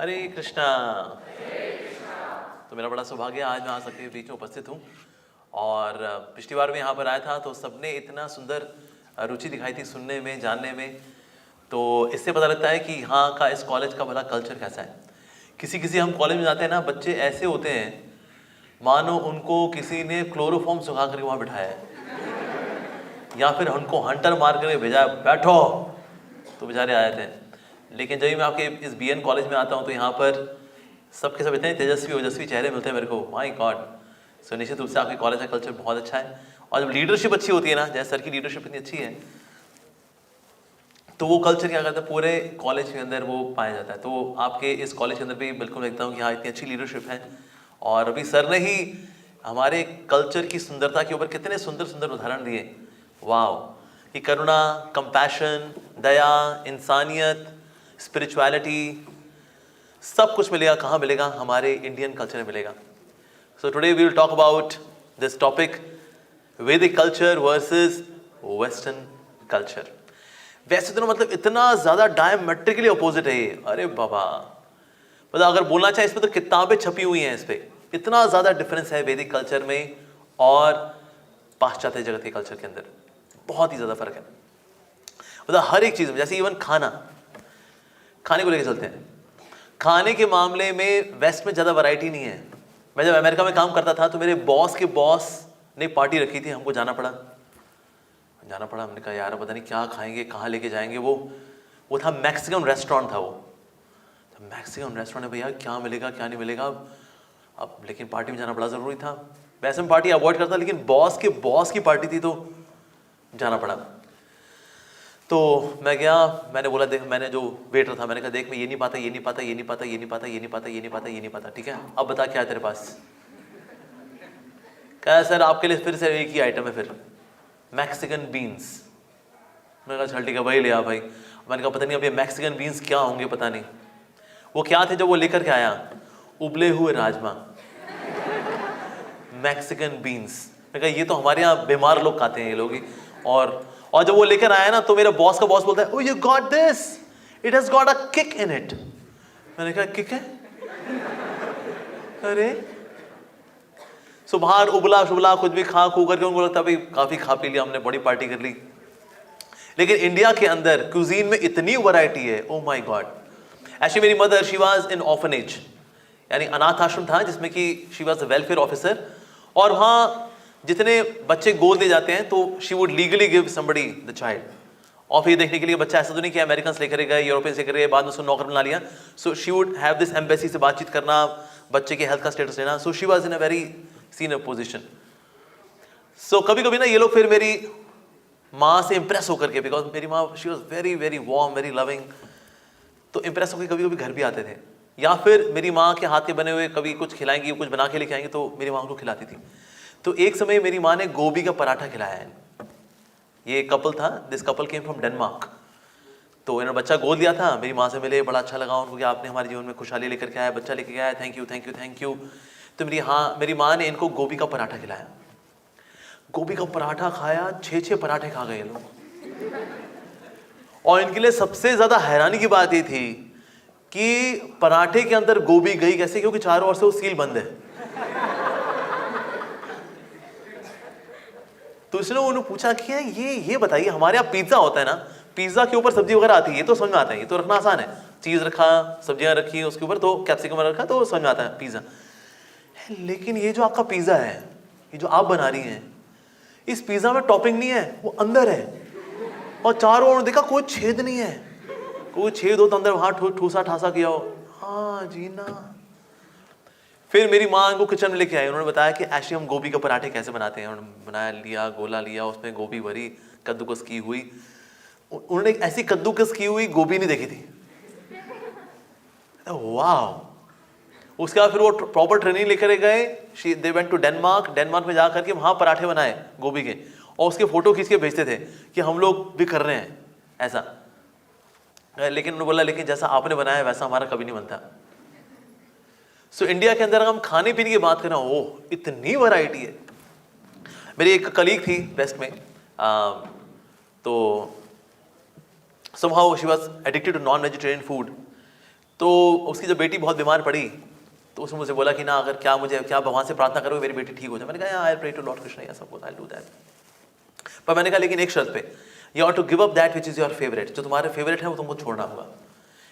हरे कृष्णा। तो मेरा बड़ा सौभाग्य आज मैं आ सके बीच में उपस्थित हूँ। और पिछली बार मैं यहाँ पर आया था तो सबने इतना सुंदर रुचि दिखाई थी सुनने में, जानने में। तो इससे पता लगता है कि यहाँ का, इस कॉलेज का भला कल्चर कैसा है। किसी हम कॉलेज में जाते हैं ना, बच्चे ऐसे होते हैं मानो उनको किसी ने क्लोरोफॉर्म सुखा करके वहाँ बिठाया है, या फिर उनको हंटर मार करके भेजा है, बैठो, तो बेचारे आए थे। लेकिन जब मैं आपके इस बीएन कॉलेज में आता हूँ तो यहाँ पर सबके सब इतने तेजस्वी ओजस्वी चेहरे मिलते हैं मेरे को, माय गॉड। सो निश्चित रूप से आपके कॉलेज का कल्चर बहुत अच्छा है। और जब लीडरशिप अच्छी होती है ना, जैसे सर की लीडरशिप इतनी अच्छी है, तो वो कल्चर क्या करता है पूरे कॉलेज के अंदर वो पाया जाता है। तो आपके इस कॉलेज के अंदर भी बिल्कुल देखता हूँ कि हाँ इतनी अच्छी लीडरशिप है। और अभी सर ने ही हमारे कल्चर की सुंदरता के ऊपर कितने सुंदर सुंदर उदाहरण दिए। वाव, कि करुणा, कंपैशन, दया, इंसानियत, स्पिरिचुअलिटी, सब कुछ मिलेगा। कहाँ मिलेगा? हमारे इंडियन कल्चर में मिलेगा। So today we will talk about this topic, Vedic culture versus western culture. वैसे तो मतलब इतना ज्यादा डायमेट्रिकली अपोजिट है ये, अरे बाबा, मतलब अगर बोलना चाहे इसमें तो किताबें छपी हुई हैं इस पे। इतना ज्यादा डिफरेंस है वैदिक कल्चर में और पाश्चात्य जगत के कल्चर के अंदर, बहुत ही ज्यादा फर्क है। मतलब हर एक चीज में, जैसे इवन खाने को लेकर चलते हैं, खाने के मामले में वेस्ट में ज्यादा वैरायटी नहीं है। मैं जब अमेरिका में काम करता था तो मेरे बॉस के बॉस ने पार्टी रखी थी, हमको जाना पड़ा। हमने कहा यार पता नहीं क्या खाएंगे, कहाँ लेके जाएंगे। वो था मैक्सिकन रेस्टोरेंट था। वो मैक्सिकन रेस्टोरेंट है भैया, क्या मिलेगा क्या नहीं मिलेगा। अब लेकिन पार्टी में जाना बड़ा जरूरी था। वैसे मैं पार्टी अवॉइड करता, लेकिन बॉस की पार्टी थी तो जाना पड़ा। तो मैं गया, मैंने बोला देख, मैंने जो वेटर था मैंने कहा देख मैं ये नहीं पाता, ये नहीं पाता, ये नहीं पाता, ये नहीं पाता, ये नहीं पाता, ये नहीं पाता, ये नहीं पाता, ठीक है अब बता क्या है तेरे पास। कहा सर आपके लिए फिर से एक ही आइटम है, फिर मैक्सिकन बीन्स। मैंने कहा चल ठीक है भाई ले आ भाई। मैंने कहा पता नहीं अब ये मैक्सिकन बीन्स क्या होंगे, पता नहीं। वो क्या थे जब वो लेकर के आया? उबले हुए राजमा, मैक्सिकन बीन्स। मैं कहा ये तो हमारे यहाँ बीमार लोग खाते हैं ये लोग ही। और जब वो लेकर आया ना तो मेरा बॉस का बॉस बोलता है, oh you got this, it has got a kick in it. मैंने कहा किक है? अरे सो बाहर उबला शुबला कुछ भी खा खू करके उनको लगता है भाई काफी खा पी लिया हमने, बड़ी पार्टी कर ली। लेकिन इंडिया के अंदर क्यूजीन में इतनी वैरायटी है, ओ माय गॉड। एक्चुअली मेरी mother she was in orphanage, यानी अनाथ आश्रम था जिसमें कि she was the welfare officer. और वहाँ जितने बच्चे गोद ले जाते हैं तो she would legally give somebody the child. और फिर देखने के लिए बच्चा ऐसा तो नहीं कि अमेरिकन लेकर गए, यूरोपियंस लेकर गए, बाद में उसको नौकर बना लिया। So she would have this embassy से बातचीत करना, बच्चे के हेल्थ का स्टेटस लेना। So she was in a very senior position. So कभी कभी ना ये लोग फिर मेरी माँ से इंप्रेस होकर के, बिकॉज मेरी माँ she was very very warm, very loving, तो इंप्रेस होकर कभी कभी घर भी आते थे। या फिर मेरी माँ के हाथ के बने हुए कभी कुछ खिलाएंगी, कुछ बना के लेके आएंगे तो मेरी माँ उनको खिलाती थी। तो एक समय मेरी माँ ने गोभी का पराठा खिलाया है। ये कपल था, this couple came from Denmark. तो इन्होंने बच्चा गोद लिया था, मेरी माँ से मिले, बड़ा अच्छा लगा उनको कि आपने हमारे जीवन में खुशहाली लेकर के आया, बच्चा लेके आया, thank you thank you thank you. तो मेरी माँ ने इनको गोभी का पराठा खिलाया। गोभी का पराठा खाया, 6 पराठे खा गए लोग। और इनके लिए सबसे ज्यादा हैरानी की बात ये थी कि पराठे के अंदर गोभी गई कैसे, क्योंकि चारों ओर से वो सील बंद है। तो इसने उन्होंने पूछा कि ये बताइए, हमारे यहाँ पिज्जा होता है ना, पिज्जा के ऊपर सब्जी वगैरह आती है, ये तो समझ में आता है, ये तो रखना आसान है। चीज रखा, सब्जियां रखी उसके ऊपर, तो कैप्सिकम रखा तो समझ में आता है पिज्जा। लेकिन ये जो आपका पिज्जा है, ये जो आप बना रही हैं, इस पिज्जा में टॉपिंग नहीं है, वो अंदर है। और चारों ओर देखा कोई छेद नहीं है, कोई छेद हो तो अंदर वहां ठूसा ठासा किया हो। हाँ जी ना। फिर मेरी माँ इनको किचन में लेके आई, उन्होंने बताया कि एक्चुअली हम गोभी के पराठे कैसे बनाते हैं। उन्होंने बनाया, लिया, गोला लिया, उसमें गोभी भरी, कद्दूकस की हुई। उन्होंने ऐसी कद्दूकस की हुई गोभी नहीं देखी थी। वाह। उसके बाद फिर वो प्रॉपर ट्रेनिंग लेकर गए, दे वेंट टू डेनमार्क में जाकर के वहां पराठे बनाए गोभी के, और उसके फोटो खींच के भेजते थे कि हम लोग भी कर रहे हैं ऐसा। लेकिन उन्होंने बोला लेकिन जैसा आपने बनाया वैसा हमारा कभी नहीं बनता। सो इंडिया के अंदर हम खाने पीने की बात करें, ओह इतनी वैरायटी है। मेरी एक कलीग थी वेस्ट में, तो somehow she was addicted to non-vegetarian food। तो उसकी जब बेटी बहुत बीमार पड़ी तो उसने मुझे बोला कि ना अगर क्या भगवान से प्रार्थना करोगे मेरी बेटी ठीक हो जाए। मैंने कहा I pray to Lord Krishna, yes of course I will do that. पर मैंने कहा लेकिन एक शर्त पे, you have to give up that which is your favourite, जो तुम्हारे फेवरेट है वो तुमको छोड़ना होगा।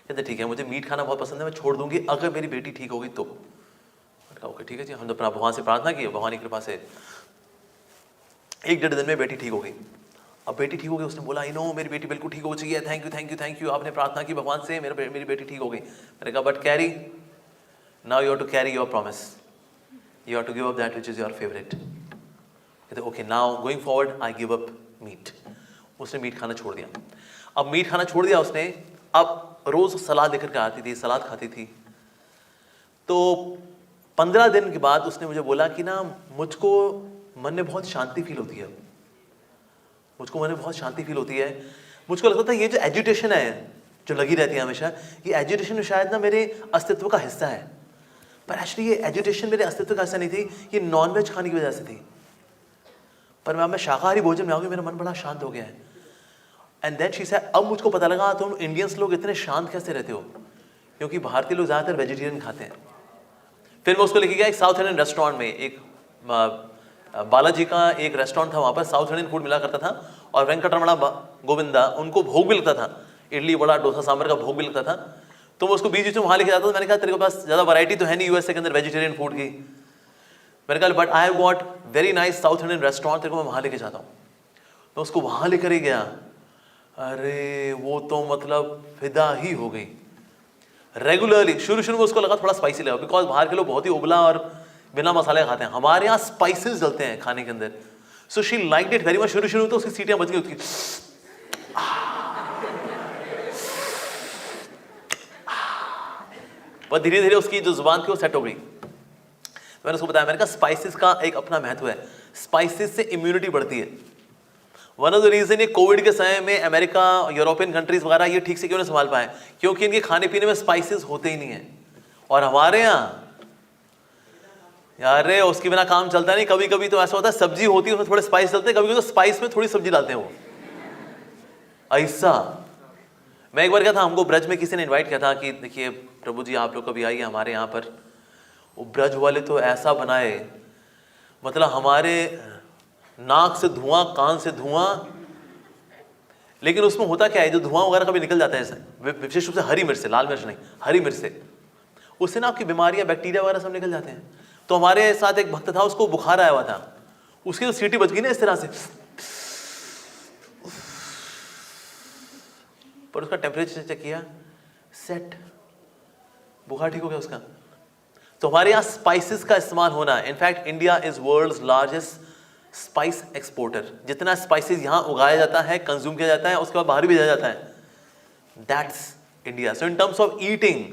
कहते ठीक है, मुझे मीट खाना बहुत पसंद है, मैं छोड़ दूंगी अगर मेरी बेटी ठीक होगी तो। मैंने कहा ओके ठीक है जी। हम अपना भगवान से प्रार्थना की, भगवान की कृपा से 1-1.5 दिन में बेटी ठीक हो गई। अब बेटी ठीक हो गई, उसने बोला आई नो मेरी बेटी बिल्कुल ठीक हो चुकी है, thank you thank you thank you, आपने प्रार्थना की भगवान से, मेरी बेटी ठीक हो गई। मैंने कहा but Carrie, now you have to carry your promise, you have to give up that which is your favourite. कहते okay now going forward I give up meat. उसने मीट खाना छोड़ दिया। अब मीट खाना छोड़ दिया उसने, अब रोज सलाद लेकर के आती थी, सलाद खाती थी। तो 15 दिन के बाद उसने मुझे बोला कि ना मुझको मन में बहुत शांति फील होती है, मुझको मन में बहुत शांति फील होती है। मुझको लगता था ये जो एजुटेशन है जो लगी रहती है हमेशा, ये एजुटेशन शायद ना मेरे अस्तित्व का हिस्सा है। पर एक्चुअली ये एजुटेशन मेरे अस्तित्व का हिस्सा नहीं थी, ये नॉनवेज खाने की वजह से थी। पर मैं शाकाहारी भोजन में आ गई, मेरा मन बड़ा शांत हो गया है। एंड देन शी सेड, अब मुझको पता लगा तुम इंडियंस लोग इतने शांत कैसे रहते हो, क्योंकि भारतीय लोग ज़्यादातर वेजिटेरियन खाते हैं। फिर मैं उसको लेके गया एक साउथ इंडियन रेस्टोरेंट में, एक बालाजी का एक रेस्टोरेंट था, वहाँ पर साउथ इंडियन फूड मिला करता था। और वेंकटरमणा गोविंदा उनको भोग भी लगता था, इडली वड़ा डोसा सांभर का भोग भी लगता था। तो मैं उसको बीच बीच में वहाँ लेके जाता था। मैंने कहा तेरे के पास ज़्यादा वैरायटी तो है नहीं यूएसए के अंदर वेजिटेरियन फूड की। मैंने कहा but I have got very nice south Indian restaurant, तेरे को मैं वहाँ लेके जाता हूँ। मैं उसको वहाँ लेकर ही गया, अरे वो तो मतलब फिदा ही हो गई। रेगुलरली शुरू में उसको लगा थोड़ा स्पाइसी लगा, बिकॉज बाहर के लोग बहुत ही उबला और बिना मसाले खाते हैं, हमारे यहाँ स्पाइसेस डलते हैं खाने के अंदर। So she liked it very much. शुरू तो उसकी सीटियां बच गई उसकी। पर धीरे धीरे उसकी जो जुबान थी वो सेट हो गई। मैंने उसको बताया, मैंने कहा स्पाइसेस का एक अपना महत्व है, स्पाइसेस से इम्यूनिटी बढ़ती है। वन ऑफ द रीजन ये कोविड के समय में अमेरिका, यूरोपियन कंट्रीज वगैरह ये ठीक से क्यों नहीं संभाल पाए, क्योंकि इनके खाने पीने में स्पाइसेस होते ही नहीं है। और हमारे यहाँ यार उसके बिना काम चलता नहीं। कभी कभी तो ऐसा होता है सब्जी होती है उसमें थोड़े स्पाइस डालते हैं, कभी कभी तो स्पाइस में थोड़ी सब्जी डालते हैं वो ऐसा। मैं एक बार क्या था, हमको ब्रज में किसी ने इनवाइट किया था कि देखिए प्रभु जी आप लोग कभी आइए हमारे यहाँ पर। वो ब्रज वाले तो ऐसा बनाए, मतलब हमारे नाक से धुआं, कान से धुआं। लेकिन उसमें होता क्या है, जो धुआं वगैरह कभी निकल जाता है, विशेष रूप से हरी मिर्च से, लाल मिर्च नहीं, हरी मिर्च से, उससे ना आपकी बीमारियां, बैक्टीरिया वगैरह सब निकल जाते हैं। तो हमारे साथ एक भक्त था, उसको बुखार आया हुआ था, उसकी तो सीटी बच गई ना इस तरह से, पर उसका टेम्परेचर चेक किया, सेट, बुखार ठीक हो गया उसका। तो हमारे यहाँ स्पाइसेस का इस्तेमाल होना, in fact India is world's largest spice exporter. जितना स्पाइसेस यहाँ उगाया जाता है, कंज्यूम किया जाता है, उसके बाद बाहर भी भेजा जाता है, that's India. So in terms of eating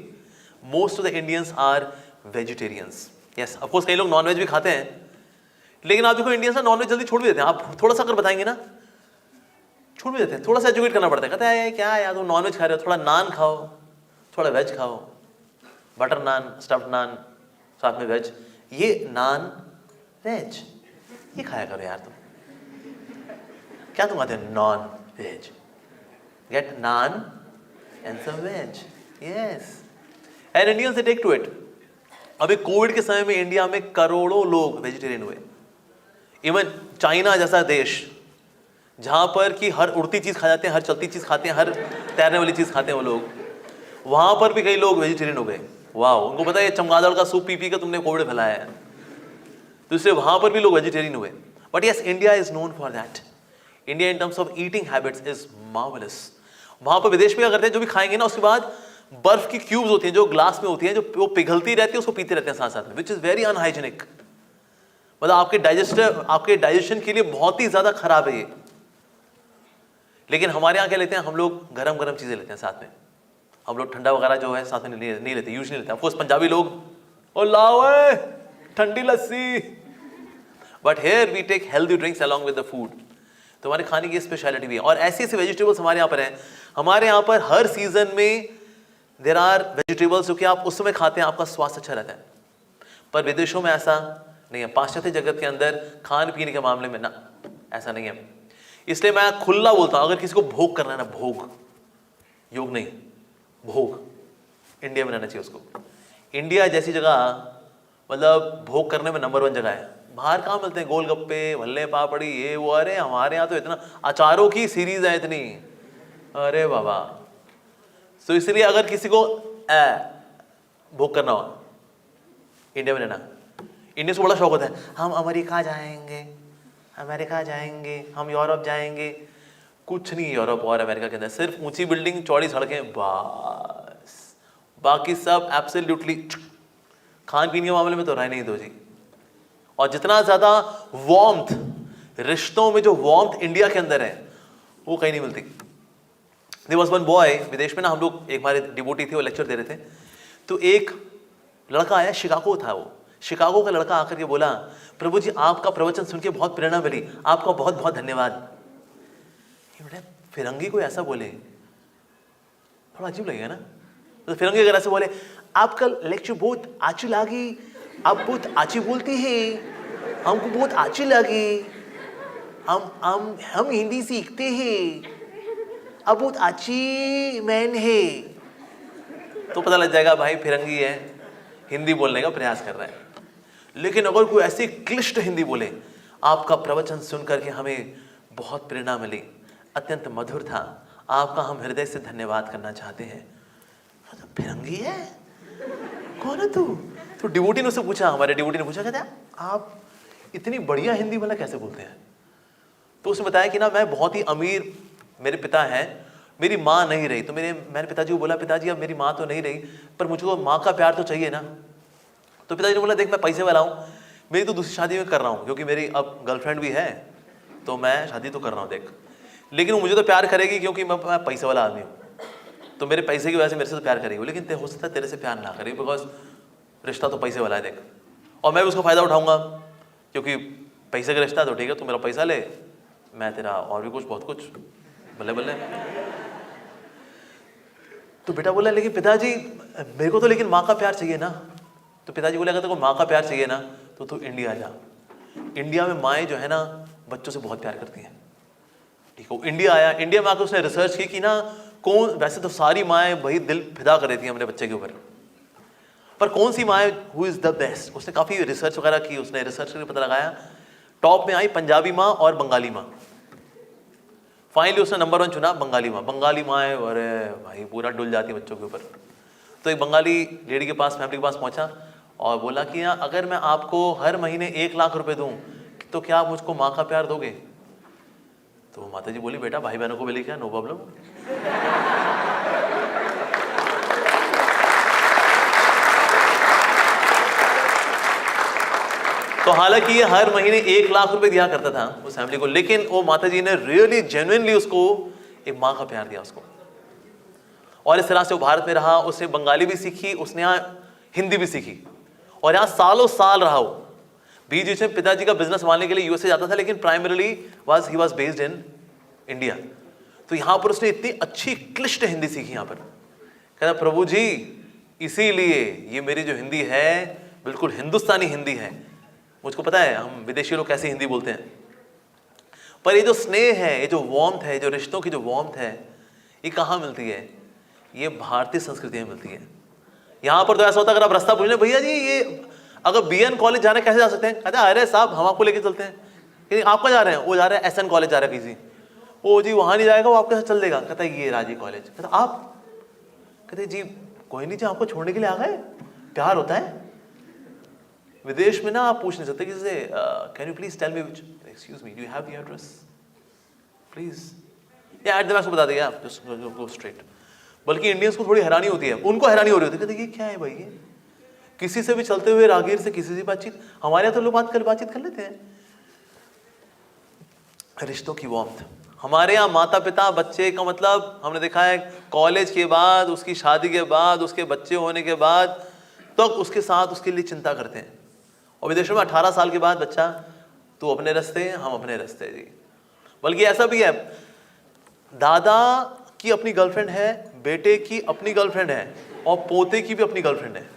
most of the Indians are vegetarians. Yes of course कई लोग नॉनवेज भी खाते हैं, लेकिन आप देखो इंडियंस ना नॉनवेज जल्दी छोड़ भी देते हैं। आप थोड़ा सा अगर बताएंगे ना, छोड़ भी देते हैं, थोड़ा सा एजुकेट करना पड़ता है। कहते हैं क्या यार तुम नॉनवेज खा रहे हो, थोड़ा नान खाओ, थोड़ा वेज खाओ, बटर नान, स्टफ्ड नान, साथ में वेज, ये नान वेज ये खाया करो यार तुम। क्या तुम आते हो non veg, get naan and some veg, yes and Indians they take to it. अभी कोविड के समय में इंडिया में करोड़ों लोग वेजिटेरियन हुए। इवन चाइना जैसा देश जहां पर कि हर उड़ती चीज खा जाते हैं, हर चलती चीज खाते हैं, हर तैरने वाली चीज खाते हैं वो लोग, वहां पर भी कई लोग वेजिटेरियन हो गए। वाह, उनको पता है चमगादड़ का सूप पी पी के तुमने कोविड फैलाया है, तो इसलिए वहां पर भी लोग वेजिटेरियन हुए। But yes, India is known for that. India in terms of eating habits is marvellous. वहां पर विदेश में क्या करते हैं, जो भी खाएंगे ना उसके बाद बर्फ की क्यूब्स होती हैं जो ग्लास में होती हैं, जो वो पिघलती रहती है, उसको पीते रहते हैं साथ साथ में, विच इज वेरी अनहाइजीनिक। मतलब आपके डाइजेशन के लिए बहुत ही ज्यादा खराब है ये। लेकिन हमारे यहाँ क्या लेते हैं, हम लोग गरम गरम चीजें लेते हैं साथ में। हम लोग ठंडा वगैरह जो है साथ में नहीं लेते, यूज नहीं लेते। ऑफ कोर्स पंजाबी लोग ओ लाओ ठंडी lassi, but here we take healthy drinks along with the food. तो हमारे खाने की स्पेशलिटी भी है। और ऐसी ऐसी वेजिटेबल्स हमारे यहाँ पर हैं। हमारे यहाँ पर हर सीजन में देयर आर वेजिटेबल्स जो कि आप उस समय खाते हैं, आपका स्वास्थ्य अच्छा रहता है। पर विदेशों में ऐसा नहीं है, पाश्चात्य जगत के अंदर खान पीने के मामले में ना ऐसा नहीं है। इसलिए मैं खुला बोलता हूं, अगर किसी को भोग करना है ना, भोग, योग नहीं, भोग, इंडिया में रहना चाहिए उसको। इंडिया जैसी जगह मतलब भोग करने में नंबर 1 जगह है। बाहर कहाँ मिलते हैं गोलगप्पे, भल्ले पापड़ी, ये वो, अरे हमारे यहाँ तो इतना अचारों की सीरीज है इतनी, अरे बाबा। तो इसलिए अगर किसी को भोग करना हो, इंडिया में रहना। इंडिया से बड़ा शौक होता है, हम अमेरिका जाएंगे, अमेरिका जाएंगे, हम यूरोप जाएंगे। कुछ नहीं यूरोप और अमेरिका के अंदर, सिर्फ ऊंची बिल्डिंग, चौड़ी सड़कें, बस। बाकी सब एब्सोल्युटली, खान पीने के मामले में तो राय नहीं दो जी। और जितना ज्यादा वार्मथ, रिश्तों में जो वार्मथ इंडिया के अंदर है वो कहीं नहीं मिलती। देयर वाज वन बॉय, विदेश में ना हम लोग, एक हमारे डिवोटी थे, वो लेक्चर दे रहे थे, तो एक लड़का आया, शिकागो था वो, शिकागो का लड़का आकर के बोला, प्रभु जी आपका प्रवचन सुन के बहुत प्रेरणा मिली, आपका बहुत बहुत धन्यवाद। ये बेटा फिरंगी कोई ऐसा बोले थोड़ा अजीब लगेगा ना। तो फिरंगी अगर ऐसे बोले, आपका लेक्चर बहुत अच्छी लगी, आप बहुत अच्छी बोलते हैं, हमको बहुत अच्छी लगी, हम हिंदी सीखते हैं, अब बहुत अच्छी मैन है, तो पता लग जाएगा भाई फिरंगी है, हिंदी बोलने का प्रयास कर रहा है। लेकिन अगर कोई ऐसी क्लिष्ट हिंदी बोले, आपका प्रवचन सुन करके हमें बहुत प्रेरणा मिली, अत्यंत मधुर था, आपका हम हृदय से धन्यवाद करना चाहते हैं। तो फिरंगी है, कौन है तू? तो डिवोटी ने उससे पूछा, हमारे डिवोटी ने पूछा, कहते आप इतनी बढ़िया हिंदी वाला कैसे बोलते हैं? तो उसने बताया कि ना मैं बहुत ही अमीर मेरे पिता हैं, मेरी माँ नहीं रही, तो मैंने पिताजी को बोला, पिताजी अब मेरी माँ तो नहीं रही, पर मुझको माँ का प्यार तो चाहिए ना। तो पिताजी ने बोला, देख मैं पैसे वाला हूँ, मेरी तो दूसरी शादी में कर रहा हूँ, क्योंकि मेरी अब गर्लफ्रेंड भी है, तो मैं शादी तो कर रहा हूँ देख, लेकिन वो मुझे तो प्यार करेगी क्योंकि मैं पैसे वाला आदमी हूँ, तो मेरे पैसे की वजह से मेरे से तो प्यार करेगी, लेकिन हो सकता है तेरे से प्यार ना करेगी, बिकॉज रिश्ता तो पैसे वाला है देख, और मैं भी उसका फ़ायदा उठाऊंगा, क्योंकि पैसे का रिश्ता तो ठीक है, तू मेरा पैसा ले, मैं तेरा और भी कुछ बहुत कुछ, बल्ले बल्ले। तो बेटा बोला, लेकिन पिताजी मेरे को तो लेकिन माँ का प्यार चाहिए ना। तो पिताजी बोले, अगर तेरे को माँ का प्यार चाहिए ना तो तू इंडिया जा, इंडिया में माएँ जो है ना बच्चों से बहुत प्यार करती हैं। ठीक है, इंडिया आया, इंडिया में आकर उसने रिसर्च की कि ना कौन, वैसे तो सारी माएँ वही दिल फिदा कर रही थी अपने बच्चे के ऊपर, पर कौन सी माँ हु इज़ द बेस्ट, उसने काफ़ी रिसर्च वगैरह की, उसने रिसर्च करके पता लगाया, टॉप में आई पंजाबी माँ और बंगाली माँ। फाइनली उसने नंबर 1 चुना बंगाली माँ। बंगाली माँ है, अरे भाई पूरा डुल जाती है बच्चों के ऊपर। तो एक बंगाली लेडी के पास, फैमिली के पास पहुँचा और बोला कि हाँ, अगर मैं आपको हर महीने 1 लाख रुपए दूँ तो क्या आप मुझको माँ का प्यार दोगे? तो माता जी बोली, बेटा भाई बहनों को बोली क्या, नो प्रॉब्लम। तो हालांकि ये हर महीने 1 लाख रुपए दिया करता था उस फैमिली को, लेकिन वो माता जी ने रियली जेन्युइनली उसको एक माँ का प्यार दिया उसको, और इस तरह से वो भारत में रहा। उसने बंगाली भी सीखी, उसने यहाँ हिंदी भी सीखी, और यहाँ सालों साल रहा। वो बीच बीच में पिताजी का बिजनेस संभालने के लिए यूएसए जाता था, लेकिन primarily he was based in India. तो यहाँ पर उसने इतनी अच्छी क्लिष्ट हिंदी सीखी। यहाँ पर कहता, प्रभु जी इसीलिए ये मेरी जो हिंदी है बिल्कुल हिंदुस्तानी हिंदी है। मुझको पता है हम विदेशी लोग कैसे हिंदी बोलते हैं, पर ये जो स्नेह है, ये जो वार्मथ है, जो रिश्तों की जो वार्मथ है, ये कहाँ मिलती है? ये भारतीय संस्कृति में मिलती है। यहाँ पर तो ऐसा होता है, अगर आप रास्ता पूछ लें, भैया जी ये अगर बीएन कॉलेज जाना कैसे जा सकते हैं? कहते हैं, अरे साहब हम आपको लेके चलते हैं। लेकिन आप कहाँ जा रहे हैं? वो जा रहे हैं एसएन कॉलेज जा रहे हैं किसी। ओ जी वहाँ नहीं जाएगा, वो आपके साथ चल देगा। कहता है ये राजी कॉलेज। कहता आप? कहते जी कोई नहीं जी, आपको छोड़ने के लिए आ गए, प्यार होता है। विदेश में ना आप पूछ नहीं सकते किसी से, can you please tell me which, excuse me, do you have the address please, या एट द मैक्स बता देगा, आप जस्ट गो स्ट्रेट। बल्कि इंडियंस को थोड़ी हैरानी होती है, उनको हैरानी हो रही होती है, कहते ये क्या है भाई, ये किसी से भी चलते हुए राहगीर से किसी से बातचीत। हमारे यहाँ तो लोग बातचीत कर लेते हैं। रिश्तों की वार्मथ हमारे यहाँ, माता पिता बच्चे का मतलब हमने देखा है कॉलेज के बाद, उसकी शादी के बाद, उसके बच्चे होने के बाद तो उसके साथ उसके लिए चिंता करते हैं। और विदेशों में 18 साल के बाद बच्चा, तू अपने रास्ते हम अपने रास्ते जी। बल्कि ऐसा भी है, दादा की अपनी गर्लफ्रेंड है, बेटे की अपनी गर्लफ्रेंड है, और पोते की भी अपनी गर्लफ्रेंड है।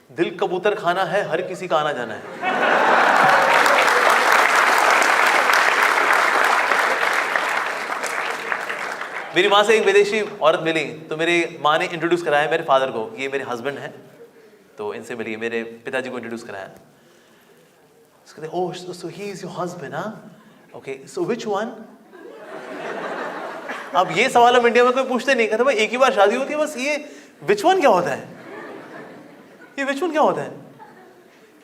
दिल कबूतर खाना है, हर किसी का आना जाना है। मेरी माँ से एक विदेशी औरत मिली तो मेरी माँ ने इंट्रोड्यूस कराया मेरे फादर को, ये मेरे हस्बैंड हैं, तो इनसे मिलिए, मेरे पिताजी को इंट्रोड्यूस कराया। कहते ओह सो ही इज योर हस्बैंड, हाँ ओके सो व्हिच वन। अब ये सवाल हम इंडिया में कोई पूछते नहीं, कहते भाई एक ही बार शादी होती है बस, ये व्हिच वन क्या होता है, ये व्हिच वन क्या होता है।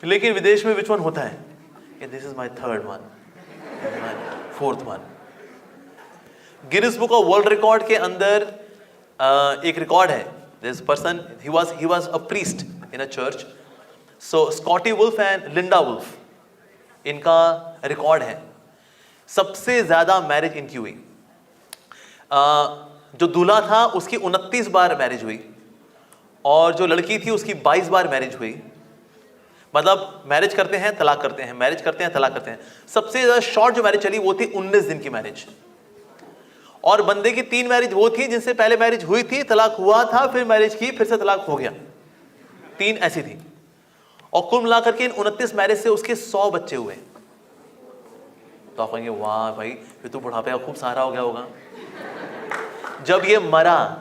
लेकिन विदेश में व्हिच वन होता है, this is my third one, fourth one. Guinness book of world record के अंदर एक रिकॉर्ड है, this person he was a priest in a church, so Scotty Wolf and Linda Wolf, इनका रिकॉर्ड है सबसे ज्यादा मैरिज इनकी हुई। जो दूल्हा था उसकी 29 बार मैरिज हुई और जो लड़की थी उसकी 22 बार मैरिज हुई। मतलब मैरिज करते हैं तलाक करते हैं, मैरिज करते हैं तलाक करते हैं। सबसे ज्यादा शॉर्ट जो मैरिज चली वो थी 19 दिन की मैरिज। और बंदे की 3 मैरिज वो थी जिनसे पहले मैरिज हुई थी, तलाक हुआ था, फिर मैरिज की, फिर से तलाक हो गया, 3 ऐसी थी। और कुल मिलाकर के इन 29 मैरिज से उसके 100 बच्चे हुए। तो आप कहेंगे वाह भाई फिर तो बुढ़ापे का खूब सहारा हो गया होगा। जब ये मरा,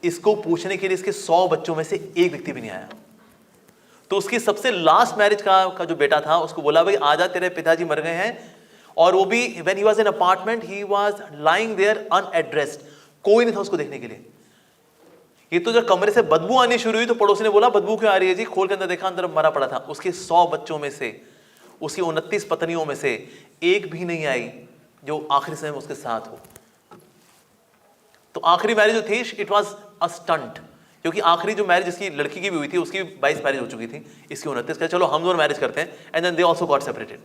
इसको पूछने के लिए इसके 100 बच्चों में से एक व्यक्ति भी नहीं आया। तो उसकी सबसे लास्ट मैरिज का जो बेटा था उसको बोला भाई आजा तेरे पिताजी मर गए हैं, और वो भी when he was in apartment he was lying there unaddressed, कोई नहीं था उसको देखने के लिए। ये तो जब कमरे से बदबू आनी शुरू हुई तो पड़ोसी ने बोला बदबू क्यों आ रही है जी, खोल के अंदर देखा अंदर मरा पड़ा था। उसके 100 बच्चों में से, उसकी 29 पत्नियों में से एक भी नहीं आई जो आखिरी समय में उसके साथ हो। तो आखिरी मैरिज जो थी इट वाज अ स्टंट, क्योंकि आखिरी जो मैरिज इसकी लड़की की भी हुई थी उसकी 22 मैरिज हो चुकी थी, इसकी 29 का चलो हम दोनों मैरिज करते हैं, and then they also got separated.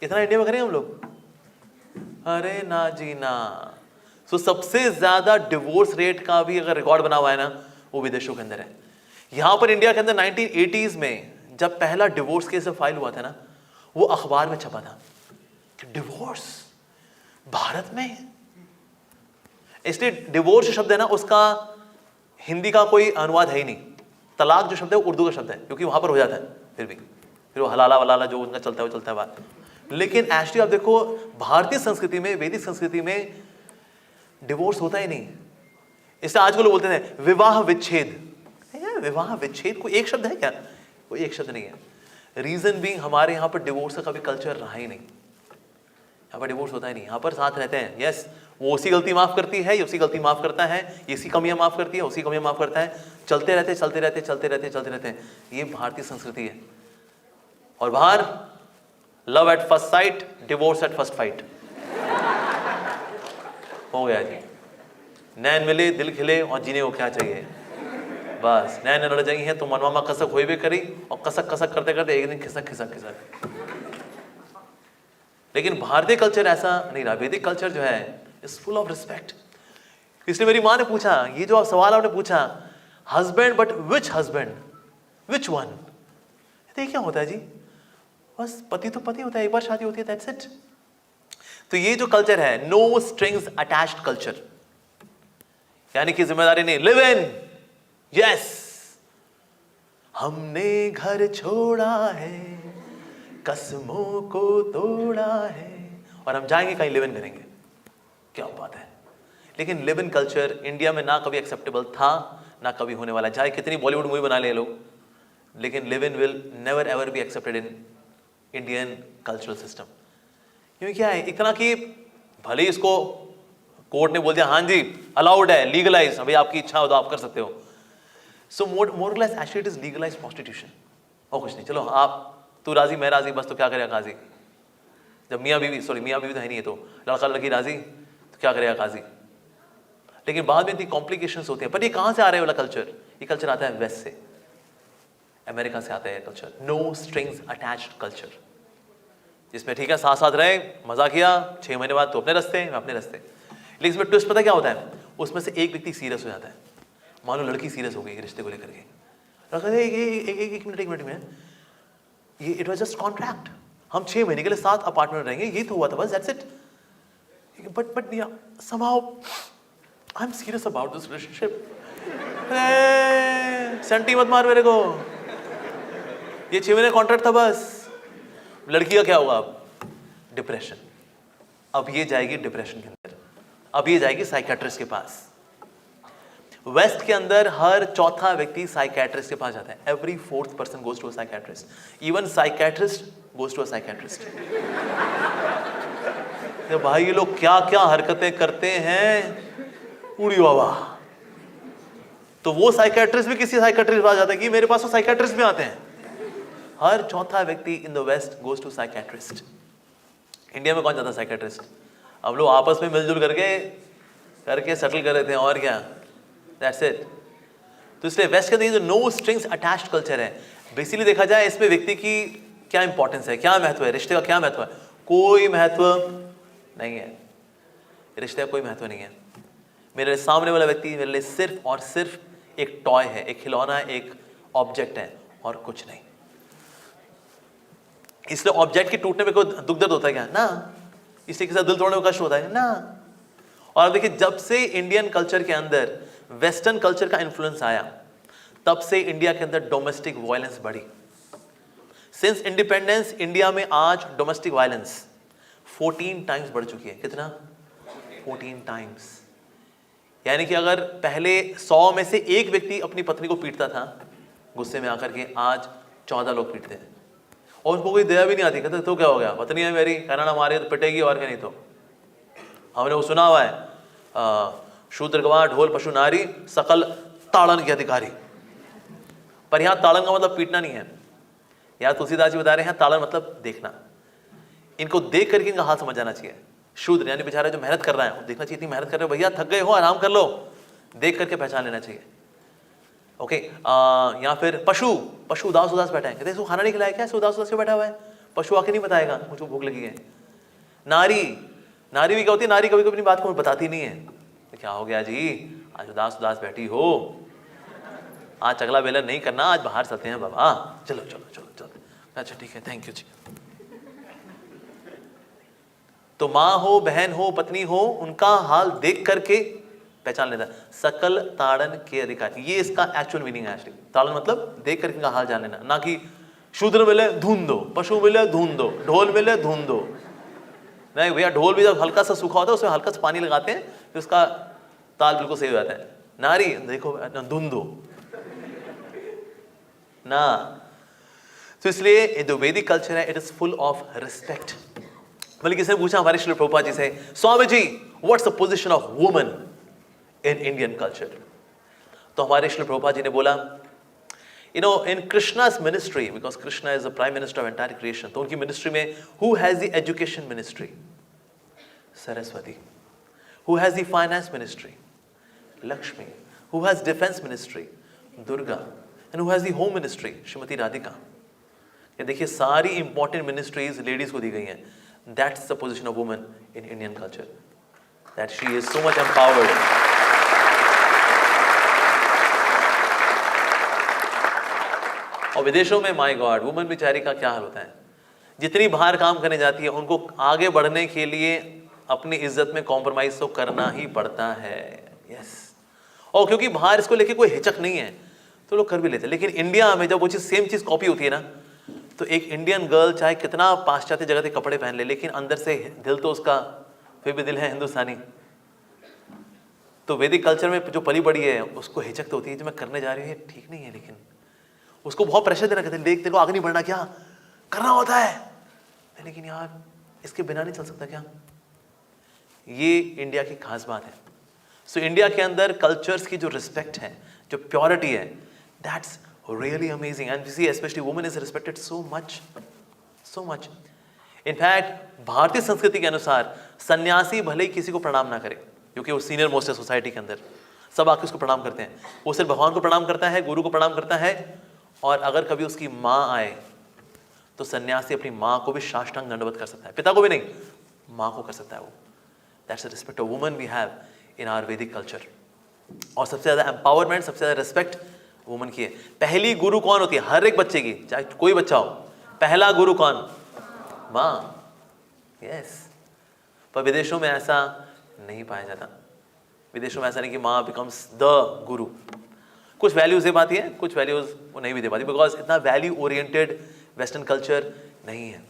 इतना इंडिया में करेंगे हम लोग? अरे ना जी ना। सो सबसे ज्यादा डिवोर्स रेट का भी अगर रिकॉर्ड बना हुआ है ना वो विदेशों के अंदर है। यहां पर इंडिया के अंदर 1980s में जब पहला डिवोर्स केस फाइल हुआ था ना, वो अखबार में छपा था कि डिवोर्स भारत में। इसलिए डिवोर्स जो शब्द है ना उसका हिंदी का कोई अनुवाद है ही नहीं। तलाक जो शब्द है वो उर्दू का शब्द है, क्योंकि वहां पर हो जाता है फिर वो हलाला वलाला जो उनका चलता है वो चलता है बात। लेकिन एक्चुअली आप देखो भारतीय संस्कृति में, वैदिक संस्कृति में डिवोर्स होता ही नहीं। इससे आजकल लोग बोलते हैं विवाह विच्छेद। विवाह विच्छेद कोई एक शब्द है क्या? कोई एक शब्द नहीं है। रीजन भी हमारे यहाँ पर डिवोर्स का कभी कल्चर रहा ही नहीं। यहाँ पर डिवोर्स होता ही नहीं, यहाँ पर साथ रहते हैं। यस, वो उसी गलती माफ करती है, ये उसी गलती माफ करता है, ये इसी कमियां माफ करती है, उसी कमियां माफ करता है, चलते रहते चलते रहते चलते रहते चलते रहते हैं। ये भारतीय संस्कृति है। और बाहर love at first sight, divorce at first fight हो गया जी। नैन मिले दिल खिले और जीने को क्या चाहिए, बस नैन लड़ जाएंगी हैं तो मनवा कसक होई भी करी, और कसक कसक करते करते एक दिन खिसक खिसक खिसक। लेकिन भारतीय कल्चर ऐसा नहीं रहा। वैदिक कल्चर जो है इज फुल ऑफ रिस्पेक्ट। इसलिए मेरी माँ ने पूछा, ये जो सवाल आपने पूछा, husband but which husband, which one, ये क्या होता है जी? बस पति तो पति होता है, एक बार शादी होती है, दैट्स इट। तो ये जो कल्चर है नो स्ट्रिंग्स अटैच्ड कल्चर, यानी कि जिम्मेदारी नहीं, लिव इन, यस हमने घर छोड़ा है, कसमों को तोड़ा है, और हम जाएंगे कहीं लिव इन करेंगे। क्या बात है। लेकिन लिव इन कल्चर इंडिया में ना कभी एक्सेप्टेबल था, ना कभी होने वाला। चाहे कितनी बॉलीवुड मूवी बना ले लोग, लेकिन live in will never ever be accepted in Indian cultural system. क्योंकि क्या है, इतना कि भले ही इसको कोर्ट ने बोल दिया हाँ जी अलाउड है, लीगलाइज, भाई आपकी इच्छा हो तो आप कर सकते हो। So more less actually it is legalise prostitution, और कुछ नहीं। चलो आप, तू राजी मैं राजी, बस तो क्या करेगा काजी। जब मियाँ बीवी तो है नहीं है, तो लड़का लड़की राजी तो क्या करेगा काजी। लेकिन बाद में इतनी कॉम्प्लिकेशंस होते हैं। पर ये कहाँ से आ रहा है वाला कल्चर? ये कल्चर आता है वेस्ट से, अमेरिका से आता है culture. No strings attached culture, जिसमें ठीक है साथ साथ रहे, मजा किया, 6 महीने बाद तो अपने रास्ते, मैं अपने रास्ते। लेकिन इसमें ट्विस्ट पता क्या होता है, उसमें से एक व्यक्ति सीरियस हो जाता है। मान लो लड़की सीरियस हो गई रिश्ते को लेकर के, एक मिनट में ये इट वाज जस्ट कॉन्ट्रैक्ट, हम 6 महीने के लिए साथ अपार्टमेंट रहेंगे, ये तो हुआ था बस, that's it. But somehow I'm serious about this relationship। Senti मत मार मेरे को, ये 6 महीने कॉन्ट्रैक्ट था बस। लड़की का क्या होगा अब? डिप्रेशन। अब ये जाएगी डिप्रेशन के अंदर। अब ये जाएगी साइकियाट्रिस्ट के पास। वेस्ट के अंदर हर चौथा व्यक्ति साइकियाट्रिस्ट के पास जाता है। Every fourth person goes to a psychiatrist. Even psychiatrist goes to a psychiatrist. तो भाई ये लोग क्या क्या हरकतें करते हैं, उड़ी बाबा। तो वो साइकियाट्रिस्ट भी किसी साइकियाट्रिस्ट के पास जाता है कि मेरे पास तो साइकियाट्रिस्ट भी आते हैं। हर चौथा व्यक्ति in the west goes to psychiatrist. India में कौन जाता है साइकियाट्रिस्ट? अब लोग आपस में मिलजुल करके सेटल कर लेते हैं, और क्या, दैट्स इट। तो इसलिए वेस्ट के अंदर जो नो स्ट्रिंग्स अटैच्ड कल्चर है, बेसिकली देखा जाए इसमें व्यक्ति की क्या इंपॉर्टेंस है, क्या महत्व है, रिश्ते का क्या महत्व है? कोई महत्व नहीं है। रिश्ते का कोई महत्व नहीं है। मेरे सामने वाला व्यक्ति मेरे लिए सिर्फ और सिर्फ एक टॉय है, एक खिलौना है, एक ऑब्जेक्ट है, और कुछ नहीं। इसलिए ऑब्जेक्ट के टूटने पे कोई दुख दर्द होता है क्या? ना। इसलिए किसी दिल तोड़ने में कष्ट होता है ना। और देखिए, जब से इंडियन कल्चर के अंदर वेस्टर्न कल्चर का इन्फ्लुएंस आया, तब से इंडिया के अंदर डोमेस्टिक वायलेंस बढ़ी। सिंस इंडिपेंडेंस इंडिया में आज डोमेस्टिक वायलेंस 14 टाइम्स बढ़ चुकी है। कितना? 14 टाइम्स। यानी कि अगर पहले 100 में से एक व्यक्ति अपनी पत्नी को पीटता था गुस्से में आकर के, आज 14 लोग पीटते हैं। और उनको कोई दया भी नहीं आती। कहते तो क्या हो गया, पत्नी है मेरी, कहना मारे तो पिटेगी, और क्या। नहीं तो हमने वो सुना हुआ है, शूद्र गवाह ढोल पशु नारी सकल ताड़न के अधिकारी। पर यहां ताड़न का मतलब पीटना नहीं है। यार तुलसीदास जी बता रहे हैं ताड़न मतलब देखना। इनको देख करके इनका हाल समझ जाना चाहिए। शूद्र यानी बेचारा जो मेहनत कर रहा है, देखना चाहिए इतनी मेहनत कर रहे हो भैया, थक गए हो, आराम कर लो, देख करके पहचान लेना चाहिए। ओके। या फिर पशु उदास उदास बैठा है, कहते हैं खाना नहीं खिलाया क्या, उदास उदास क्यों बैठा हुआ है? पशु आके नहीं बताएगा मुझको भूख लगी है। नारी भी क्या होती है, नारी कभी कभी अपनी बात को बताती नहीं है। क्या हो गया जी, आज उदास उदास बैठी हो, आज चगला बेला नहीं करना, आज बाहर चलते हैं बाबा, चलो चलो चलो चलो। अच्छा ठीक है, थैंक यू जी। तो माँ हो, बहन हो, पत्नी हो, उनका हाल देख करके पहचान लेता है। सकल ताड़न के अधिकारी, ये इसका एक्चुअल मीनिंग है। एक्चुअली ताड़न मतलब देख करके इनका हाल जान लेना, ना कि शूद्र मिले धुन दो, पशु मिले धुन दो, ढोल मिले धुन दो। नहीं भैया, ढोल भी जब हल्का सा सूखा होता है उसमें हल्का सा पानी लगाते हैं तो उसका ताल बिल्कुल सही हो जाता है। नारी देखो धुन दो ना। तो इसलिए जो वैदिक कल्चर है, it is full of respect. बल्कि किसी ने पूछा हमारे श्री प्रभुपाद जी से, Swami ji what's the position of woman in Indian culture? तो हमारे श्री प्रभुपाद जी ने बोला, you know, in Krishna's ministry, because Krishna is the prime minister of entire creation, तो उनकी मिनिस्ट्री में who has the education ministry? Saraswati. Who has the finance ministry? Lakshmi. Who has defense ministry? Durga. And who has the home ministry? Shrimati Radhika. ये देखिए सारी important ministries ladies को दी गई हैं. That's the position of woman in Indian culture. That she is so much empowered. और विदेशों में my God, woman बेचारी का क्या हाल होता है। जितनी बाहर काम करने जाती है, उनको आगे बढ़ने के लिए अपनी इज्जत में कॉम्प्रोमाइज तो करना ही पड़ता है। यस। और क्योंकि बाहर इसको लेके कोई हिचक नहीं है तो लोग कर भी लेते हैं। लेकिन इंडिया में जब वो चीज़ सेम चीज़ कॉपी होती है ना, तो एक इंडियन गर्ल चाहे कितना पाश्चात्य जगह के कपड़े पहन ले, लेकिन अंदर से दिल तो उसका फिर भी दिल है हिंदुस्तानी। तो वैदिक कल्चर में जो पली बड़ी है उसको हिचक तो होती है, जो मैं करने जा रही हूँ ठीक नहीं है, लेकिन उसको बहुत प्रेशर देना, कहते हैं देख तेरे को आगे नहीं बढ़ना, क्या करना होता है, लेकिन यार इसके बिना नहीं चल सकता क्या। ये इंडिया की खास बात है। सो इंडिया के अंदर कल्चर्स की जो रिस्पेक्ट है, जो प्योरिटी है, that's really amazing. And you see specially women is respected so much, so much. In fact भारतीय संस्कृति के अनुसार सन्यासी भले ही किसी को प्रणाम ना करे, क्योंकि वो सीनियर मोस्ट है सोसाइटी के अंदर, सब आके उसको प्रणाम करते हैं। वो सिर्फ भगवान को प्रणाम करता है, गुरु को प्रणाम करता है, और अगर कभी उसकी माँ आए तो सन्यासी अपनी माँ को भी साष्टांग दंडवत कर सकता है, पिता को भी नहीं, माँ को कर सकता है वो। That's the respect of woman we have in our Vedic culture. और सबसे ज़्यादा एम्पावरमेंट, सबसे ज़्यादा रिस्पेक्ट वुमन की है। पहली गुरु कौन होती है हर एक बच्चे की, चाहे कोई बच्चा हो, पहला गुरु कौन? माँ। यस। पर विदेशों में ऐसा नहीं पाया जाता। विदेशों में ऐसा नहीं कि माँ बिकम्स द गुरु। कुछ वैल्यूज दे पाती है, कुछ वैल्यूज वो नहीं भी दे पाती, बिकॉज इतना वैल्यू ओरिएंटेड वेस्टर्न कल्चर नहीं है।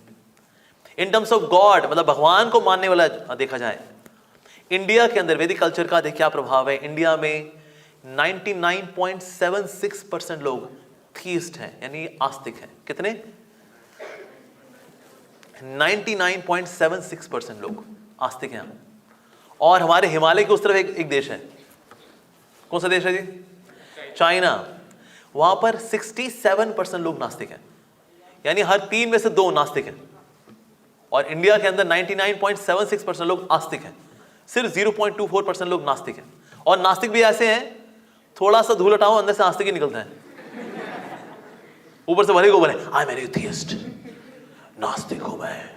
इन टर्म्स ऑफ गॉड, मतलब भगवान को मानने वाला देखा जाए, इंडिया के अंदर वैदिक कल्चर का देखिए क्या प्रभाव है। इंडिया में 99.76% लोग थीस्ट हैं, यानी आस्तिक हैं। कितने? 99.76% लोग आस्तिक हैं। और हमारे हिमालय के उस तरफ एक देश है, कौन सा देश है जी? चाइना। वहां पर 67% लोग नास्तिक हैं, यानी हर 3 में से 2 नास्तिक हैं। और इंडिया के अंदर 99.76% लोग आस्तिक हैं, सिर्फ 0.24% लोग नास्तिक हैं। और नास्तिक भी ऐसे हैं, थोड़ा सा धूल हटाओ अंदर से आस्तिक ही निकलता है, ऊपर से भले को बने आई एम एन एथियस्ट, नास्तिक हूं मैं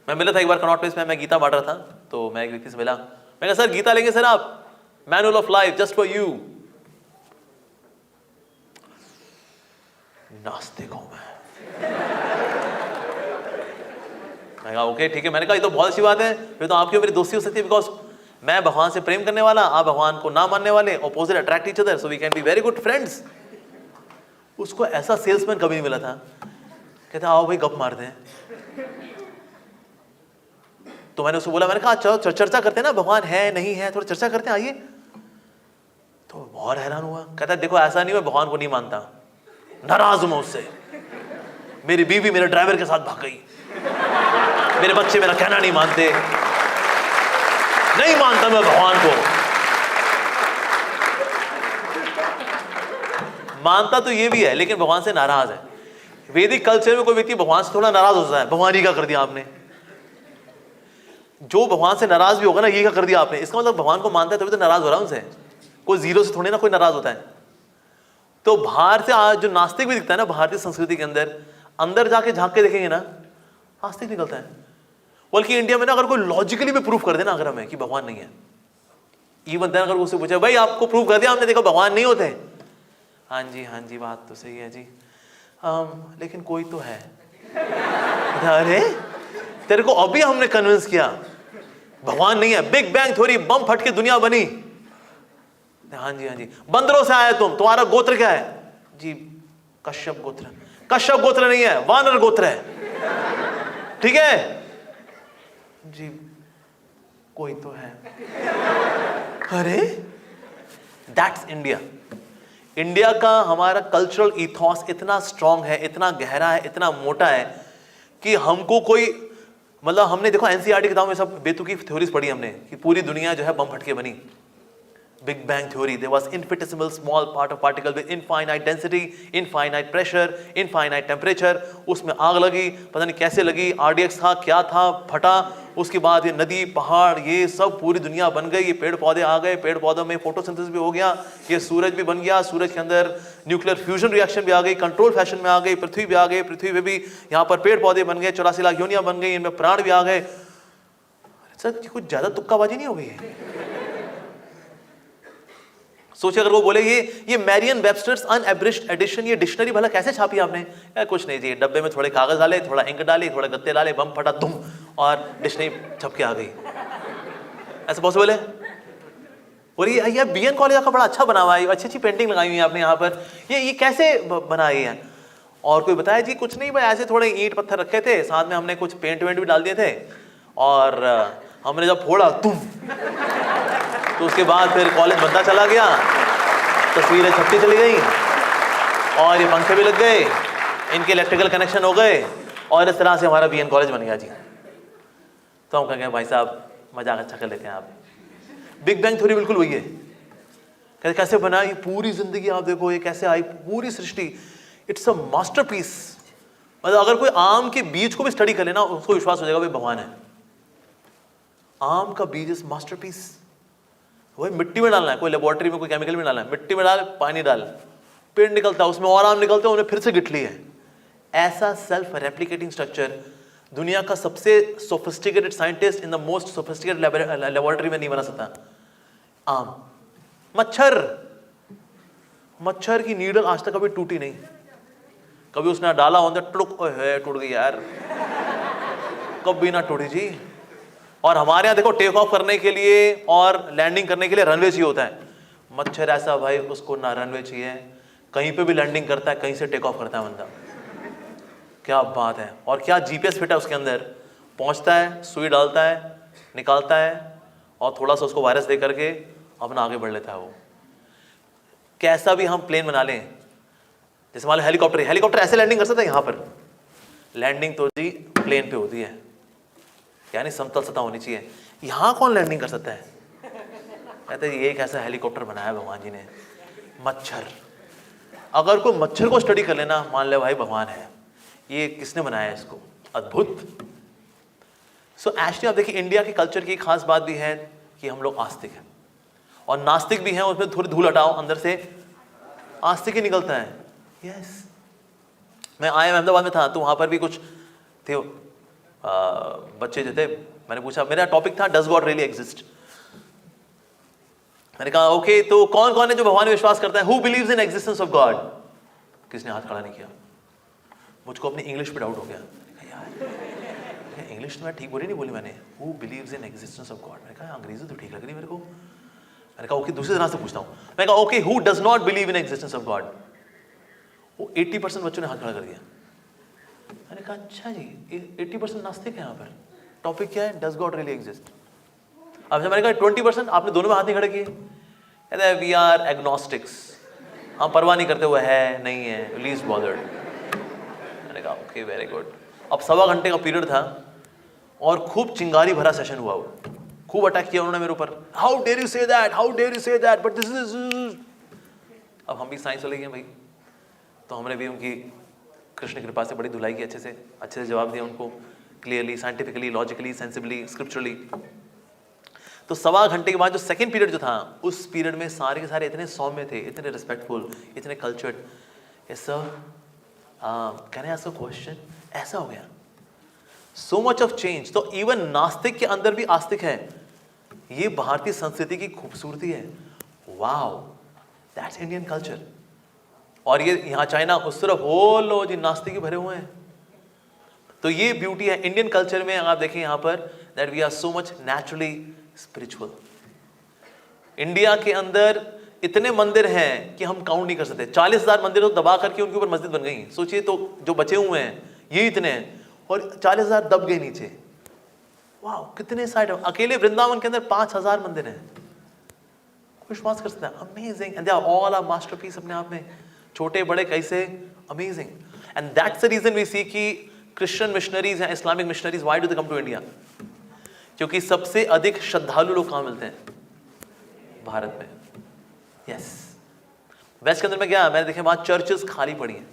मिला था एक बार कनॉट प्लेस में, मैं गीता बांट रहा था, तो मैं एक व्यक्ति से मिला, मैं कहा सर गीता लेंगे सर आप, manual of life just for you. नास्तिक हूं मैं कहा ओके ठीक है। मैंने कहा ये तो बहुत अच्छी बात है, फिर तो आपकी मेरी दोस्ती हो सकती है, बिकॉज मैं भगवान से प्रेम करने वाला, आप भगवान को ना मानने वाले, opposite attract each other, so we can be very good friends. उसको ऐसा सेल्समैन कभी नहीं मिला था, कहता आओ भाई गप मारते हैं। तो मैंने उसको बोला, मैंने कहा चलो चर्चा करते हैं ना, भगवान है नहीं है, थोड़ा चर्चा करते हैं, आइए। तो बहुत हैरान हुआ, कहता देखो ऐसा नहीं, मैं भगवान को नहीं मानता, नाराज हूं उससे, मेरी बीवी मेरे ड्राइवर के साथ भाग गई, मेरे बच्चे मेरा कहना नहीं मानते, नहीं मानता मैं भगवान को। मानता तो ये भी है, लेकिन भगवान से नाराज है। वैदिक कल्चर में कोई व्यक्ति भगवान से थोड़ा नाराज होता है, भगवान ही क्या कर दिया आपने। जो भगवान से नाराज भी होगा ना, ये क्या कर दिया आपने, इसका मतलब भगवान को मानता है तभी तो नाराज हो रहा है उनसे। कोई जीरो से थोड़ी ना कोई नाराज होता है। तो बाहर से आज जो नास्तिक भी दिखता है ना भारतीय संस्कृति के अंदर, अंदर जाके झांक के देखेंगे ना, आस्तिक निकलता है। बल्कि इंडिया में ना अगर कोई लॉजिकली भी प्रूफ कर देना अगर हमें कि भगवान नहीं है, इवन देन अगर उससे पूछे भाई आपको प्रूफ कर दिया हमने, देखा भगवान नहीं होते, हाँ जी बात तो सही है जी, लेकिन कोई तो है। अरे तेरे को अभी हमने कन्विंस किया भगवान नहीं है, बिग बैंग थ्योरी, बम फट के दुनिया बनी। हाँ जी बंदरों से आए तुम, तुम्हारा गोत्र क्या है जी? कश्यप गोत्र। कश्यप गोत्र नहीं है, वानर गोत्र है, ठीक है जी, कोई तो है। अरे दैट्स इंडिया। इंडिया का हमारा कल्चरल इथॉस इतना स्ट्रांग है, इतना गहरा है, इतना मोटा है कि हमको कोई मतलब हमने देखो एनसीईआरटी किताब में सब बेतुकी थ्योरीज पढ़ी हमने कि पूरी दुनिया जो है बम फटके बनी। Big Bang theory, there was infinitesimal small part of particle with infinite density, infinite pressure, infinite temperature, उसमें आग लगी, पता नहीं कैसे लगी, RDX था क्या था, फटा, उसके बाद ये नदी पहाड़ ये सब पूरी दुनिया बन गई, ये पेड़ पौधे आ गए, पेड़ पौधों में फोटोसिंथेसिस भी हो गया, ये सूरज भी बन गया, सूरज के अंदर न्यूक्लियर फ्यूजन रिएक्शन भी आ गई, कंट्रोल फैशन में आ गई, पृथ्वी भी आ गई, पृथ्वी पे भी यहाँ पर पेड़ पौधे बन गए, 84 लाख योनियां बन गई, इनमें प्राण भी आ गए। सर कुछ ज्यादा तुक्काबाजी नहीं हो गई है? सोचिए अगर वो बोले ये मैरियन वेबस्टर्स अनएब्रिज्ड एडिशन, ये डिक्शनरी भला कैसे छापी आपने? कुछ नहीं जी, डब्बे में थोड़े कागज डाले, थोड़ा इंक डाली, थोड़ा गत्ते डाले, बम फटा तुम, और डिक्शनरी छप के आ गई। ऐसा पॉसिबल है? और ये बीएन कॉलेज का बड़ा अच्छा बना हुआ है, अच्छी अच्छी पेंटिंग लगाई हुई है आपने यहाँ पर, ये कैसे बनाई है? और कोई बताया जी कुछ नहीं भाई, ऐसे थोड़े ईंट पत्थर रखे थे, साथ में हमने कुछ पेंट वेंट भी डाल दिए थे, और हमने जब फोड़ा तुम, तो उसके बाद फिर कॉलेज बनता चला गया, तस्वीरें छपती चली गई, और ये पंखे भी लग गए, इनके इलेक्ट्रिकल कनेक्शन हो गए, और इस तरह से हमारा बीएन कॉलेज बन गया जी। तो हम कहेंगे भाई साहब मजाक अच्छा कर लेते हैं आप। बिग बैंग थ्योरी बिल्कुल वही है। कैसे बना ये पूरी जिंदगी, आप देखो ये कैसे आई पूरी सृष्टि, इट्स अ मास्टरपीस। मतलब अगर कोई आम के बीज को भी स्टडी कर लेना, उसको विश्वास हो जाएगा भाई भगवान है। आम का बीज इज मास्टरपीस। वही मिट्टी में डालना है, कोई लेबोरेटरी में कोई केमिकल में डालना है, मिट्टी में डाल, पानी डाल, पेड़ निकलता है, उसमें और आम निकलते हैं, उन्हें फिर से गिटली है। ऐसा सेल्फ रेप्लिकेटिंग स्ट्रक्चर दुनिया का सबसे sophisticated scientist in the most sophisticated laboratory में नहीं बना सकता। आम, मच्छर की नीडल आज तक कभी टूटी नहीं, कभी उसने डाला होता टूट गई यार, कभी ना टूटी जी। और हमारे यहाँ देखो टेक ऑफ करने के लिए और लैंडिंग करने के लिए रनवे चाहिए होता है। मच्छर ऐसा भाई, उसको ना रनवे चाहिए, कहीं पे भी लैंडिंग करता है, कहीं से टेक ऑफ करता है बंदा। क्या बात है। और क्या जीपीएस फिट है उसके अंदर, पहुंचता है, सुई डालता है, निकालता है, और थोड़ा सा उसको वायरस दे करके अपना आगे बढ़ लेता है वो। कैसा भी हम प्लेन बना लें, जैसे मान लो हेलीकॉप्टर ऐसे लैंडिंग कर सकता है यहाँ पर, लैंडिंग तो जी प्लेन पे होती है, यानी समतल सतह होनी चाहिए। यहाँ कौन लैंडिंग कर सकता है? कहते हैं ये एक ऐसा हेलीकॉप्टर बनाया भगवान जी ने। मच्छर, अगर कोई मच्छर को स्टडी कर लेना, मान ले भाई भगवान है, ये किसने बनाया इसको, अद्भुत। सो एक्चुअली आप देखिए इंडिया के कल्चर की खास बात भी है कि हम लोग आस्तिक हैं और नास्तिक भी हैं, उसमें थोड़ी धूल हटाओ अंदर से आस्तिक ही निकलता है। यस, मैं आया अहमदाबाद में था तो वहां पर भी कुछ थे बच्चे जो थे, मैंने पूछा, मेरा टॉपिक था डज गॉड रियली एग्जिस्ट। मैंने कहा ओके, तो कौन कौन है जो भगवान में विश्वास करता है, who believes in existence of God? किसने हाथ खड़ा नहीं किया। मुझको अपनी इंग्लिश पे डाउट हो गया, यार इंग्लिश तो मैं ठीक बोली नहीं बोली मैंने, who believes in existence of God. मैंने कहा अंग्रेजी तो ठीक लग रही मेरे को। मैंने कहा ओके, दूसरी तरह से पूछता हूँ। मैंने कहा okay, who does not believe in existence of God? वो 80% बच्चों ने हाथ खड़ा कर दिया। मैंने कहा अच्छा जी, 80% नास्तिक है यहाँ पर, टॉपिक क्या है, डज गॉड रियली एग्जिस्ट। अब मैंने कहा 20% आपने दोनों में हाथ नहीं खड़े किए। कहते हैं वी आर एग्नोस्टिक्स, हम परवाह नहीं करते हुए है नहीं है, लीस्ट बॉदर्ड। मैंने कहा ओके वेरी गुड। अब 1.25 घंटे का पीरियड था और खूब चिंगारी भरा सेशन हुआ, वो खूब अटैक किया उन्होंने मेरे ऊपर, how dare you say that, how dare you say that, but this is. अब हम भी साइंस वाले हैं भाई, तो हमने भी उनकी कृष्ण कृपा से बड़ी धुलाई की, अच्छे से जवाब दिया उनको, क्लियरली, साइंटिफिकली, लॉजिकली, सेंसिबली, स्क्रिप्चुरली। तो 1.25 घंटे के बाद जो सेकंड पीरियड जो था, उस पीरियड में सारे के सारे इतने सौम्य थे, इतने रिस्पेक्टफुल, इतने cultured. Yes sir, can I ask a question? ऐसा हो गया, सो मच ऑफ चेंज। तो इवन नास्तिक के अंदर भी आस्तिक है, ये भारतीय संस्कृति की खूबसूरती है। Wow, that's Indian culture. और ये यहाँ चाइना उस तरफ, ओ लो जी नास्तिक ही भरे हुए हैं। तो ये ब्यूटी है इंडियन कल्चर में। आप देखें यहाँ पर that we are so much naturally spiritual. India के अंदर इतने मंदिर हैं कि हम काउंट नहीं कर सकते। 40,000 मंदिर तो दबा करके उनके ऊपर मस्जिद बन गई। सोचिए, तो जो बचे हुए हैं ये इतने हैं और 40,000 दब गए नीचे। वाह, कितने साइड, अकेले वृंदावन के अंदर 5,000 मंदिर हैं। विश्वास कर सकते हैं, amazing. And they are all are masterpiece अपने आप में, छोटे बड़े कैसे, amazing. And that's the reason we see कि क्रिश्चियन मिशनरीज हैं, Islamic missionaries, why do they come to India? क्योंकि सबसे अधिक श्रद्धालु लोग कहाँ मिलते हैं? भारत में। यस, वेस्ट के अंदर में क्या मैंने देखे, वहां चर्चेस खाली पड़ी हैं,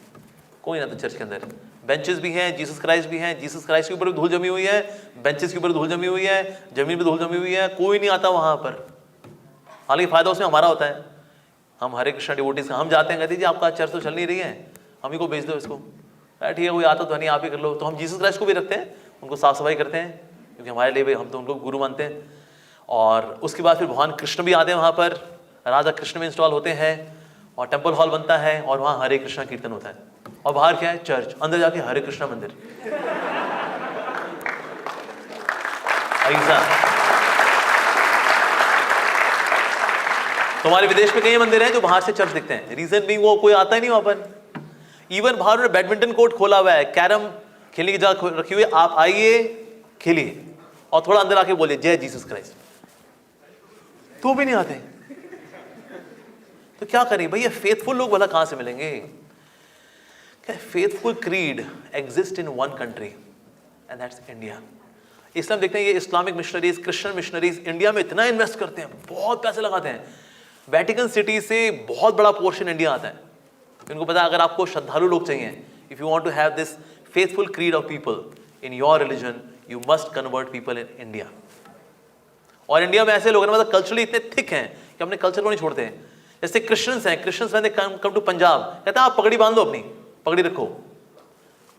कोई ना था चर्च के अंदर। बेंचेस भी हैं, जीसस क्राइस्ट भी हैं, जीसस क्राइस्ट के ऊपर भी धूल जमी हुई है, बेंचेस के ऊपर धूल जमी हुई है, जमीन पे धूल जमी हुई है, कोई नहीं आता वहां पर। हालांकि फायदा उसमें हमारा होता है, हम हरे कृष्ण डिवोटीज, हम जाते हैं, कहते जी आपका चर्च तो चल नहीं रही है, हम ही को भेज दो इसको। ठीक है, कोई आता तो नहीं, आप ही कर लो। तो हम जीसस क्राइस्ट को भी रखते हैं, उनको साफ सफाई करते हैं, क्योंकि हमारे लिए हम तो उनको गुरु मानते हैं। और उसके बाद फिर भगवान कृष्ण भी आते हैं वहाँ पर, राधा कृष्ण में इंस्टॉल होते हैं और टेम्पल हॉल बनता है और वहाँ हरे कृष्णा कीर्तन होता है। और बाहर क्या है? चर्च। अंदर जाके हरे कृष्णा मंदिर। ऐसा तुम्हारे विदेश में कई मंदिर हैं जो बाहर से चर्च दिखते हैं, रीजन भी वो कोई आता ही नहीं वहां पर। इवन बाहर में बैडमिंटन कोर्ट खोला हुआ है, कैरम खेलने की जगह रखी हुई है, आप आइए खेलिए और थोड़ा अंदर आके बोलिए जय जीसस क्राइस्ट, तो भी नहीं आते। तो क्या करें भैया, फेथफुल लोग भला कहां से मिलेंगे? Faithful creed exist in one country and that's India. इसलिए हम देखते हैं ये Islamic missionaries, Christian missionaries India में इतना इन्वेस्ट करते हैं, बहुत पैसे लगाते हैं। वेटिकन सिटी से बहुत बड़ा पोर्शन इंडिया आता है। इनको पता है अगर आपको श्रद्धालु लोग चाहिए, if you want to have this faithful creed of people in your religion, you must convert people in India. और इंडिया में ऐसे लोग हैं, मतलब कल्चरली इतने थिक हैं कि अपने कल्चर को नहीं छोड़ते हैं। जैसे क्रिश्चियंस हैं, Christians when they come to Punjab, कहते हैं आप पगड़ी बांध दो, अपनी पगड़ी रखो,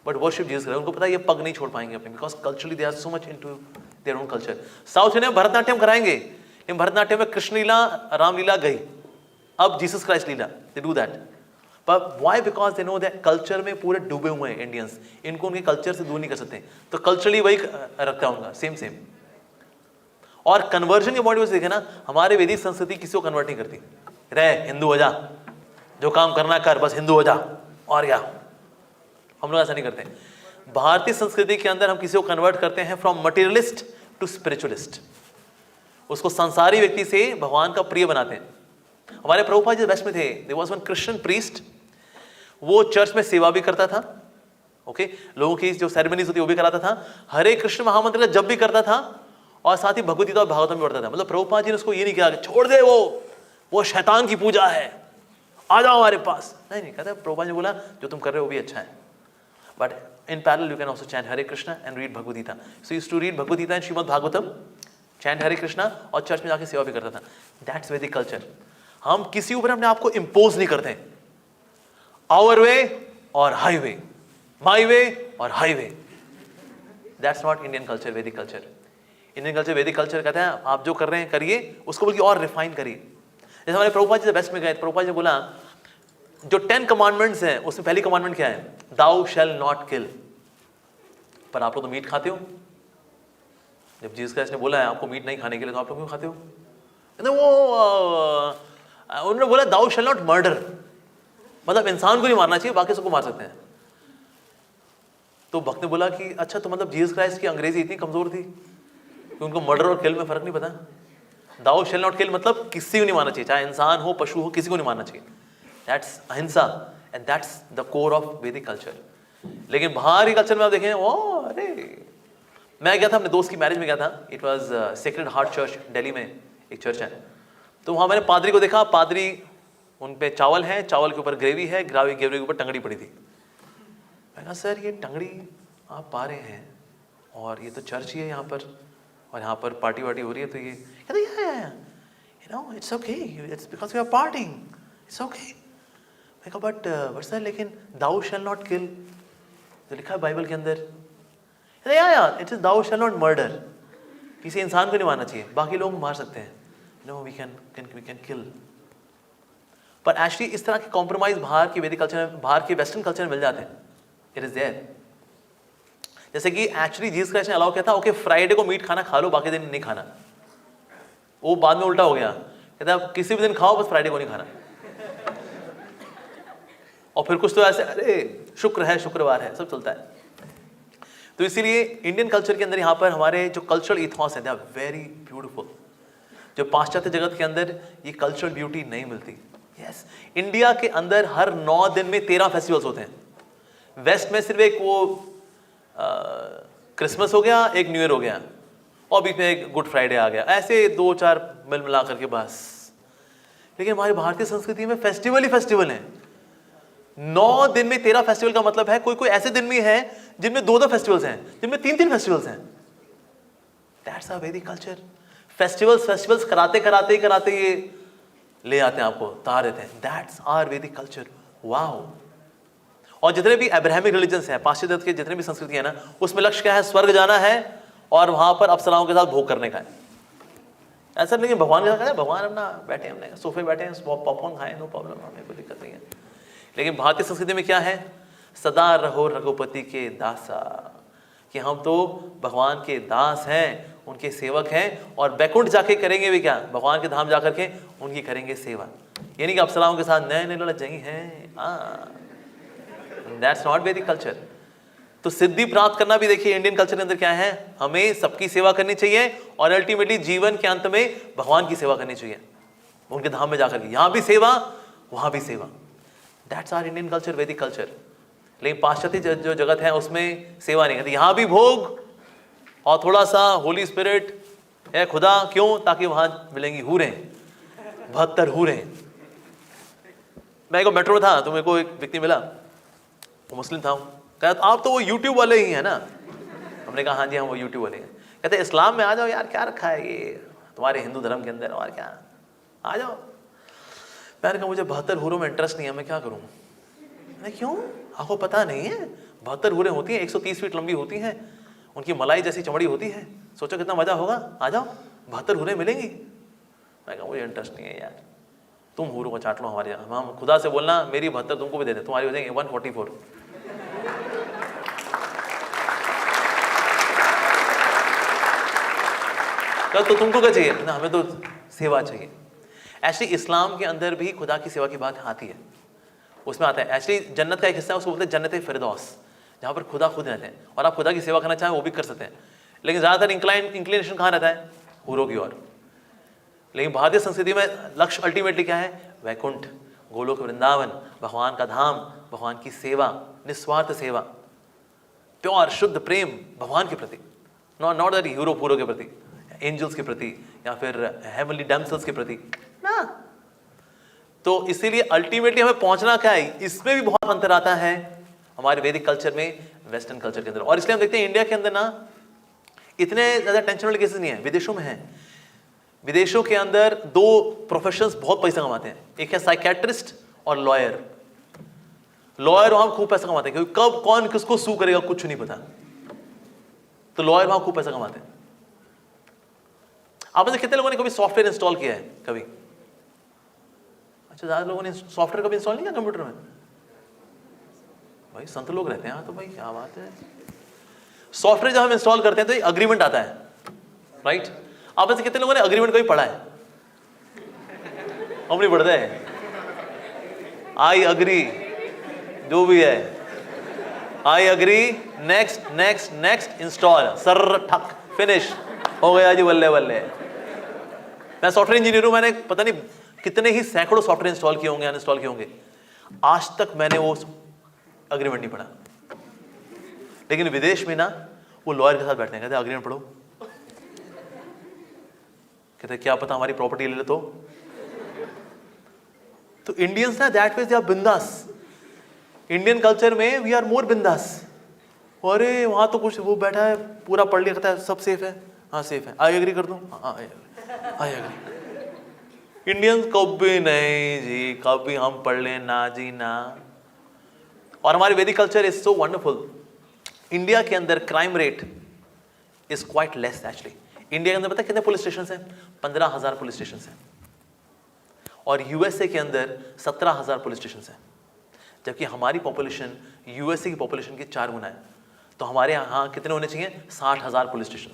बट वर्शिप जीसस करें। उनको पता है ये पग नहीं छोड़ पाएंगे अपने, because culturally they are so much into their own culture. South India में भरतनाट्यम कराएंगे, लेकिन भरतनाट्यम में कृष्ण लीला, रामलीला गई, अब Jesus Christ Leela, they do that. But why? Because they know that culture में पूरे डूबे हुए हैं इंडियंस, इनको उनके कल्चर से दूर नहीं कर सकते, तो कल्चरली वही रखता है उनका सेम। और कन्वर्जन के पॉइंट से देखे ना, हमारे वैदिक संस्कृति किसी को कन्वर्ट नहीं करती। रहे हिंदू हो जा, जो काम करना कर, बस हिंदू हो जा, और क्या, हम लोग ऐसा नहीं करते। भारतीय संस्कृति के अंदर हम किसी को कन्वर्ट करते हैं फ्रॉम मटेरियलिस्ट टू स्पिरिचुअलिस्ट। उसको संसारी व्यक्ति से भगवान का प्रिय बनाते हैं। हमारे प्रभुपाद जी वेस्ट में थे, there was one Christian priest, वो चर्च में सेवा भी करता था, ओके, लोगों की जो सेरेमनीज होती है वो भी कराता था, हरे कृष्ण महामंत्र का जप भी करता था, और साथ ही भगवद गीता और भागवतम भी पढ़ता था। मतलब प्रभुपाद जी ने उसको ये नहीं कहा छोड़ दे, वो शैतान की पूजा है, आ जाओ हमारे पास, नहीं कहता। प्रभुपाद जी ने बोला जो तुम कर रहे हो वो भी अच्छा है, but in parallel you can also chant Hare Krishna and read Bhagavad Gita. So he used to read Bhagavad Gita and Srimad Bhagavatam, chant Hare Krishna, और चर्च में जाके सेवा भी करता था। That's Vedic culture. हम किसी ऊपर अपने आप को इम्पोज नहीं करते, our way और highway, my way और highway. That's not Indian culture, Vedic culture. Indian culture, Vedic culture कहते हैं आप जो कर रहे हैं करिए, उसको बल्कि और रिफाइन करिए। जैसे हमारे प्रभुपाद जी बेस्ट में गए, प्रभुपाद जी ने बोला जो 10 कमांडमेंट्स हैं उसमें पहली कमांडमेंट क्या है, दाउ शैल नॉट किल। पर आप लोग तो मीट खाते हो, जब जीसस क्राइस्ट ने बोला है आपको मीट नहीं खाने के लिए, तो आप लोग क्यों खाते हो? उन्होंने बोला दाउ शैल नॉट मर्डर, मतलब इंसान को नहीं मारना चाहिए, बाकी सबको मार सकते हैं। तो भक्त ने बोला कि अच्छा, तो मतलब जीसस क्राइस्ट की अंग्रेजी इतनी कमजोर थी कि उनको मर्डर और किल में फर्क नहीं पता। दाउ शैल नॉट किल मतलब किसी को नहीं मारना चाहिए, चाहे इंसान हो पशु हो, किसी को नहीं मारना चाहिए। That's अहिंसा and that's the core of Vedic culture. लेकिन बाहरी कल्चर में आप देखें, ओ अरे, मैं गया था अपने दोस्त की मैरिज में गया था, it was sacred heart church, Delhi में एक चर्च है। तो वहाँ मैंने पादरी को देखा, पादरी उन पे चावल है, चावल के ऊपर ग्रेवी है, ग्रेवी के ऊपर टंगड़ी पड़ी थी। मैं कहा सर ये टंगड़ी आप पा रहे हैं और ये तो चर्च ही है यहाँ पर, और यहाँ पर पार्टी वार्टी हो रही है, तो ये कहते you know it's okay, it's because we are parting, it's okay. मैं कहा बट सर लेकिन दाउ शैल नॉट किल जो लिखा है बाइबल के अंदर, यार it is thou shall not murder, किसी इंसान को नहीं मारना चाहिए, बाकी लोग मार सकते हैं, नो वी कैन किल। पर एक्चुअली इस तरह के कॉम्प्रोमाइज बाहर के वैदिक कल्चर में, बाहर के वेस्टर्न कल्चर में मिल जाते हैं, इट इज देयर। जैसे कि एक्चुअली जीसस क्राइस्ट ने अलाउ किया था, ओके फ्राइडे को मीट खाना खा लो, बाकी दिन नहीं खाना। वो बाद में उल्टा हो गया, कहता है किसी भी दिन खाओ, बस फ्राइडे को नहीं खाना। और फिर कुछ तो ऐसे, अरे शुक्र है, शुक्रवार है, सब चलता है। तो इसीलिए इंडियन कल्चर के अंदर यहाँ पर हमारे जो कल्चरल इथॉस हैं, दे आर वेरी ब्यूटीफुल। जो पाश्चात्य जगत के अंदर ये कल्चरल ब्यूटी नहीं मिलती। यस, इंडिया के अंदर हर 9 दिन में 13 फेस्टिवल्स होते हैं। वेस्ट में सिर्फ एक वो क्रिसमस हो गया, एक न्यू ईयर हो गया, और बीच में एक गुड फ्राइडे आ गया, ऐसे 2-4 मिल मिला करके बस। लेकिन हमारी भारतीय संस्कृति में फेस्टिवल ही फेस्टिवल हैं। 9 दिन में 13 फेस्टिवल का मतलब है कोई कोई ऐसे दिन भी है जिनमें 2-2 फेस्टिवल्स हैं, जिनमें 3-3 फेस्टिवल्स हैं। That's our Vedic culture. Festivals कराते ये ले आते हैं, आपको तार देते हैं। That's our Vedic culture. Wow. और जितने भी अब्राहमिक रिलीजन्स हैं, पाश्चात्य के जितने भी संस्कृति है ना, उसमें लक्ष्य क्या है, स्वर्ग जाना है और वहां पर अप्सराओं के साथ भोग करने का है। ऐसा नहीं कि भगवान के साथ, भगवान अपना बैठे, हमने सोफे बैठे हैं, पॉपकॉर्न खाए, नो प्रॉब्लम, हमें कोई दिक्कत नहीं है। लेकिन भारतीय संस्कृति में क्या है, सदा रहो रघुपति के दासा, कि हम तो भगवान के दास हैं, उनके सेवक हैं, और बैकुंठ जाके करेंगे भी क्या, भगवान के धाम जाकर के उनकी करेंगे सेवा। यानी कि अप्सराओं के साथ नए नए लड़ जाएंगे हैं। दैट्स नॉट वैदिक कल्चर। तो सिद्धि प्राप्त करना भी देखिए इंडियन कल्चर के अंदर क्या है, हमें सबकी सेवा करनी चाहिए और अल्टीमेटली जीवन के अंत में भगवान की सेवा करनी चाहिए, उनके धाम में जाकर के। यहाँ भी सेवा, वहां भी सेवा। दैट्स आवर इंडियन कल्चर, वैदिक कल्चर। लेकिन पाश्चात्य जो जगत है उसमें सेवा नहीं करती, यहाँ भी भोग और थोड़ा सा होली स्पिरिट है खुदा, क्यों, ताकि वहां मिलेंगी हूरें, 72 हूरें। मैं एक मेट्रो में था तो मेरे को एक व्यक्ति मिला, वो मुस्लिम था, कहता आप तो वो यूट्यूब वाले ही हैं ना। हमने कहा हाँ जी, हम वो यूट्यूब वाले हैं। कहते इस्लाम में आ जाओ यार, क्या रखा है ये तुम्हारे हिंदू धर्म के अंदर, और क्या, आ जाओ। मैंने कहा मुझे 72 हूरों में इंटरेस्ट नहीं है, मैं क्या करूँ। मैं क्यों, आपको पता नहीं है 72 हूरें होती हैं, 130 फीट लंबी होती हैं, उनकी मलाई जैसी चमड़ी होती है, सोचो कितना मजा होगा, आ जाओ 72 हूरें मिलेंगी। मैं कहा मुझे इंटरेस्ट नहीं है यार, तुम हूरों को चाट लो हमारे यहाँ, हम खुदा से बोलना मेरी 72 तुमको भी दे दें, तुम्हारी हो जाएंगे 144। तो तुमको क्या चाहिए ना, हमें तो सेवा चाहिए। एक्चुअली इस्लाम के अंदर भी खुदा की सेवा की बात आती है, उसमें आता है। एक्चुअली जन्नत का एक हिस्सा है, उसको बोलते हैं जन्नत फिरदौस, जहाँ पर खुदा खुद रहते हैं, और आप खुदा की सेवा करना चाहें वो भी कर सकते हैं। लेकिन ज़्यादातर इंक्लिनेशन कहाँ रहता है, हूरों की ओर। लेकिन भारतीय संस्कृति में लक्ष्य अल्टीमेटली क्या है? वैकुंठ, गोलोक वृंदावन, भगवान का धाम, भगवान की सेवा, निस्वार्थ सेवा, प्योर शुद्ध प्रेम भगवान के प्रति, नॉट दैट हीरो पूरो के प्रति, एंजल्स के प्रति या फिर हेवनली डैम्सल्स के प्रति ना। तो इसीलिए अल्टीमेटली हमें पहुंचना क्या है, इसमें भी बहुत अंतर आता है हमारे वैदिक कल्चर में वेस्टर्न कल्चर के अंदर। और इसलिए हम देखते हैं इंडिया के अंदर ना इतने ज्यादा टेंशन वाले केसेस नहीं है, विदेशों में है। विदेशों के अंदर दो प्रोफेशंस बहुत पैसा कमाते हैं, एक है साइकेट्रिस्ट और लॉयर। लॉयर वहां खूब पैसा कमाते हैं क्योंकि कब कौन किसको सू करेगा कुछ नहीं पता, तो लॉयर वहां खूब पैसा कमाते हैं। आप में से कितने लोगों ने कभी सॉफ्टवेयर इंस्टॉल किया है? कभी? अच्छा, ज्यादा लोगों ने सॉफ्टवेयर कभी इंस्टॉल नहीं किया कंप्यूटर में? भाई संत लोग रहते हैं यहाँ तो, भाई क्या बात है। सॉफ्टवेयर जब हम इंस्टॉल करते हैं तो एक अग्रीमेंट आता है, राइट? आप में से कितने लोगों ने अग्रीमेंट कभी पढ़ा है? हम नहीं पढ़ते हैं। आई अग्री, जो भी है, I agree, next next next, install, sir ठक, फिनिश हो गया जी, बल्ले बल्ले। मैं सॉफ्टवेयर इंजीनियर हूं, मैंने पता नहीं कितने ही सैकड़ों सॉफ्टवेयर इंस्टॉल किए होंगे, अनइंस्टॉल किए होंगे, आज तक मैंने वो अग्रीमेंट नहीं पढ़ा। लेकिन विदेश में ना वो लॉयर के साथ बैठते हैं, कहते हैं अग्रीमेंट पढ़ो, कहते हैं क्या पता हमारी प्रॉपर्टी ले ले तो इंडियंस ना दैट वे दे आर बिंदास। इंडियन कल्चर में वी आर मोर बिंदास। अरे वहां तो कुछ वो बैठा है पूरा पढ़ लिया, कहता है सब सेफ है, हाँ सेफ है, आई एग्री कर दूं, हाँ आई एग्री। इंडियंस कभी नहीं जी, कभी हम पढ़ लें ना जी ना। और हमारे वैदिक culture is so wonderful. India के अंदर crime rate is quite less actually. India के अंदर पता है कितने पुलिस स्टेशन हैं? 15,000 पुलिस स्टेशन हैं। और यूएसए के अंदर 17,000 पुलिस स्टेशन हैं, जबकि हमारी पॉपुलेशन यूएसए की पॉपुलेशन की 4 गुना है। तो हमारे यहाँ कितने होने चाहिए? 60,000 पुलिस स्टेशन,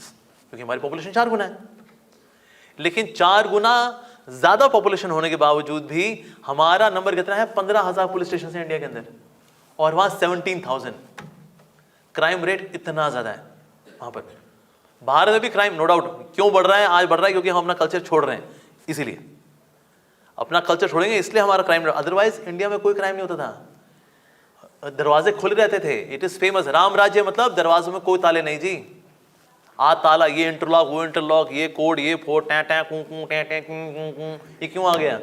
क्योंकि हमारी पॉपुलेशन 4 गुना है। लेकिन 4 गुना ज्यादा पॉपुलेशन होने के बावजूद भी हमारा नंबर कितना है? 15,000 पुलिस स्टेशन है इंडिया के अंदर, और वहां 17,000। क्राइम रेट इतना ज्यादा है वहां पर। भारत में भी क्राइम नो डाउट क्यों बढ़ रहा है? आज बढ़ रहा है क्योंकि हम अपना कल्चर छोड़ रहे हैं, इसीलिए अपना कल्चर छोड़ेंगे इसलिए हमारा क्राइम। अदरवाइज इंडिया में कोई क्राइम नहीं होता था, दरवाजे खुले रहते थे। इट इज फेमस, राम राज्य मतलब दरवाजों में कोई ताले नहीं जी। आ ताला, ये इंटरलॉक, वो इंटरलॉक, ये कोड, ये फोड़, टैं टैं कूं कूं टैं टैं कूं कूं कूं। ये क्यों आ गया?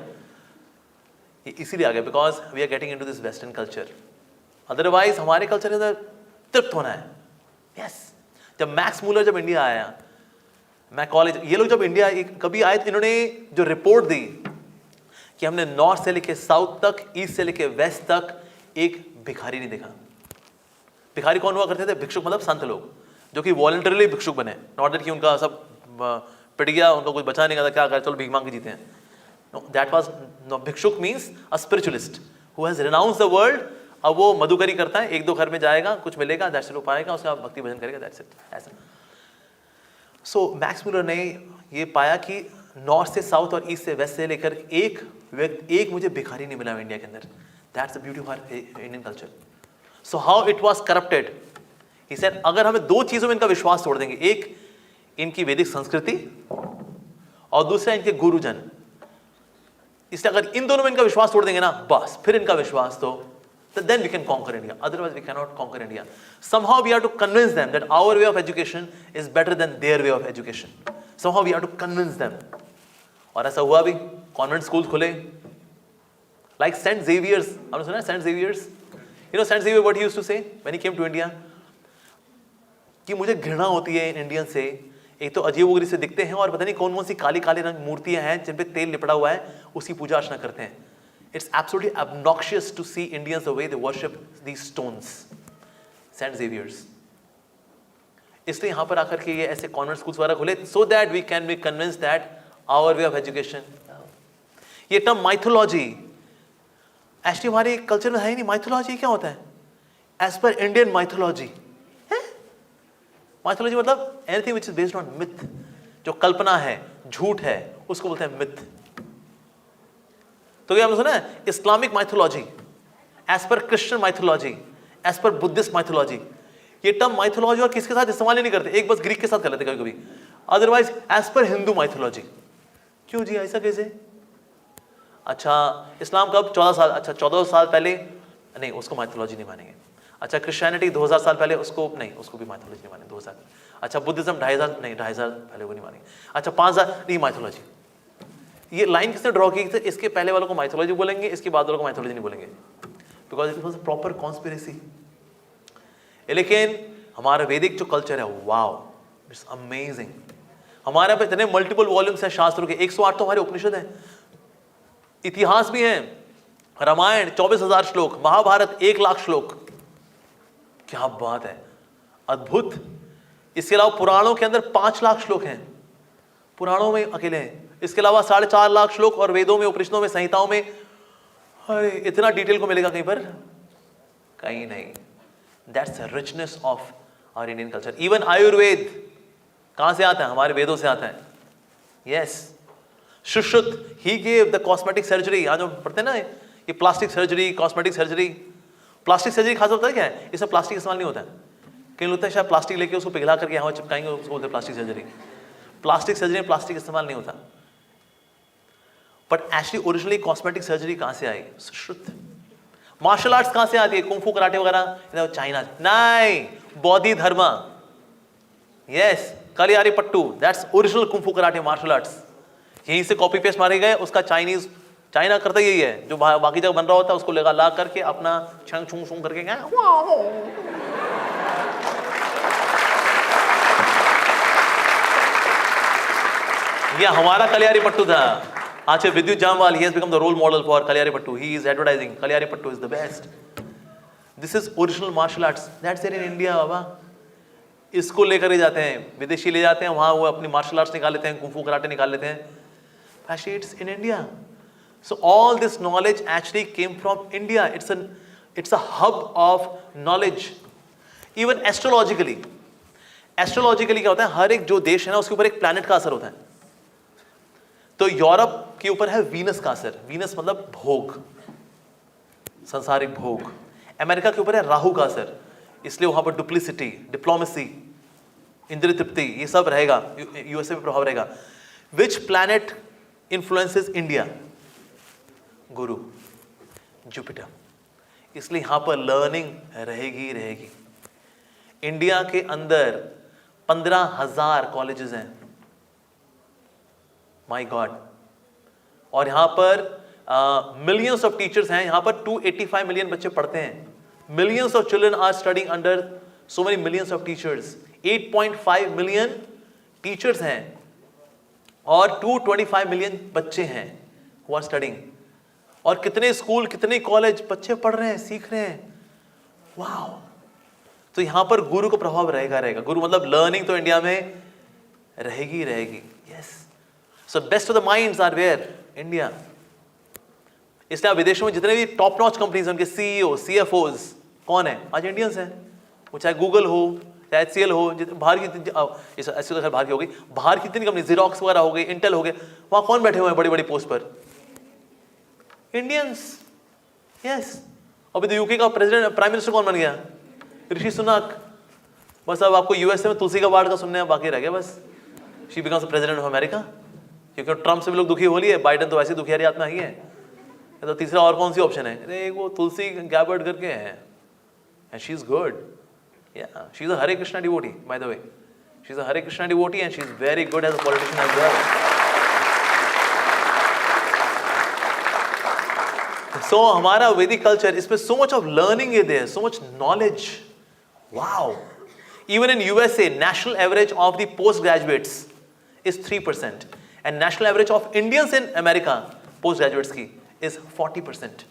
ये इसीलिए आ गया because we are getting into this western culture. Otherwise हमारे कल्चर के अंदर तृप्त होना है। यस, जब मैक्स मूलर जब इंडिया आया, मैं कॉलेज, ये लोग जब इंडिया कभी आए तो इन्होंने जो रिपोर्ट दी कि हमने नॉर्थ से लेके साउथ तक, ईस्ट से लेके वेस्ट तक एक भिखारी नहीं देखा। भिखारी कौन हुआ करते थे? भिक्षुक, मतलब संत लोग जो कि वॉलंटरली भिक्षुक बने, नॉट दैट कि उनका सब पिट गया, उनको कुछ बचा नहीं गया, क्या करे चलो भीख मांग के जीते हैं। नो, दैट वाज नो, भिक्षुक means a spiritualist who has renounced the world. अब वो मधुकरी करता है, 1-2 घर में जाएगा, कुछ मिलेगा, दैट्स इट, पाएगा, उसका भक्ति भजन करेगा, दैट्स इट, ऐसा। सो मैक्स मूलर ने ये पाया कि नॉर्थ से साउथ और ईस्ट से वेस्ट से लेकर एक मुझे भिखारी नहीं मिला इंडिया के अंदर। That's the beauty of our Indian culture. So how it was corrupted, he said अगर हमें 2 चीजों में इनका विश्वास तोड़ देंगे, एक इनकी वैदिक संस्कृति और दूसरा इनके गुरुजन, इसलिए अगर इन दोनों में इनका विश्वास तोड़ देंगे ना, बस फिर इनका विश्वास तो then we can conquer India. Otherwise we cannot conquer India. Somehow we have to convince them that our way of education is better than their way of education. Somehow we have to convince them. और ऐसा हुआ भी, convent school खुले, like Saint Xavier's. आपने सुना है Saint Xavier's? You know Saint Xavier what he used to say when he came to India? कि मुझे घृणा होती है इन इंडियन से, एक तो अजीबोगरीब से दिखते हैं और पता नहीं कौन कौन सी काली काली रंग मूर्तियां हैं जिन पे तेल लिपड़ा हुआ है, उसकी पूजा अर्चना करते हैं। It's absolutely obnoxious to see Indians the way they worship these stones. Saint Xavier's. इसलिए यहाँ पर आकर के ये ऐसे कॉन्वेंट स्कूल्स वगैरह खुले so that we can be convinced that our way of education. ये टर्म माइथोलॉजी एक्चुअली हमारे कल्चर में है ही नहीं। माइथोलॉजी क्या होता है? As per Indian mythology, mythology मतलब anything which is based on myth, जो कल्पना है, झूठ है, उसको बोलते हैं मिथ। तो क्या आपने सुना है? Islamic mythology, as per Christian mythology, as per Buddhist mythology. ये टर्म माइथोलॉजी और किसके साथ इस्तेमाल ही नहीं करते, एक बस ग्रीक के साथ कर लेते कभी कभी, otherwise as per Hindu mythology. क्यों जी, ऐसा कैसे? अच्छा, इस्लाम कब? 14 साल, अच्छा 14 साल पहले नहीं, उसको माइथोलॉजी नहीं मानेंगे। अच्छा, क्रिश्चियनिटी 2000 साल पहले, उसको नहीं, उसको भी माइथोलॉजी नहीं मानेंगे 2000। अच्छा, बुद्धिज्म 2500, नहीं 2500 पहले वो नहीं मानेंगे। अच्छा, 5000 नहीं, माइथोलॉजी। ये लाइन किसने ड्रॉ की? इसके पहले वालों को माइथोलॉजी बोलेंगे, इसके बाद वालों को माइथोलॉजी नहीं बोलेंगे, because it was a proper conspiracy. लेकिन हमारा वैदिक जो कल्चर है, वाओ, इट्स अमेजिंग। हमारे पे इतने मल्टीपल वॉल्यूम्स हैं शास्त्रों के, 108 तो हमारे उपनिषद हैं, इतिहास भी हैं, रामायण 24,000 श्लोक, महाभारत 1,00,000 श्लोक। क्या बात है, अद्भुत। इसके अलावा पुराणों के अंदर 5,00,000 श्लोक हैं, पुराणों में अकेले हैं। इसके अलावा 4,50,000 श्लोक और वेदों में, उपनिषदों में, संहिताओं में। अरे इतना डिटेल को मिलेगा कहीं पर? कहीं नहीं। That's the richness of our Indian culture. Even Ayurveda कहां से आता है? हमारे वेदों से आता है। Yes, Sushruta, he gave the cosmetic surgery. आज हम पढ़ते हैं ना ये plastic surgery, cosmetic surgery. Plastic surgery खास होता है क्या है? इसमें प्लास्टिक इस्तेमाल नहीं होता है। कई लोग शायद प्लास्टिक लेके उसको पिघला करके यहाँ चिपकाएंगे, उसको बोलते हैं प्लास्टिक सर्जरी। प्लास्टिक सर्जरी में प्लास्टिक इस्तेमाल नहीं होता। But actually originally cosmetic surgery कहां से आई? सुश्रुत। मार्शल आर्ट्स कहां से आती है? कुंफू, कराटे वगैरह चाइना? नहीं, बौद्ध धर्म। Yes, Kalaripayattu, that's original kung fu, karate, martial arts. यहीं से कॉपी पेस्ट मारे गए। उसका चाइना करता यही है, जो बाकी जगह बन रहा होता है उसको ला करके अपना छंग छुंग छुंग करके गए। ये हमारा कलियारी पट्टू था। आज विद्युत Jammwal, he has become the role model for Kalyari Pattu. He is advertising Kalyari Pattu is the best. This is original martial arts. That's there in India बाबा। इसको लेकर ही जाते हैं, विदेशी ले जाते हैं, वहाँ वो अपनी मार्शल आर्ट्स निकाल लेते हैं, कुंफू कराटे निकाल लेते हैं। Actually, it's in India. So all this knowledge actually came from India. It's a hub of knowledge. Even astrologically क्या होता है? हर एक जो देश है ना, उसके ऊपर एक प्लैनेट का असर होता है। तो यूरोप के ऊपर है वीनस का असर। वीनस मतलब भोग, सांसारिक भोग। अमेरिका के ऊपर है राहु का असर, इसलिए वहां पर डुप्लिसिटी, डिप्लोमेसी, इंद्रिय तृप्ति, ये सब रहेगा। यूएसए पे प्रभाव रहेगा। Which planet influences India? Guru, Jupiter. इसलिए यहां पर लर्निंग रहेगी। इंडिया के अंदर 15,000 कॉलेजेस हैं, माय गॉड। और यहां पर मिलियंस ऑफ टीचर्स हैं। यहां पर 285 मिलियन बच्चे पढ़ते हैं। Millions of children are studying under so many millions of teachers. 8.5 million teachers हैं और 225 मिलियन बच्चे हैं हु आर स्टडिंग। और कितने स्कूल, कितने कॉलेज, बच्चे पढ़ रहे हैं, सीख रहे हैं। वाह। तो यहां पर गुरु का प्रभाव रहेगा। गुरु मतलब लर्निंग तो इंडिया में रहेगी। Yes. So best of the minds are where? India. इसलिए आप विदेशों में जितने भी टॉप नॉच कंपनीज हैं, उनके सीईओ, सीएफओज कौन है? आज इंडियंस हैं। वो चाहे गूगल हो, चाहे HCL हो, बाहर की, ऐसी तो खैर बाहर की हो गई, बाहर की कितनी कंपनी, जीरोक्स वगैरह हो गई, इंटेल हो गए, वहां कौन बैठे हुए हैं बड़ी बड़ी पोस्ट पर? इंडियंस। यस। अभी तो यूके का प्रेसिडेंट, प्राइम मिनिस्टर कौन बन गया? ऋषि सुनक। बस अब आपको यूएसए में तुलसी का बाढ़ का सुनने बाकी रह गया बस। She becomes president of America. क्योंकि ट्रम्प से भी लोग दुखी हो लिए, बाइडेन तो वैसे दुखियारी आत्मा ही है। तो तीसरा और कौन सी ऑप्शन है? अरे वो तुलसी गैबर्ड करके है, and she is good. Yeah she is a Hare Krishna devotee, by the way. She is a Hare Krishna devotee and she is very good as a politician as well. So हमारा वैदिक कल्चर, इसमें so much of learning है there, so much knowledge. Wow. Even in USA, national average of the postgraduates is 3%, and national average of Indians in America postgraduates की is 40%.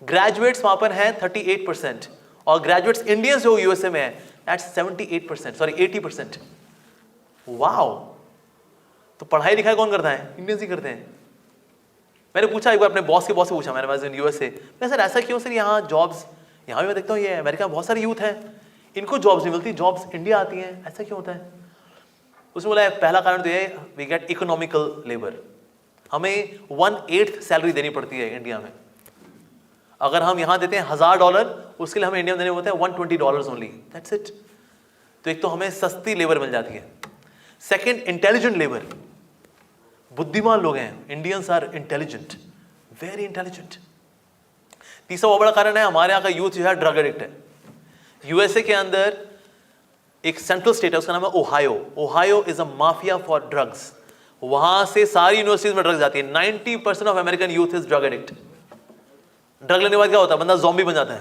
Graduates वहाँ पर हैं 38%, और graduates Indians जो USA में हैं that's 78%, sorry 80%. Wow. तो पढ़ाई लिखाई कौन करता है? Indians ही करते हैं। मैंने पूछा एक बार अपने बॉस के बॉस से पूछा, मैंने वैसे USA, मैं सर ऐसा क्यों सर यहाँ जॉब्स, यहाँ भी मैं देखता हूँ ये अमेरिका में बहुत सारे यूथ हैं, इनको जॉब्स नहीं मिलती, जॉब्स इंडिया आती हैं, ऐसा क्यों होता है? उसने बोला पहला कारण तो ये है, वी गेट इकोनॉमिकल लेबर। हमें 1/8 सैलरी देनी पड़ती है इंडिया में। अगर हम यहाँ देते हैं $1000, उसके लिए हमें इंडिया में देने होते हैं $120 ओनली, दैट्स इट। तो एक तो हमें सस्ती लेबर मिल जाती है। Second, intelligent labour. बुद्धिमान लोग हैं। Indians are intelligent, very intelligent. तीसरा बहुत बड़ा कारण है, हमारे यहाँ का यूथ जो है ड्रग एडिक्ट है। यूएसए के अंदर एक सेंट्रल स्टेट है, उसका नाम है Ohio. Ohio is a mafia for drugs. वहां से सारी यूनिवर्सिटीज में ड्रग्स जाती है। 90% of American youth is drug addict. Drug लेने के बाद क्या होता है, बंदा ज़ॉम्बी बन जाता है।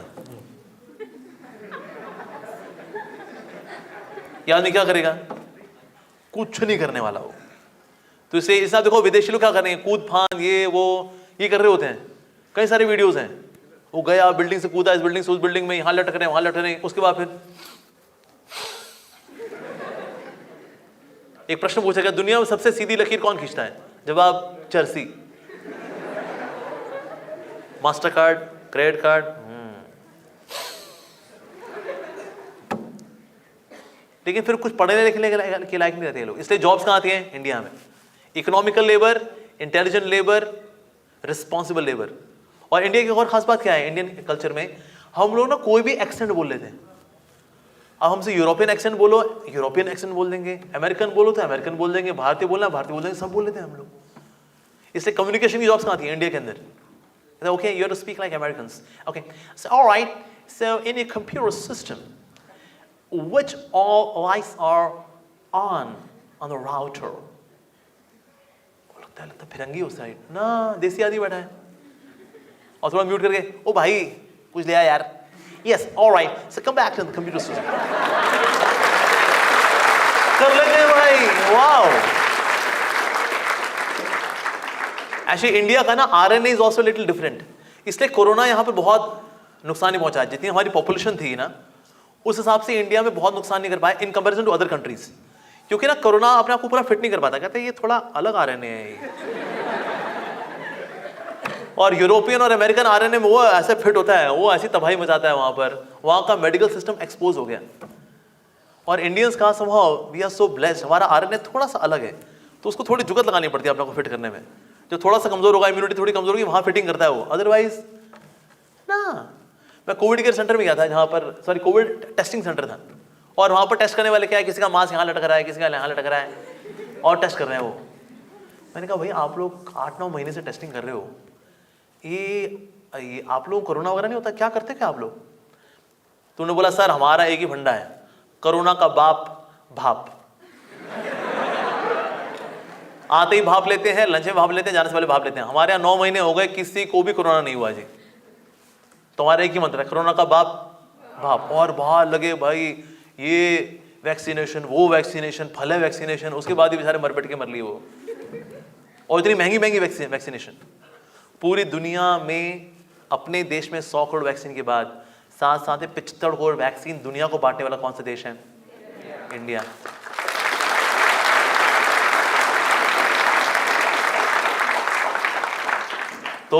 ये आदमी क्या करेगा, कुछ नहीं करने वाला हो। तो इसे इसलिए देखो विदेशी लोग क्या कर रहे हैं, कूद फान ये वो ये कर रहे होते हैं। कई सारे वीडियोस हैं, वो गया बिल्डिंग से कूदा, इस बिल्डिंग से उस बिल्डिंग में, यहां लटक रहे हैं वहां लटक रहे हैं। उसके बाद फिर एक प्रश्न पूछा गया, दुनिया में सबसे सीधी लकीर कौन खींचता है? जवाब, चर्सी। Master card, credit card. लेकिन फिर कुछ पढ़ने लिखने के लायक नहीं रहते लोग, इसलिए जॉब्स कहां आती हैं? इंडिया में। Economical labour, intelligent labour, responsible labour. और इंडिया की और खास बात क्या है, इंडियन कल्चर में हम लोग ना कोई भी एक्सेंट बोल लेते हैं। अब हमसे यूरोपियन एक्सेंट बोलो, यूरोपियन एक्सेंट बोल देंगे, अमेरिकन बोलो तो अमेरिकन बोल देंगे, भारतीय बोलना भारतीय बोल देंगे, सब बोल लेते हैं हम लोग। इसलिए कम्युनिकेशन की जॉब्स कहां आती है? इंडिया के अंदर। Okay, you have to speak like Americans. Okay, so all right. So in a computer system, which all lights are on the router? लगता है फिरंगी उस साइड ना, देसी आदमी बैठा है और थोड़ा म्यूट करके, ओ भाई कुछ ले आ यार। Yes, all right. So come back to the computer system. कर लेते हैं भाई, वाओ। एक्चुअली इंडिया का ना RNA is also little different, इसलिए कोरोना यहाँ पर बहुत नुकसान नहीं पहुंचा। जितनी हमारी पॉपुलेशन थी ना, उस हिसाब से इंडिया में बहुत नुकसान नहीं कर पाया in comparison to other countries. क्योंकि ना कोरोना अपने आप को पूरा फिट नहीं कर पाता, कहते हैं ये थोड़ा अलग आरएनए है ये। और यूरोपियन और अमेरिकन आरएनए में वो ऐसे फिट होता है, वो ऐसी तबाही मचाता है वहां पर, वहां का मेडिकल सिस्टम एक्सपोज हो गया। और इंडियंस का somehow we are so blessed, हमारा आरएनए थोड़ा सा अलग है, तो उसको थोड़ी जुगत लगानी पड़ती है अपने को फिट करने में। जो थोड़ा सा कमजोर होगा, इम्यूनिटी थोड़ी कमजोर होगी, वहां फिटिंग करता है वो, अदरवाइज ना। मैं कोविड केयर सेंटर में गया था, जहां पर सॉरी कोविड टेस्टिंग सेंटर था, और वहां पर टेस्ट करने वाले क्या है, किसी का मास्क यहाँ लटक रहा है, किसी का यहाँ लटक रहा है, और टेस्ट कर रहे हैं वो। मैंने कहा भाई आप लोग 8-9 महीने से टेस्टिंग कर रहे हो, ये आप लोग कोरोना वगैरह नहीं होता, क्या करते क्या आप लोग? तूने बोला सर हमारा एक ही फंडा है, कोरोना का बाप भाप। आते ही भाप लेते हैं, लंच में भाप लेते हैं, जाने से पहले भाप लेते हैं। हमारे यहाँ 9 महीने हो गए, किसी को भी कोरोना नहीं हुआ जी। तुम्हारा एक ही मंत्र है, कोरोना का बाप भाप। और बाहर लगे भाई ये वैक्सीनेशन, वो वैक्सीनेशन, फल है वैक्सीनेशन, उसके बाद ही बेचारे मर पिट के मर लिए वो। और इतनी महंगी महंगी वैक्सीनेशन। पूरी दुनिया में अपने देश में 100 करोड़ वैक्सीन के बाद साथ साथ 75 करोड़ वैक्सीन दुनिया को बांटने वाला कौन सा देश है? इंडिया। तो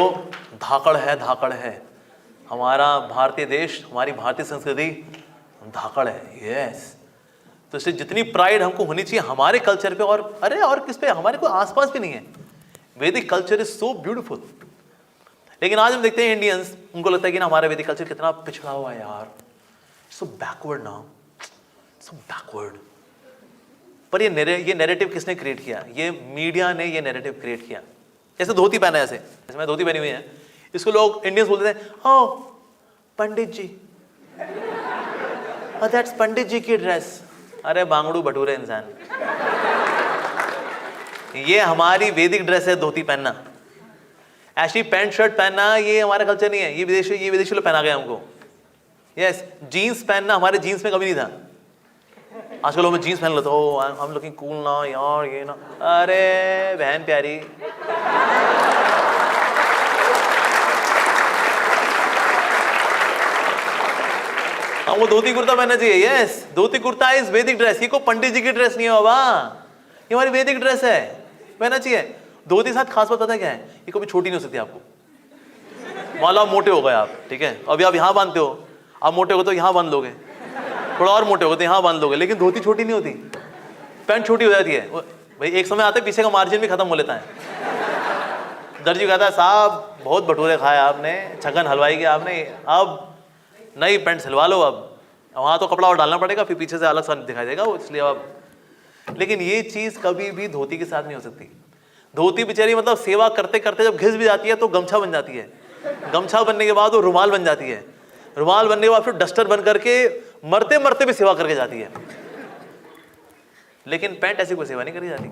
धाकड़ है हमारा भारतीय देश, हमारी भारतीय संस्कृति धाकड़ है। यस, तो इससे जितनी प्राइड हमको होनी चाहिए हमारे कल्चर पे, और अरे और किस पे, हमारे कोई आसपास भी नहीं है। वैदिक कल्चर इज सो ब्यूटीफुल। लेकिन आज हम देखते हैं इंडियंस, उनको लगता है कि ना हमारा वैदिक कल्चर कितना पिछड़ा हुआ है यार, सो बैकवर्ड नाउ, सो बैकवर्ड। पर ये नैरेटिव किसने क्रिएट किया? ये मीडिया ने ये नैरेटिव क्रिएट किया। जैसे धोती पहना है, जैसे मैं धोती पहनी हुई है, इसको लोग इंडियंस बोलते हैं ओ पंडित जी, दैट्स पंडित जी की ड्रेस। अरे बांगड़ू भटूरे इंसान, ये हमारी वैदिक ड्रेस है धोती पहनना। ऐसी पैंट शर्ट पहनना ये हमारा कल्चर नहीं है, ये विदेशी लोग पहना गया हमको। यस, जीन्स पहनना हमारे जीन्स में कभी नहीं था। आजकल लोग जीन्स पहन लेते, ओ आई एम लुकिंग कूल ना यार, ये ना। अरे बहन प्यारी, वो धोती कुर्ता पहनना चाहिए। यस, धोती कुर्ता इज वैदिक ड्रेस। ये को पंडित जी की ड्रेस नहीं है बाबा, ये हमारी वैदिक ड्रेस है, पहनना चाहिए। धोती साथ खास बात पता है क्या है? ये कभी छोटी नहीं हो सकती आपको। मान लो आप मोटे हो गए आप, ठीक है, अभी आप यहाँ बांधते हो, आप मोटे हो तो यहाँ बांध लोगे, थोड़ा और मोटे हो तो यहाँ बांध लोगे, लेकिन धोती छोटी नहीं होती, पैंट छोटी हो जाती है भाई। एक समय आते पीछे का मार्जिन भी खत्म हो लेता है। दर्जी कहता है साहब बहुत भटूरे खाए आपने, छगन हलवाई के आपने, अब नई पैंट सिलवा लो। अब वहाँ तो कपड़ा और डालना पड़ेगा, फिर पीछे से अलग सा दिखाई देगा वो, इसलिए अब। लेकिन ये चीज़ कभी भी धोती के साथ नहीं हो सकती। धोती बेचारी मतलब सेवा करते करते जब घिस भी जाती है तो गमछा बन जाती है, गमछा बनने के बाद वो रुमाल बन जाती है, रुमाल बनने के बाद फिर डस्टर बन करके मरते मरते भी सेवा करके जाती है। लेकिन पैंट ऐसी कोई सेवा नहीं करी जाती।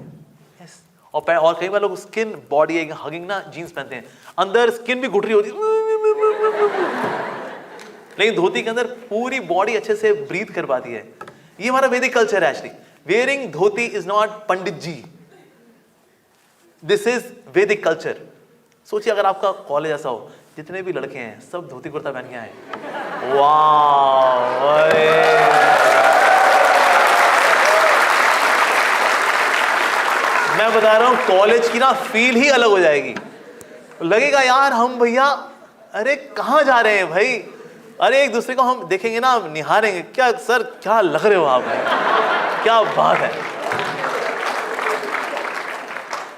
यस। और कई बार लोग स्किन बॉडी हगिंग ना जीन्स पहनते हैं, अंदर स्किन भी घुट रही होती है, लेकिन धोती के अंदर पूरी बॉडी अच्छे से ब्रीथ कर पाती है। ये हमारा वैदिक कल्चर है actually. Wearing dhoti is not pandit ji, this is Vedic culture. सोचिए अगर आपका कॉलेज ऐसा हो, जितने भी लड़के हैं सब धोती कुर्ता पहन के आए, वाह, मैं बता रहा हूं कॉलेज की ना फील ही अलग हो जाएगी। लगेगा यार हम भैया अरे कहां जा रहे हैं भाई, अरे एक दूसरे को हम देखेंगे ना निहारेंगे, क्या सर क्या लग रहे हो आप, क्या बात है।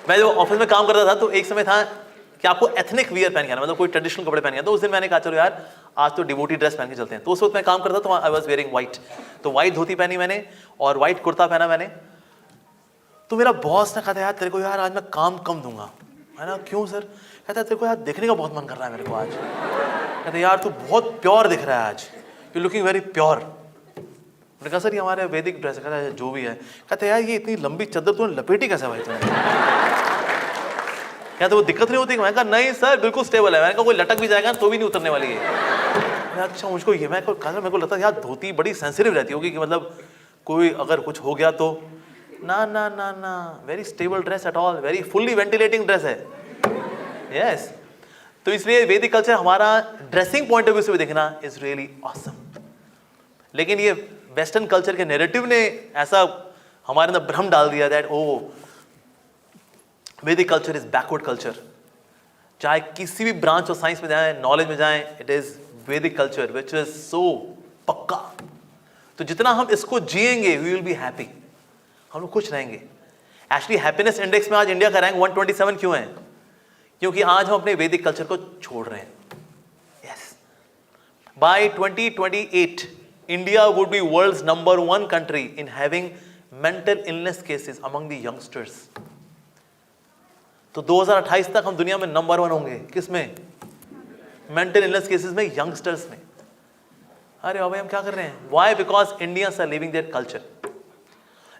मैं जब ऑफिस में काम करता था तो एक समय था कि आपको एथनिक वियर पहन के आना, मतलब कोई ट्रेडिशनल कपड़े पहन के आना। तो उस दिन मैंने कहा चलो यार आज तो डिवोटी ड्रेस पहन के चलते हैं। तो उस वक्त मैं काम करता तो आई वाज वेयरिंग व्हाइट, तो व्हाइट धोती पहनी मैंने और व्हाइट कुर्ता पहना मैंने। तो मेरा बॉस ने कहा था यार तेरे को यार आज मैं काम कम दूंगा, है ना। क्यों सर? कहता तेरे को यार देखने का बहुत मन कर रहा है मेरे को आज। कहते यार तू बहुत प्योर दिख रहा है आज, यू लुकिंग वेरी प्योर। मैंने कहा सर ये हमारे वैदिक ड्रेस है। कहता है जो भी है। कहते यार ये इतनी लंबी चादर तूने लपेटी कैसे भाई तुमने? क्या तो वो दिक्कत नहीं होती? मैंने कहा नहीं सर बिल्कुल स्टेबल है। मैंने कहा कोई लटक भी जाएगा तो भी नहीं उतरने वाली है। अच्छा मुझको ये मैं मेरे को लगता है यार धोती बड़ी सेंसिटिव रहती होगी कि मतलब कोई अगर कुछ हो गया तो। ना ना ना ना, very stable dress at all, very fully ventilating dress है। यस। तो इसलिए वैदिक कल्चर हमारा ड्रेसिंग पॉइंट ऑफ व्यू से भी देखना इज रियली ऑसम। लेकिन ये वेस्टर्न कल्चर के नैरेटिव ने ऐसा हमारे अंदर भ्रम डाल दिया दैट ओ वैदिक कल्चर इज बैकवर्ड कल्चर। चाहे किसी भी ब्रांच ऑफ साइंस में जाएं, नॉलेज में जाएं, it is Vedic culture which is so पक्का। तो जितना हम इसको जिएंगे वी विल बी हैप्पी, हम लोग खुश रहेंगे। एक्चुअली हैप्पीनेस इंडेक्स में आज इंडिया का रैंक 127 क्यों है? क्योंकि आज हम अपने वैदिक कल्चर को छोड़ रहे हैं। Yes. By 2028 India would be world's number 1 country in having mental illness cases among the youngsters. तो 2028 तक हम दुनिया में नंबर 1 होंगे किसमें? मेंटल इलनेस केसेस में, यंगस्टर्स में। अरे बाबा हम क्या कर रहे हैं? Why? Because Indians are living their culture.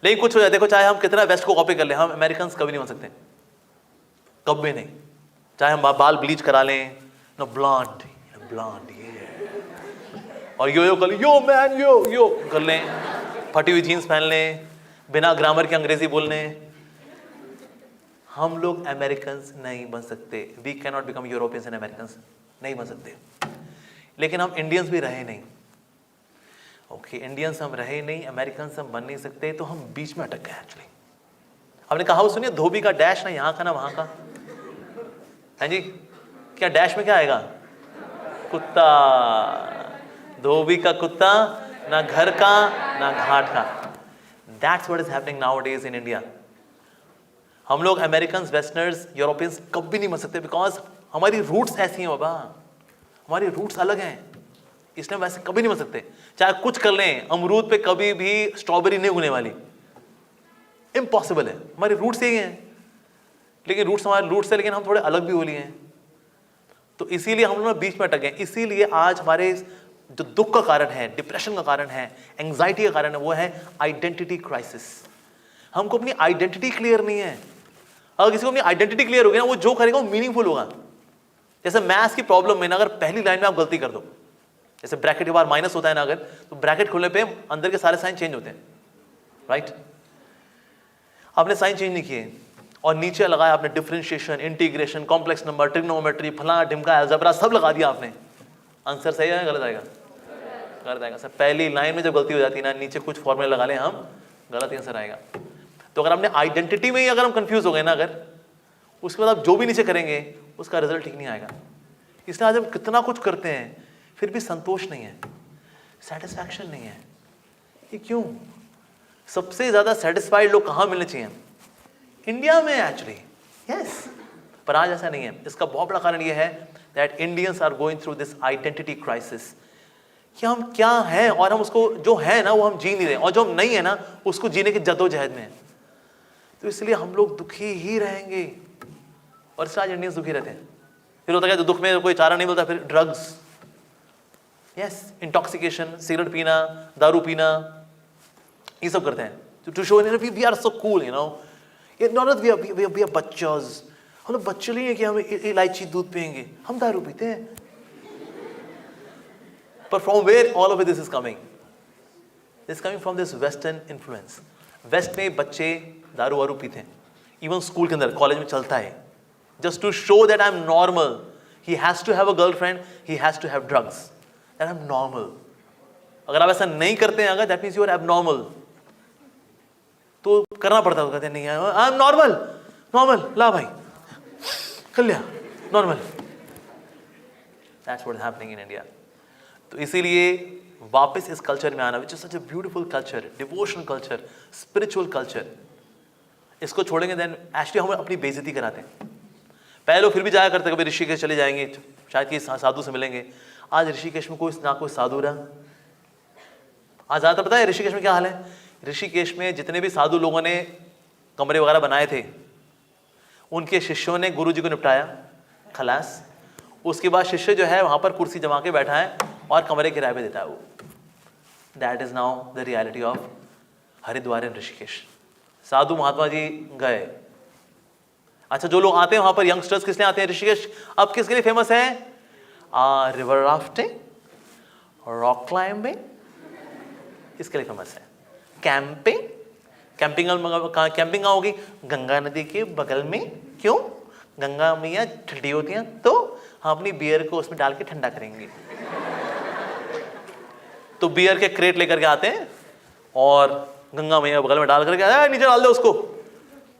लेकिन कुछ हो जाए, देखो चाहे हम कितना वेस्ट को कॉपी कर लें, हम अमेरिकन कभी नहीं बन सकते, कभी नहीं। चाहे हम बाल ब्लीच करा लें, नो ब्लॉन्ड ब्लॉन्ड ये, और यो कर लें, यो मैन यो कर लें, फटी हुई जीन्स पहन लें, बिना ग्रामर के अंग्रेजी बोल लें, हम लोग अमेरिकन्स नहीं बन सकते। We can not become Europeans and Americans, नहीं बन सकते। लेकिन हम इंडियंस भी रहे नहीं। ओके, इंडियंस हम रहे नहीं, अमेरिकन हम बन नहीं सकते, तो हम बीच में अटक गए एक्चुअली। हमने कहा वो सुनिए, धोबी का डैश ना यहाँ का ना वहाँ का, है जी। क्या डैश में क्या आएगा? कुत्ता। धोबी का कुत्ता, ना घर का ना घाट का। That's what is happening nowadays in India. हम लोग अमेरिकन, वेस्टर्नर्स, यूरोपियंस कभी नहीं बन सकते बिकॉज हमारी रूट्स ऐसी हैं बाबा, हमारी रूट्स अलग हैं, इसलिए वैसे कभी नहीं बन सकते। चाहे कुछ कर लें, अमरूद पे कभी भी स्ट्रॉबेरी नहीं उगने वाली, इम्पॉसिबल है। हमारी रूट्स यही हैं, लेकिन रूट्स हमारे रूट्स है, लेकिन हम थोड़े अलग भी हो लिए हैं। तो इसीलिए हम लोग बीच में अटक गए। इसीलिए आज हमारे जो दुख का कारण है, डिप्रेशन का कारण है, एंग्जाइटी का कारण है, वो है आइडेंटिटी क्राइसिस। हमको अपनी आइडेंटिटी क्लियर नहीं है। अगर किसी को अपनी आइडेंटिटी क्लियर होगी ना, वो जो करेगा वो मीनिंगफुल होगा। जैसे मैथ्स की प्रॉब्लम में ना अगर पहली लाइन में आप गलती कर दो, जैसे ब्रैकेट के बाहर माइनस होता है ना, अगर तो ब्रैकेट खोलने पे अंदर के सारे साइन चेंज होते हैं, राइट। आपने साइन चेंज नहीं किए और नीचे लगाया आपने differentiation, integration, complex number, trigonometry, फलाना ढिमका, अलजेब्रा सब लगा दिया आपने। आंसर सही है गलत आएगा? गलत आएगा। सर पहली लाइन में जब गलती हो जाती है ना, नीचे कुछ फॉर्मूले लगा लें हम, गलत आंसर आएगा। तो अगर हमने आइडेंटिटी में ही अगर हम कंफ्यूज हो गए ना, अगर उसके बाद आप जो भी नीचे करेंगे उसका रिजल्ट ठीक नहीं आएगा। इसलिए आज हम कितना कुछ करते हैं फिर भी संतोष नहीं है, सेटिस्फैक्शन नहीं है। ये क्यों? सबसे ज्यादा सेटिस्फाइड लोग कहाँ मिलने चाहिए? इंडिया में एक्चुअली। यस, पर आज ऐसा नहीं है। इसका बहुत बड़ा कारण ये है that Indians are going through this identity crisis कि हम क्या हैं और हम उसको जो है ना वो हम जी नहीं रहे, और जो हम नहीं है ना उसको जीने की जद्दोजहद में है। तो इसलिए हम लोग दुखी ही रहेंगे। और इससे आज इंडियंस दुखी रहते हैं। फिर होता है कि दुख में कोई चारा नहीं मिलता, फिर ड्रग्स, यस, इंटॉक्सिकेशन, सिगरेट पीना, दारू पीना, ये सब करते हैं to show we are so cool, you know, not we are बच्चोस। हम लोग बच्चे नहीं है कि हम इलायची दूध पियेंगे, हम दारू पीते हैं। पर from where all of this is coming? This coming from this western influence. West में बच्चे दारू वारू पीते हैं, इवन स्कूल के अंदर, कॉलेज में चलता है, just to show that I am normal. He has to have a girlfriend, he has to have drugs, that I am normal. अगर आप ऐसा नहीं करते हैं, अगर that means you are abnormal, तो करना पड़ता है। कहते हैं नहीं आई एम नॉर्मल, नॉर्मल, ला भाई कर लिया normal. That's what is happening in India. तो इसीलिए वापस इस कल्चर में आना, which is such a beautiful culture, devotional culture, spiritual culture, इसको छोड़ेंगे देन एक्चुअली हम अपनी बेइज्जती कराते हैं। पहले लोग फिर भी जाया करते, कभी ऋषिकेश चले जाएंगे, शायद कि साधु से मिलेंगे। आज ऋषिकेश में कोई ना कोई साधु रहा। आज ज़्यादातर पता है ऋषिकेश में क्या हाल है? ऋषिकेश में जितने भी साधु लोगों ने कमरे वगैरह बनाए थे, उनके शिष्यों ने गुरु जी को निपटाया, खलास। उसके बाद शिष्य जो है वहाँ पर कुर्सी जमा के बैठा है और कमरे किराए पे देता है वो। That is now the reality of Haridwar and Rishikesh. साधु महात्मा जी गए। अच्छा, जो लोग आते हैं वहां पर, यंगस्टर्स किस लिए आते हैं ऋषिकेश? अब किसके लिए फेमस है? रिवर राफ्टिंग, रॉक क्लाइंबिंग, इसके लिए फेमस है। कैंपिंग, कैंपिंग होगी गंगा नदी के बगल में। क्यों? गंगा मैया ठंडी होती हैं, तो हम अपनी बियर को उसमें डाल के ठंडा करेंगे। तो बियर के क्रेट लेकर के आते हैं और गंगा मैया बगल में डाल करके नीचे डाल दे उसको,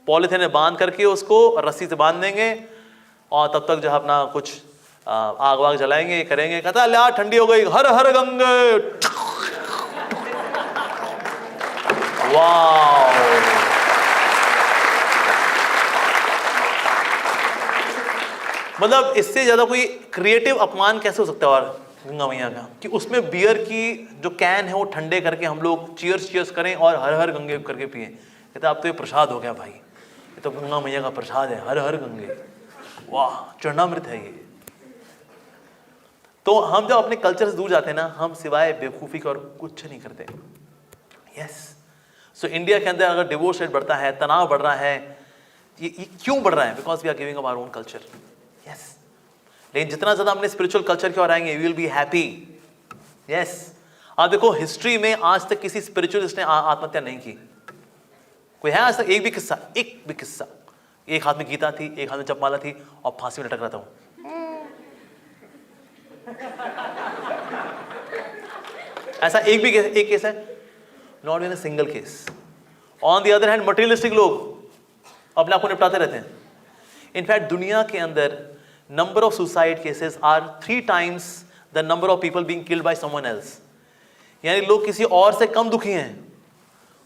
पॉलिथीन में बांध करके उसको रस्सी से बांध देंगे, और तब तक जो है अपना कुछ आग वाग जलाएंगे, करेंगे। कहता है यार ठंडी हो गई, हर हर गंगे। वाह, मतलब इससे ज्यादा कोई क्रिएटिव अपमान कैसे हो सकता है और गंगा मैया का, कि उसमें बियर की जो कैन है वो ठंडे करके हम लोग चीयर्स करें और हर हर गंगे करके पिए। कहते अब तो ये प्रसाद हो गया भाई, ये तो गंगा मैया का प्रसाद है, हर हर गंगे। वाह, चरणामृत है ये। तो हम जब अपने कल्चर से दूर जाते हैं ना, हम सिवाय बेवकूफ़ी के और कुछ नहीं करते। यस, सो इंडिया के अंदर अगर डिवोर्स रेट बढ़ता है, तनाव बढ़ रहा है, ये क्यों बढ़ रहा है? Because we are giving up our own culture. Yes, लेकिन जितना ज्यादा हमने स्पिरिचुअल कल्चर की ओर आएंगे, we will be happy. Yes, आप देखो हिस्ट्री में आज तक किसी स्पिरिचुअलिस्ट ने आत्महत्या नहीं की। कोई है आज तक? एक भी किस्सा, एक भी किस्सा। एक हाथ में गीता थी, एक हाथ में जपमाला थी, और फांसी में लटक रहा था। ऐसा एक केस है? Not in a single case. On the other hand materialistic लोग अपने आप को निपटाते रहते हैं। इनफैक्ट दुनिया के अंदर number of suicide cases are 3 times the number of people being killed by someone else. यानी लोग किसी और से कम दुखी हैं,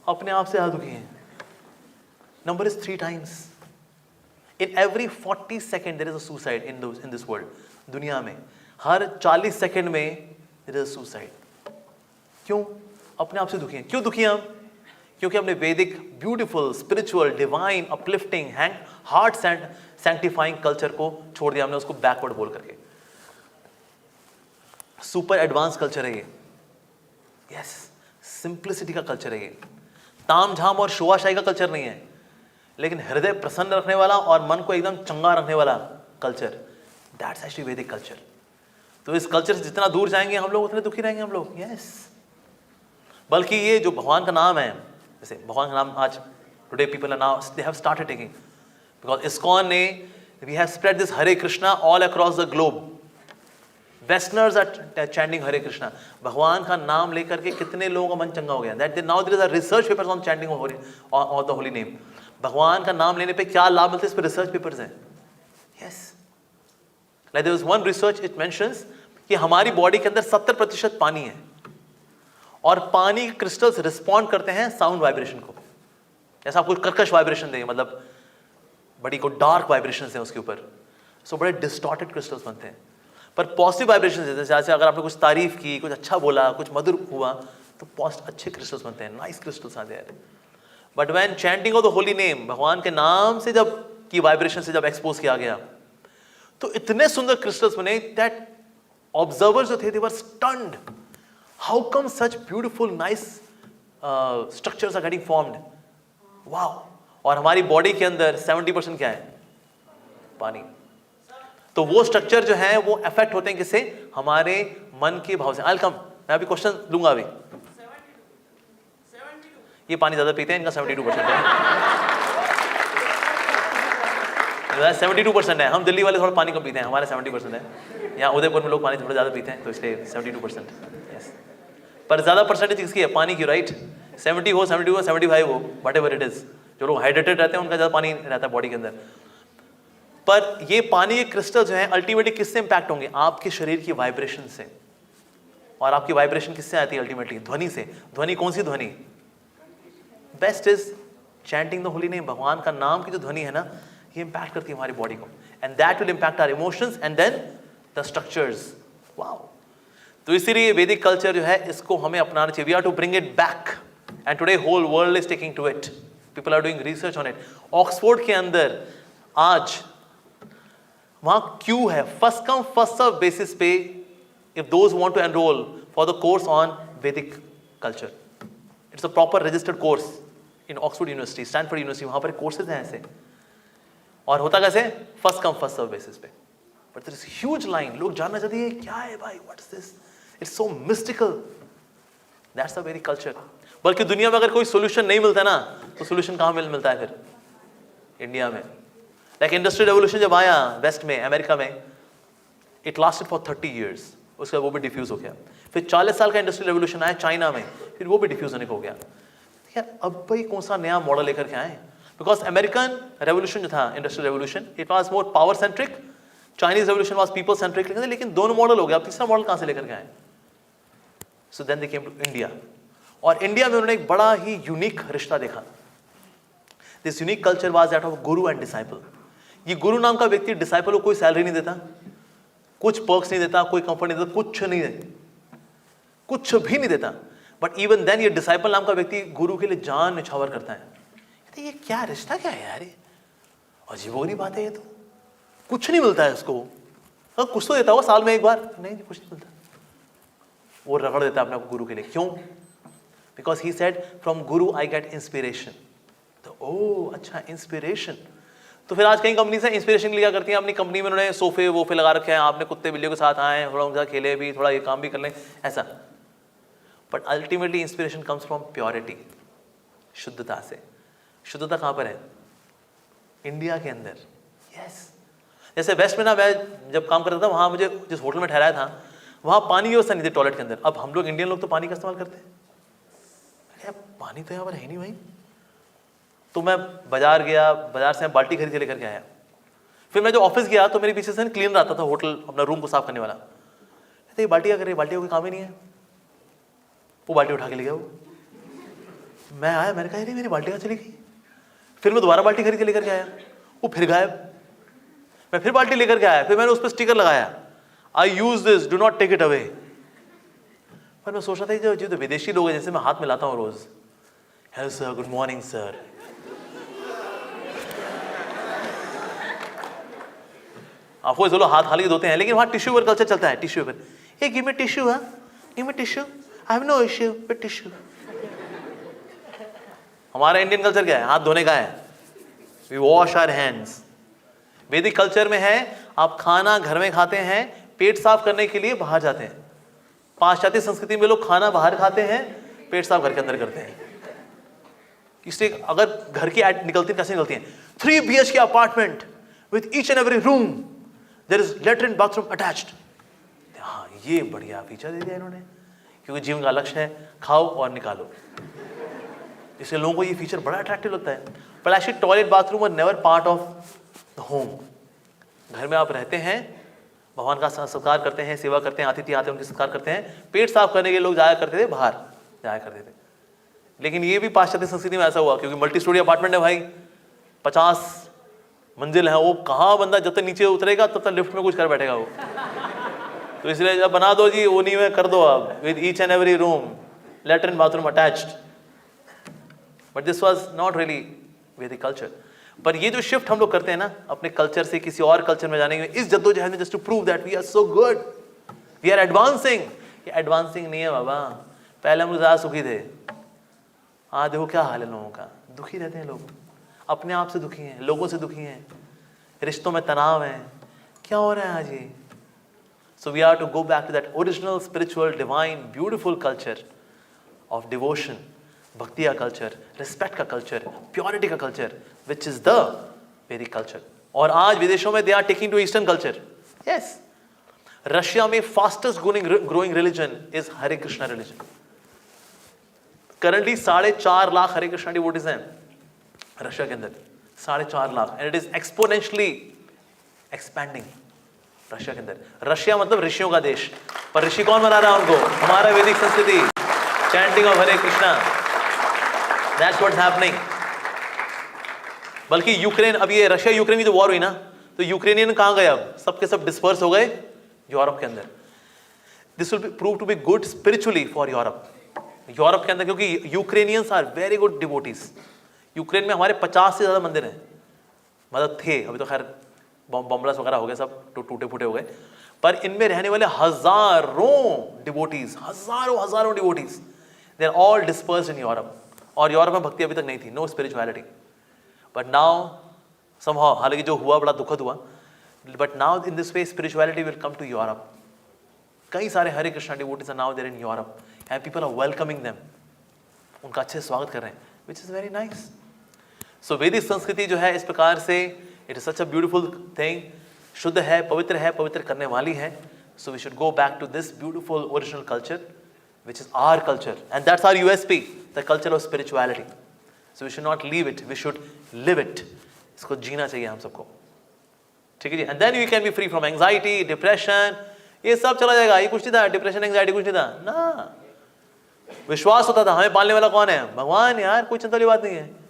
अपने आप से ज्यादा दुखी हैं। Number is 3 times। In every 40 second there is a suicide in this world. दुनिया में हर 40 सेकेंड में देयर इज अ सुसाइड। क्यों? अपने आप से दुखी हैं। क्यों दुखी हैं हम? क्योंकि हमने वैदिक beautiful spiritual divine uplifting heart sanctifying culture को छोड़ दिया। हमने उसको बैकवर्ड बोल करके। सुपर एडवांस कल्चर है ये। यस, सिंप्लिसिटी का कल्चर है ये। तामझाम और शोआशाही का कल्चर नहीं है, लेकिन हृदय प्रसन्न रखने वाला और मन को एकदम चंगा रखने वाला कल्चर, दैट्स एक्चुअली वैदिक कल्चर। तो इस कल्चर से जितना दूर जाएंगे हम लोग, उतने दुखी रहेंगे हम लोग। यस, बल्कि ये जो भगवान का नाम है, जैसे भगवान का नाम आज today people are now they have started taking, because ISKCON ने we have spread this Hare Krishna all across the globe. Westerners are chanting Hare Krishna. भगवान का नाम लेकर के कितने लोगों का मन चंगा हो गया। That now there is a research papers on chanting of the holy name. भगवान का नाम लेने पे क्या लाभ मिलते हैं, इस पे रिसर्च पेपर्स हैं। Yes, like there was one research, it mentions कि हमारी बॉडी के अंदर 70% पानी है, और पानी के क्रिस्टल्स रिस्पॉन्ड करते हैं साउंड वाइब्रेशन को। जैसा आपको कर्कश वाइब्रेशन देंगे, मतलब बड़ी को डार्क वाइब्रेशन है उसके ऊपर, सो बड़े डिस्टॉर्टेड क्रिस्टल्स बनते हैं। पर पॉजिटिव वाइब्रेशन जैसे अगर आपने कुछ तारीफ की, कुछ अच्छा बोला, कुछ मधुर हुआ, तो अच्छे क्रिस्टल्स बनते हैं, नाइस क्रिस्टल्स आते हैं। But when chanting of the holy name, भगवान के नाम से जब की वाइब्रेशन से जब एक्सपोज किया गया तो इतने सुंदर क्रिस्टल्स बने दैट ऑब्जर्वर्स जो थे they were stunned, how come such beautiful nice structures are getting formed, wow. और हमारी बॉडी के अंदर 70% क्या है? पानी। तो वो स्ट्रक्चर जो है वो अफेक्ट होते हैं किससे? हमारे मन के भाव से। आई कम, मैं अभी क्वेश्चन लूंगा अभी। 72। ये पानी ज्यादा पीते हैं, इनका 72% है। 72% है। हम दिल्ली वाले थोड़ा पानी कम पीते हैं, हमारे 70% है। यहाँ उदयपुर में लोग पानी थोड़ा ज्यादा पीते हैं, तो इसलिए 72%। यस, पर ज्यादा परसेंटेज किसकी है? पानी की, राइट? 70 हो, 72 हो, 75 हो, वट एवर इट इज। जो लोग हाइड्रेटेड रहते हैं उनका ज्यादा पानी रहता है बॉडी के अंदर। पर ये पानी के क्रिस्टल जो है अल्टीमेटली किससे इंपैक्ट होंगे? आपके शरीर की वाइब्रेशन से। और आपकी वाइब्रेशन किससे आती है? अल्टीमेटली ध्वनि से। ध्वनि कौन सी ध्वनि? Best is chanting the holy name. भगवान का नाम की जो ध्वनि है ना, ये इंपैक्ट करती है हमारी बॉडी को, and that will impact our emotions and then the structures. Wow. तो इसीलिए वैदिक कल्चर जो है इसको हमें अपनाना चाहिए। We are to bring it back, and today whole world is taking to it. People are doing research on it. Oxford के अंदर आज वहां क्यू है, first come first serve basis पे, if those want to enrol for the course on वैदिक culture. It's a proper registered course in Oxford University, Stanford University, वहां पर courses हैं ऐसे। और होता कैसे? First come first serve basis पे। But there is huge line. लोग जानना चाहते हैं क्या है भाई, what is this, it's so mystical. That's the Vedic culture. बल्कि दुनिया में अगर कोई सोल्यूशन नहीं मिलता ना, तो सोल्यूशन कहां मिलता है फिर? इंडिया में। लाइक इंडस्ट्रियल रेवोल्यूशन जब आया वेस्ट में, अमेरिका में, इट लास्टेड फॉर 30 years, उसका वो भी डिफ्यूज हो गया। फिर 40 साल का इंडस्ट्रियल रेवोल्यूशन आया चाइना में, फिर वो भी डिफ्यूज होने को हो गया। यार अब भाई कौन सा नया मॉडल लेकर के आए? बिकॉज अमेरिकन रेवोल्यूशन जो था, industrial revolution, it was more power centric, Chinese revolution was people centric. लेकिन दोनों मॉडल हो गया, अब तीसरा मॉडल कहां से लेकर के आए? So then they came to India. और इंडिया में उन्होंने एक बड़ा ही यूनिक रिश्ता देखा। This unique culture was that of guru and disciple. ये गुरु नाम का व्यक्ति डिसाइपल को कोई सैलरी नहीं देता, कुछ पर्क्स नहीं देता, कोई कंफर्ट नहीं देता, कुछ नहीं देता, कुछ भी नहीं देता। बट इवन देन ये डिसाइपल नाम का व्यक्ति गुरु के लिए जान निछावर करता है। कहते ये क्या रिश्ता क्या है यार, ये अजीबोगरीब बात है। ये तो कुछ नहीं मिलता है उसको, कुछ तो देता होगा साल में एक बार, नहीं कुछ नहीं मिलता। वो रगड़ देता है अपने को गुरु के लिए। क्यों? Because he said from Guru I get inspiration. तो ओ अच्छा, इंस्पिरेशन। तो फिर आज कई कंपनी से इंस्पिरेशन लिया करती हैं। अपनी कंपनी में उन्होंने सोफे वोफे लगा रखे हैं, आपने कुत्ते बिल्लियों के साथ आए, थोड़ा उनके साथ खेले भी, थोड़ा ये काम भी कर लें, ऐसा। But ultimately inspiration comes from purity, शुद्धता से। शुद्धता कहाँ पर है? इंडिया के अंदर। यस। जैसे वेस्ट में ना, मैं जब काम करता था वहाँ, मुझे जिस होटल में ठहराया था वहाँ पानी की व्यवस्था नहीं थी टॉयलेट के अंदर। अब हम लोग इंडियन लोग तो पानी का इस्तेमाल करते हैं, पानी तो यहाँ पर है नहीं भाई। तो मैं बाजार गया, बाजार से बाल्टी खरीद के लेकर के आया। फिर मैं जो ऑफिस गया तो मेरे पीछे से क्लीनर आता था होटल, अपना रूम को साफ करने वाला। कहते ये बाल्टी क्या कर रही है, बाल्टी का कोई काम ही नहीं है। वो बाल्टी उठा के ले गया। वो मैं आया, मैंने कहा नहीं मेरी बाल्टी कहाँ चली गई। फिर मैं दोबारा बाल्टी खरीद के लेकर के आया, वो फिर गायब। मैं फिर बाल्टी लेकर के आया, फिर मैंने उस पर स्टिकर लगाया, I use this, do not take it away. पर मैं सोच रहा था जो तो विदेशी लोग हैं, जैसे मैं हाथ मिलाता हूँ रोज, hello sir, good morning sir, आपको चलो हाथ हाल के धोते हैं, लेकिन वहां टिश्यू पेपर कल्चर चलता है। Tissue paper, hey give me tissue, give me tissue, I have no issue with tissue. हमारा इंडियन कल्चर क्या है? हाथ धोने का है, we wash our hands. Vedic culture में है आप खाना घर में खाते हैं, पेट साफ करने के लिए बाहर जाते हैं। पाश्चात्य संस्कृति में लोग खाना बाहर खाते हैं, पेट साफ घर के अंदर करते हैं। इसलिए अगर घर की एड निकलती है, कैसे निकलती है? 3 BHK apartment with each and every room, there is latrine bathroom attached. हाँ, ये बढ़िया फीचर दे दिया इन्होंने, क्योंकि जीवन का लक्ष्य है खाओ और निकालो। इसलिए लोगों को ये फीचर बड़ा अट्रैक्टिव लगता है। पर actually toilet bathroom are never part of the home. घर में आप रहते हैं, भगवान का सत्कार करते हैं, सेवा करते हैं, अतिथि आते हैं उनके सत्कार करते हैं। पेट साफ करने के लोग जाया करते थे, बाहर जाया करते थे। लेकिन ये भी पाश्चात्य संस्कृति में ऐसा हुआ, क्योंकि मल्टी स्टोरी अपार्टमेंट है भाई, 50 मंजिल है, वो कहाँ बंदा जब तक नीचे उतरेगा तब तक लिफ्ट में कुछ कर बैठेगा वो। तो इसलिए जब बना दो जी, वो नहीं में कर दो आप, with each and every room, latrine bathroom attached. But this was not really वैदिक कल्चर। पर ये जो शिफ्ट हम लोग करते हैं ना अपने कल्चर से किसी और कल्चर में जाने के, इस जद्दोजहद में, just to prove that we are so good, we are advancing. ये एडवांसिंग नहीं है बाबा, पहले हम लोग ज्यादा सुखी थे, आज देखो क्या हाल है लोगों का, दुखी रहते हैं लोग, अपने आप से दुखी हैं, लोगों से दुखी हैं, रिश्तों में तनाव है, क्या हो रहा है आज ये। So we are to go back to that original spiritual divine beautiful culture of devotion, bhakti का culture, respect का culture, purity का culture, which is the Vedic culture. और आज विदेशों में they are taking to Eastern culture. Yes. Russia में fastest growing religion is Hare Krishna religion. Currently 4.5 lakh Hare Krishna devotees हैं Russia के अंदर, 4.5 lakh, and it is exponentially expanding. Russia के अंदर, रशिया मतलब ऋषियों का देश, पर ऋषि कौन बना रहा है उनको? हमारा वैदिक संस्कृति, chanting of Hare Krishna, that's what's happening. बल्कि यूक्रेन, अब ये रशिया यूक्रेन की जो वॉर हुई ना, तो यूक्रेनियन कहां गए? अब सबके सब डिस्पर्स हो गए यूरोप के अंदर। This will prove to be good spiritually for Europe, Europe के अंदर, क्योंकि Ukrainians are very good devotees. Ukraine में हमारे 50 से ज्यादा मंदिर हैं, मतलब थे, अभी तो खैर बॉम्बलास वगैरह हो गए, सब टूटे फूटे हो गए, पर इनमें रहने वाले हजारों डिवोटीज, हजारों devotees, they are all dispersed in Europe. और यूरोप में भक्ति अभी तक नहीं थी, no spirituality, but now somehow, हालांकि जो हुआ बड़ा दुखद हुआ, but now in this way spirituality will come to Europe. कई सारे Hare Krishna devotees are now there in Europe and people are welcoming them, उनका अच्छे से स्वागत कर रहे हैं, which is very nice. So वैदिक संस्कृति जो है इस प्रकार से, it is such a beautiful thing, शुद्ध है, पवित्र करने वाली है। So we should go back to this beautiful original culture which is our culture, and that's our USP, the culture of spirituality. So we should not leave it, we should live it. इसको जीना चाहिए हम सबको, ठीक है जी। And then we can be free from anxiety, depression, ये सब चला जाएगा। ये कुछ नहीं था, डिप्रेशन एंग्जाइटी कुछ नहीं था ना, विश्वास होता था हमें पालने वाला कौन है? भगवान यार, कोई चिंता वाली बात नहीं है।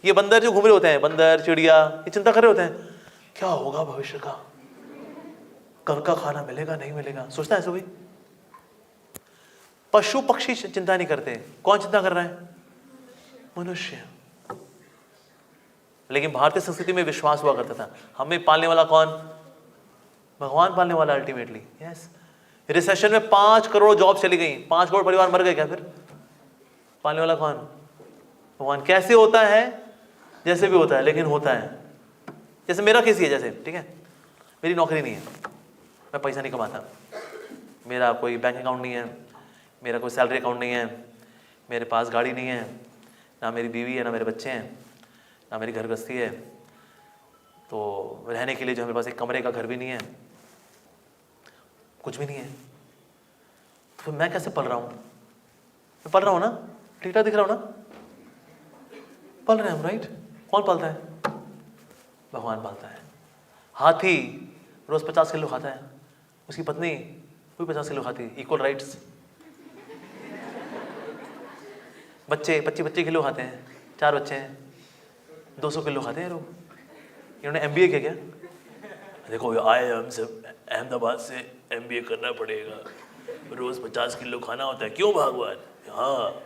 ये बंदर जो घूम रहे होते हैं, बंदर चिड़िया, ये चिंता कर रहे होते हैं क्या होगा भविष्य का, कल का खाना मिलेगा नहीं मिलेगा, सोचता है कोई? पशु पक्षी चिंता नहीं करते, कौन चिंता कर रहा है? मनुष्य। लेकिन भारतीय संस्कृति में विश्वास हुआ करता था हमें पालने वाला कौन? भगवान पालने वाला अल्टीमेटली। यस, रिसेशन में 5 करोड़ जॉब चली गई, 5 करोड़ परिवार मर गए, क्या फिर पालने वाला कौन? भगवान। कैसे होता है? जैसे भी होता है, लेकिन होता है। जैसे मेरा केस ही है, जैसे ठीक है, मेरी नौकरी नहीं है, मैं पैसा नहीं कमाता, मेरा कोई बैंक अकाउंट नहीं है, मेरा कोई सैलरी अकाउंट नहीं है, मेरे पास गाड़ी नहीं है, ना मेरी बीवी है, ना मेरे बच्चे हैं, ना मेरी घर गृहस्थी है, तो रहने के लिए जो मेरे पास एक कमरे का घर भी नहीं है, कुछ भी नहीं है, तो फिर मैं कैसे पल रहा हूँ? मैं पल रहा हूँ ना, ठीक ठाक दिख रहा हूँ ना, पल रहे हम, राइट? कौन पालता है? भगवान पालता है। हाथी रोज 50 किलो खाता है, उसकी पत्नी वो भी 50 किलो खाती है, इक्वल राइट्स। बच्चे 25 किलो खाते हैं, 4 बच्चे हैं, 200 किलो खाते हैं लोग। इन्होंने MBA किया क्या? देखो आए हमसे अहमदाबाद से, MBA करना पड़ेगा, रोज 50 किलो खाना होता है, क्यों भगवान? हाँ,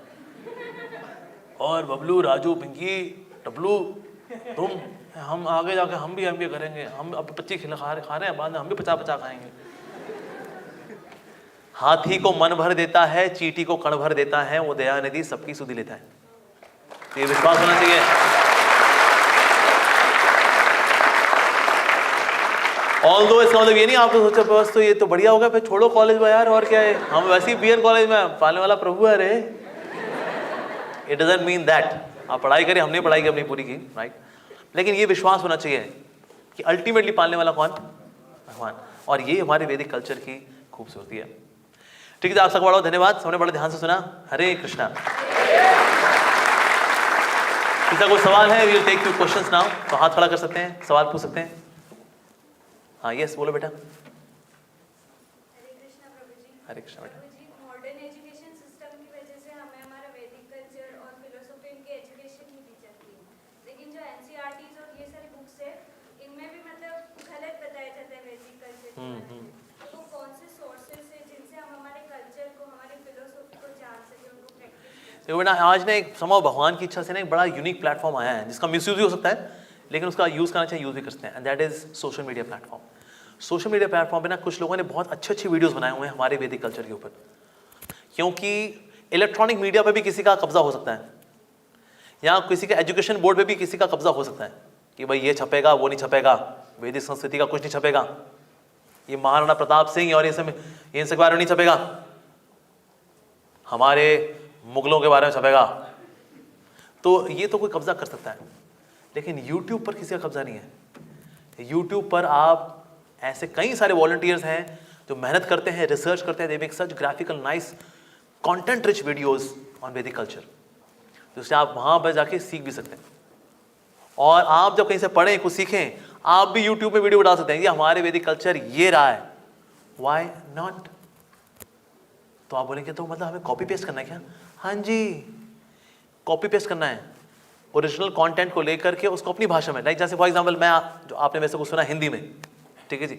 और बबलू, राजू, पिंकी, टबलू, तुम, हम आगे जाके हम भी MBA करेंगे, हम अब 25 किलो खा रहे हैं, बाद में हम भी 50-50 खाएंगे। हाथी को मन भर देता है, चींटी को कण भर देता है, वो दया निधि सबकी सुधि लेता है। ये विश्वास होना चाहिए। ऑल्दो इसका मतलब ये नहीं आपने सोचा बस तो ये तो बढ़िया होगा, फिर छोड़ो कॉलेज में यार, और क्या है, हम वैसे ही BN कॉलेज में पालने वाला प्रभु है रे। इट डजंट मीन दैट आप पढ़ाई करें, हमने पढ़ाई की अपनी पूरी की, राइट? लेकिन ये विश्वास होना चाहिए कि अल्टीमेटली पालने वाला कौन? भगवान। और ये हमारे वैदिक कल्चर की खूबसूरती है। ठीक है, आप सबको बड़ा धन्यवाद, सबने बड़े ध्यान से सुना। हरे कृष्णा। किसी कोई सवाल है? We will take few questions now. तो हाथ खड़ा कर सकते हैं, सवाल पूछ सकते हैं। हाँ, यस, बोलो बेटा। हरे कृष्णा बेटा। मॉडर्न एजुकेशन सिस्टम की वजह से हमें हमारा वैदिक कल्चर और फिलोसफी इनके एजुकेशन नहीं दी जाती है, लेकिन जो NCERTs और ये सारी बुक्स है इनमें भी मतलब गलत बताया जाता है वैदिक कल्चर के बारे में। तो कौन से सोर्सेस है जिनसे हम हमारे कल्चर को, हमारी फिलोसफी को जान सके, उनको प्रैक्टिस? देखो बेटा, आज ने एक समाव भगवान की इच्छा से ना एक बड़ा यूनिक प्लेटफॉर्म आया है जिसका मिसयूज भी हो सकता है, लेकिन उसका यूज़ करना चाहिए, यूज़ भी करते हैं, and that is social media platform. Social media platform पे ना कुछ लोगों ने बहुत अच्छे अच्छे वीडियोस बनाए हुए हैं हमारे वैदिक कल्चर के ऊपर, क्योंकि इलेक्ट्रॉनिक मीडिया पे भी किसी का कब्जा हो सकता है, या किसी के एजुकेशन बोर्ड पे भी किसी का कब्जा हो सकता है कि भाई ये छपेगा, वो नहीं छपेगा, वैदिक संस्कृति का कुछ नहीं छपेगा, ये महाराणा प्रताप सिंह और ये सब इनके बारे में नहीं छपेगा, हमारे मुगलों के बारे में छपेगा। तो ये तो कोई कब्जा कर सकता है, लेकिन यूट्यूब पर किसी का कब्जा नहीं है। यूट्यूब पर आप ऐसे कई सारे वॉलंटियर्स हैं जो मेहनत करते हैं, रिसर्च करते हैं, they make such graphical nice content rich videos on वैदिक कल्चर, जिससे आप वहां पर जाके सीख भी सकते हैं। और आप जब कहीं से पढ़ें, कुछ सीखें, आप भी यूट्यूब में वीडियो डाल सकते हैं, ये हमारे वैदिक कल्चर ये रहा है, व्हाई नॉट। तो आप बोलेंगे तो मतलब हमें कॉपी पेस्ट करना है क्या? हाँ जी, कॉपी पेस्ट करना है ओरिजिनल कंटेंट को लेकर के उसको अपनी भाषा में, लाइक जैसे फॉर एग्जांपल मैं जो आपने वैसे कुछ सुना हिंदी में, ठीक है जी,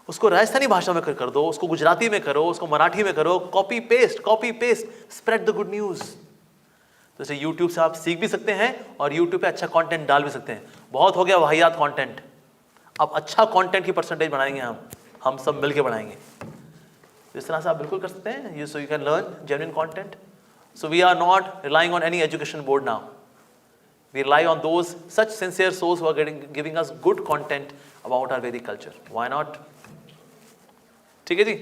उसको राजस्थानी भाषा में कर दो, उसको गुजराती में करो, उसको मराठी में करो, copy paste, spread the good news. तो जैसे यूट्यूब से आप सीख भी सकते हैं और यूट्यूब पे अच्छा कंटेंट डाल भी सकते हैं। बहुत हो गया वाहियात कंटेंट, अब अच्छा कंटेंट की परसेंटेज बढ़ाएंगे हम सब मिलके बढ़ाएंगे। इस तरह से आप बिल्कुल कर सकते हैं, so you can learn genuine content. So we are not relying on any education board now, we rely on those such sincere souls who are giving us good content about our Vedic culture. Why not? ठीक है जी,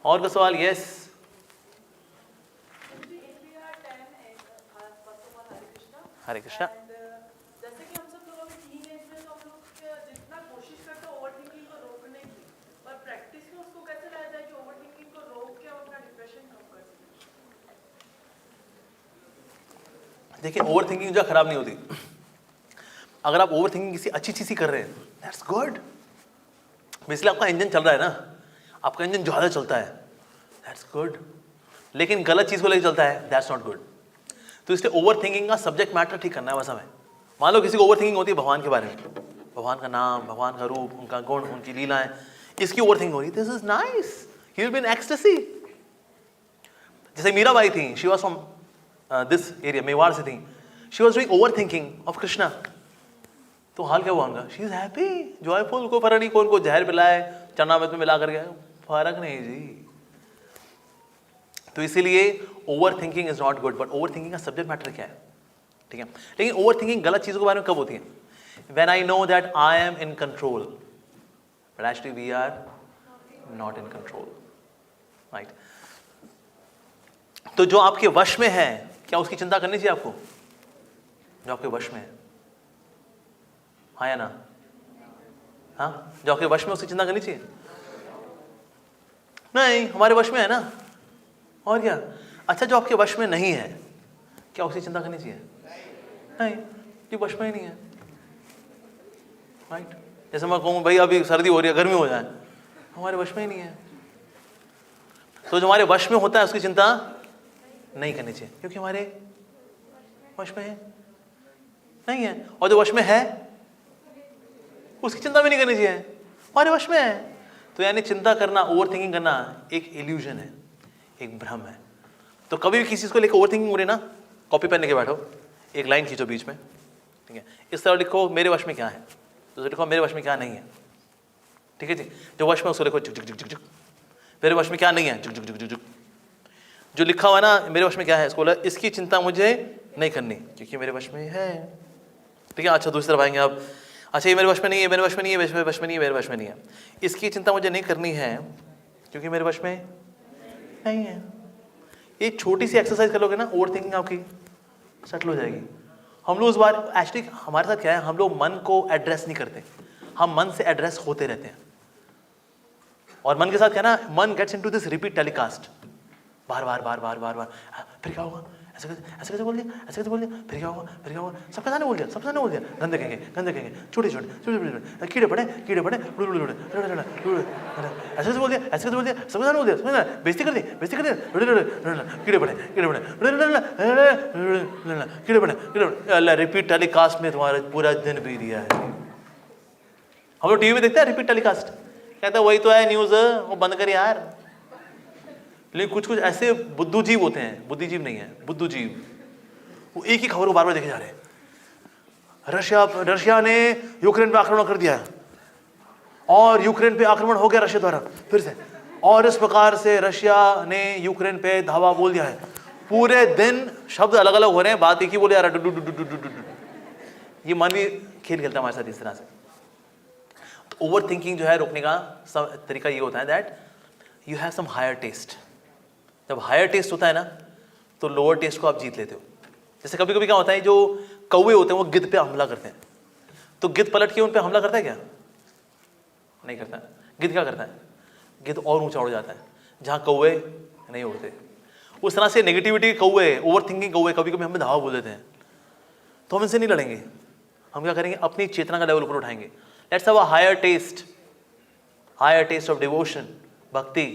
और का सवाल? Yes हरे कृष्णा। जैसे कि हम सब लोग अभी टीन एज में, तो हम लोग जितना कोशिश करते हैं ओवर थिंकिंग को रोकने की, पर प्रैक्टिस में उसको कैसे लाया जाए कि ओवर थिंकिंग को रोक के अपना डिप्रेशन कम कर सकें? देखिए, ओवर थिंकिंग जो खराब नहीं होती। अगर आप ओवर थिंकिंग किसी अच्छी चीज ही कर रहे हैं, दैट्स गुड। बेसिकली आपका इंजन चल रहा है ना, आपका इंजन ज्यादा चलता है, दैट्स गुड। लेकिन गलत चीज को लेकर चलता है, दैट्स नॉट गुड। तो इसलिए ओवर थिंकिंग का सब्जेक्ट मैटर ठीक करना है बस हमें। मान लो किसी को ओवर थिंकिंग होती है भगवान के बारे में, भगवान का नाम, भगवान का रूप, उनका गुण, उनकी लीलाएं, इसकी ओवर थिंकिंग हो रही है, this is nice, he will be in ecstasy. जैसे मीराबाई थी, she was from this area, Mewar से थी, she was doing over thinking of Krishna. तो हाल क्या हुआ उनका? शी इज हैप्पी, जॉयफुल, को फर्क नहीं, कौन को जहर पिलाए, चरणामृत में मिला करके, फर्क नहीं जी। तो इसीलिए over thinking is not good, but over thinking का सब्जेक्ट मैटर क्या है, ठीक है। लेकिन ओवर थिंकिंग गलत चीजों के बारे में कब होती है? When I know that I am in control, but actually we are not in control, right. तो जो आपके वश में है, क्या उसकी चिंता करनी चाहिए आपको? जो आपके वश में है, हाँ या ना? हाँ, जो आपके वश में उसकी चिंता करनी चाहिए? नहीं, हमारे वश में है ना, और क्या। अच्छा, जो आपके वश में नहीं है, क्या उसकी चिंता करनी चाहिए? नहीं, ये वश में ही नहीं है, राइट। जैसे मैं कहूँ भाई अभी सर्दी हो रही है, गर्मी हो जाए, हमारे वश में ही नहीं है। तो जो हमारे वश में होता है उसकी चिंता नहीं करनी चाहिए, क्योंकि हमारे वश में है नहीं है। और जो वश में है उसकी चिंता भी नहीं करनी चाहिए, हमारे वश में है। तो यानी चिंता करना, ओवर थिंकिंग करना एक इल्यूजन है, एक भ्रम है। तो कभी भी किसी चीज को लेकर ओवर थिंकिंग हो रही ना, कॉपी पेन लेके बैठो, एक लाइन खींचो बीच में, ठीक है, इस तरह लिखो मेरे वश में क्या है, तो लिखो मेरे वश में क्या नहीं है, ठीक है जी। जो वश में उसको लिखो झुक झुक झुक झुक, मेरे वश में क्या नहीं है, झुक झुक झुक झुक झुक। जो लिखा हुआ है ना मेरे वश में क्या है, इसको इसकी चिंता मुझे नहीं करनी, क्योंकि मेरे वश में है, ठीक है। अच्छा, दूसरी तरफ आएंगे आप, अच्छा ये मेरे वश में नहीं है, मेरे वश में नहीं है, मेरे वश में नहीं है, मेरे वश में नहीं है, इसकी चिंता मुझे नहीं करनी है क्योंकि मेरे वश में नहीं है। एक छोटी सी एक्सरसाइज कर लोगे ना, ओवर थिंकिंग आपकी सेटल हो जाएगी। हम लोग उस बार एक्चुअली हमारे साथ क्या है, हम लोग मन को एड्रेस नहीं करते, हम मन से एड्रेस होते रहते हैं। और मन के साथ क्या ना, मन gets into this repeat telecast, बार बार बार बार बार बार, फिर क्या होगा, ऐसे कैसे बोल दिया, ऐसे कैसे बोल दिया, फिर क्या होगा, फिर क्या होगा, सबके सामने बोल दिया, सबके सामने बोल दिया, गंदे कहेंगे, गंदे कहेंगे, छोटे छोटे छोटे छोटे, कीड़े पड़े, कीड़े पड़े, ऐसे कैसे बोल दिया, ऐसे कैसे बोल दिया, सबके सामने बोल दिया, बेइज्जती कर दी, बेइज्जती कर दी, कीड़े पड़े, कीड़े पड़े, कीड़े पड़े, कीड़े पड़े, अल्लाह रिपीट टेलीकास्ट में तुम्हारा पूरा दिन बीत गया है। हम लोग टीवी में देखते हैं रिपीट टेलीकास्ट, कहता है वही तो है न्यूज़, वो बंद कर यार। लेकिन कुछ कुछ ऐसे बुद्धूजीव होते हैं, बुद्धिजीव नहीं है, बुद्धूजीव, वो एक ही खबर को बार बार देखे जा रहे हैं। रशिया ने यूक्रेन पे आक्रमण कर दिया है और यूक्रेन पे आक्रमण हो गया रशिया द्वारा फिर से, और इस प्रकार से रशिया ने यूक्रेन पे धावा बोल दिया है। पूरे दिन शब्द अलग अलग हो रहे हैं, बात एक ही बोले आ रहा है। ये मानवीय खेल खेलता है हमारे साथ इस तरह से। तो ओवर थिंकिंग जो है रोकने का तरीका ये होता है that you have some higher taste. जब हायर टेस्ट होता है ना तो लोअर टेस्ट को आप जीत लेते हो। जैसे कभी कभी क्या होता है, जो कौवे होते हैं वो गिद्ध पे हमला करते हैं, तो गिद्ध पलट के उन पे हमला करता है क्या? नहीं करता। गिद्ध क्या करता है? गिद्ध और ऊंचा उड़ जाता है जहां कौवे नहीं उड़ते। उस तरह से नेगेटिविटी कौवे, ओवर थिंकिंग कौवे कभी कभी हमें धावा बोल देते हैं, तो हम इनसे नहीं लड़ेंगे। हम क्या करेंगे? अपनी चेतना का लेवल ऊपर उठाएंगे। Let's have a higher taste of devotion, भक्ति।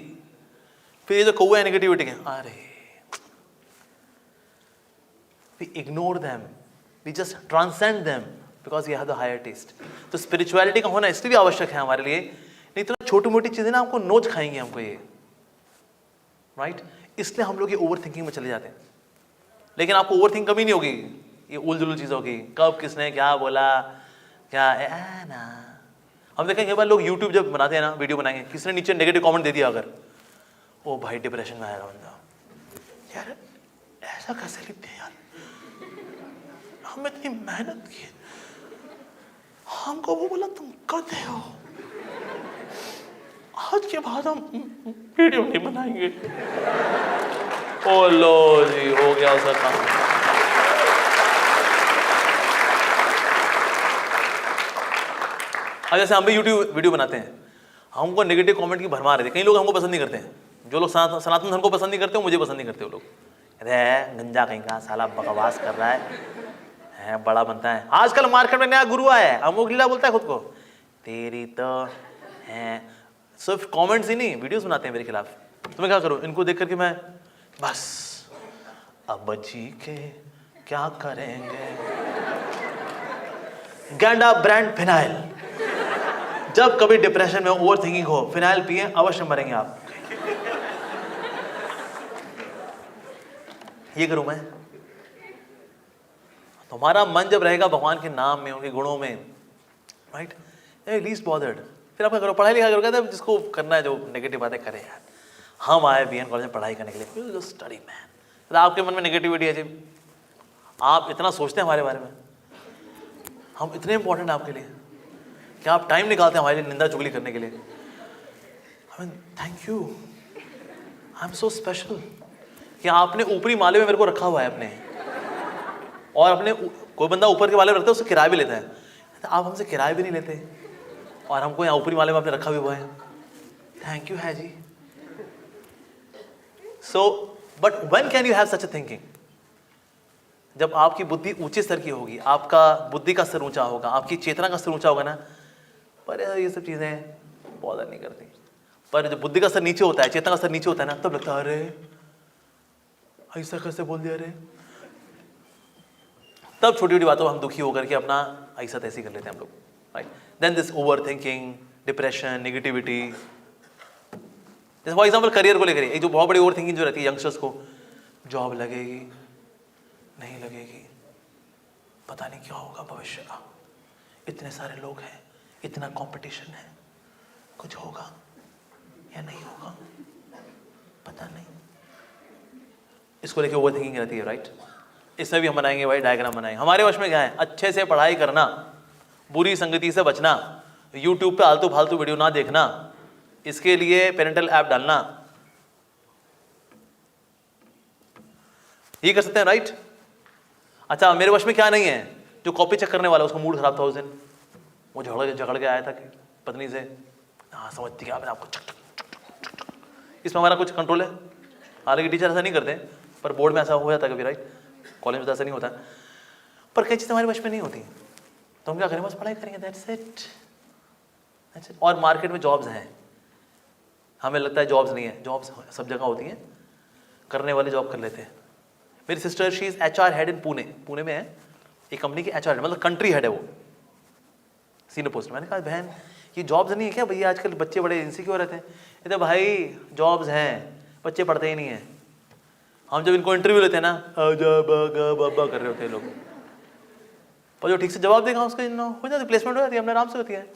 फिर ये जो कौवे है नेगेटिविटी के, अरे we ignore them, we just transcend them because we have the higher taste. तो स्पिरिचुअलिटी का होना इसलिए भी आवश्यक है हमारे लिए, नहीं तो छोटी मोटी चीजें ना हमको नोच खाएंगे हमको ये, राइट? इसलिए हम लोग ये ओवर थिंकिंग में चले जाते हैं। लेकिन आपको ओवर थिंक कभी नहीं होगी ये उलझुल चीजों की, कब किसने क्या बोला, क्या ना। हम देखें कई बार लोग यूट्यूब जब बनाते हैं ना, वीडियो बनाएंगे, किसी ने नीचे नेगेटिव कमेंट दे दिया अगर, ओ भाई डिप्रेशन में आएगा बंदा, यार ऐसा कैसे लिखते हैं यार, हम इतनी मेहनत की, हमको वो बोला तुम गधे हो, आज के बाद हम वीडियो नहीं बनाएंगे। ओ लो जी, हो गया उसका काम। अब जैसे हम भी यूट्यूब वीडियो बनाते हैं, हमको नेगेटिव कमेंट की भरमार है। कई लोग हमको पसंद नहीं करते हैं, जो लोग सनातन धर्म को पसंद नहीं करते वो मुझे पसंद नहीं करते। वो लोग अरे गंजा कहीं का साला बकवास कर रहा है, बड़ा बनता है। आजकल मार्केट में नया गुरु आया है, अमोक लीला बोलता है खुद को, तेरी तो है। सिर्फ कमेंट्स ही नहीं, वीडियोस बनाते हैं मेरे खिलाफ। तो मैं क्या करूं? इनको देख करके मैं बस अब जी के क्या करेंगे। गैंडा ब्रांड फिनाइल, जब कभी डिप्रेशन में ओवर थिंकिंग हो, फिनाइल पिए, अवश्य मरेंगे आप। ये करूं मैं। तुम्हारा मन जब रहेगा भगवान के नाम में, उनके गुणों में, राइट, लीस्ट बॉदर्ड। फिर आप क्या करो? पढ़ाई लिखाई करो। कहते हैं जिसको करना है, जो नेगेटिव बातें करे यार। हम आए बीएन कॉलेज में पढ़ाई करने के लिए, जो स्टडी मैन। आपके मन में नेगेटिविटी है जी, आप इतना सोचते हैं हमारे बारे में, हम इतने इंपॉर्टेंट हैं आपके लिए कि आप टाइम निकालते हैं हमारे लिए निंदा चुगली करने के लिए। I mean thank you, I am so special कि आपने ऊपरी माले में मेरे को रखा हुआ है अपने, और अपने कोई बंदा ऊपर के माले में रखता है, उससे किराया भी लेता है। आप हमसे किराया भी नहीं लेते और हमको यहाँ ऊपरी माले में आपने रखा भी हुआ है। थैंक यू है जी। So but when can you have such a thinking? जब आपकी बुद्धि ऊंचे स्तर की होगी, आपका बुद्धि का स्तर ऊंचा होगा, आपकी चेतना का स्तर ऊंचा होगा ना, पर ये सब चीजें बॉदर नहीं करती। पर जब बुद्धि का स्तर नीचे होता है, चेतना का स्तर नीचे होता है ना, तब लगता है अरे ऐसा कैसे बोल दिया रे। तब छोटी छोटी बातों हम दुखी होकर के अपना ऐसा तैसी कर लेते हैं हम लोग, right? Then this over thinking, depression, negativity. जैसे फॉर एग्जाम्पल करियर को लेकर एक जो बहुत बड़ी ओवर थिंकिंग जो रहती है यंगस्टर्स को, जॉब लगेगी नहीं लगेगी, पता नहीं क्या होगा भविष्य का, इतने सारे लोग हैं, इतना कंपटीशन है, कुछ होगा या नहीं होगा पता नहीं। इसको लेके ओवर थिंकिंग रहती है, राइट? इसमें भी हम बनाएंगे भाई डायग्राम बनाएंगे। हमारे वश में क्या है? अच्छे से पढ़ाई करना, बुरी संगति से बचना, यूट्यूब पे आलतू फालतू वीडियो ना देखना, इसके लिए पेरेंटल ऐप डालना, ये कर सकते हैं, राइट? अच्छा, मेरे वश में क्या नहीं है? जो कॉपी चेक करने वाला, उसको मूड खराब था उस दिन, वो झगड़ के आया था कि पत्नी से, हाँ समझती क्या मैंने आपको, इसमें हमारा कुछ कंट्रोल है? हालांकि टीचर ऐसा नहीं करते, पर बोर्ड में ऐसा हो जाता है कभी, राइट? कॉलेज में तो ऐसा नहीं होता। पर कई चीज़ें हमारे वश में नहीं होती, तो हम क्या करें? बस पढ़ाई करेंगे, दैट्स इट। और मार्केट में जॉब्स हैं, हमें लगता है जॉब्स नहीं है, जॉब्स सब जगह होती हैं, करने वाले जॉब कर लेते हैं। मेरी sister, she is HR head in Pune में है, एक कंपनी की HR हेड, मतलब कंट्री हेड है वो, सीनियर पोस्ट। मैंने कहा बहन ये जॉब्स नहीं है क्या भैया? आजकल बच्चे बड़े इनसिक्योर रहते हैं। ये तो भाई जॉब्स हैं, बच्चे पढ़ते ही नहीं हैं। हम जब इनको इंटरव्यू लेते हैं ना, आजा बागा बाबा कर रहे होते हैं लोग। पर जो ठीक से जवाब देगा उसका हो जाती, प्लेसमेंट हो जाती है, अपने आराम से होती है।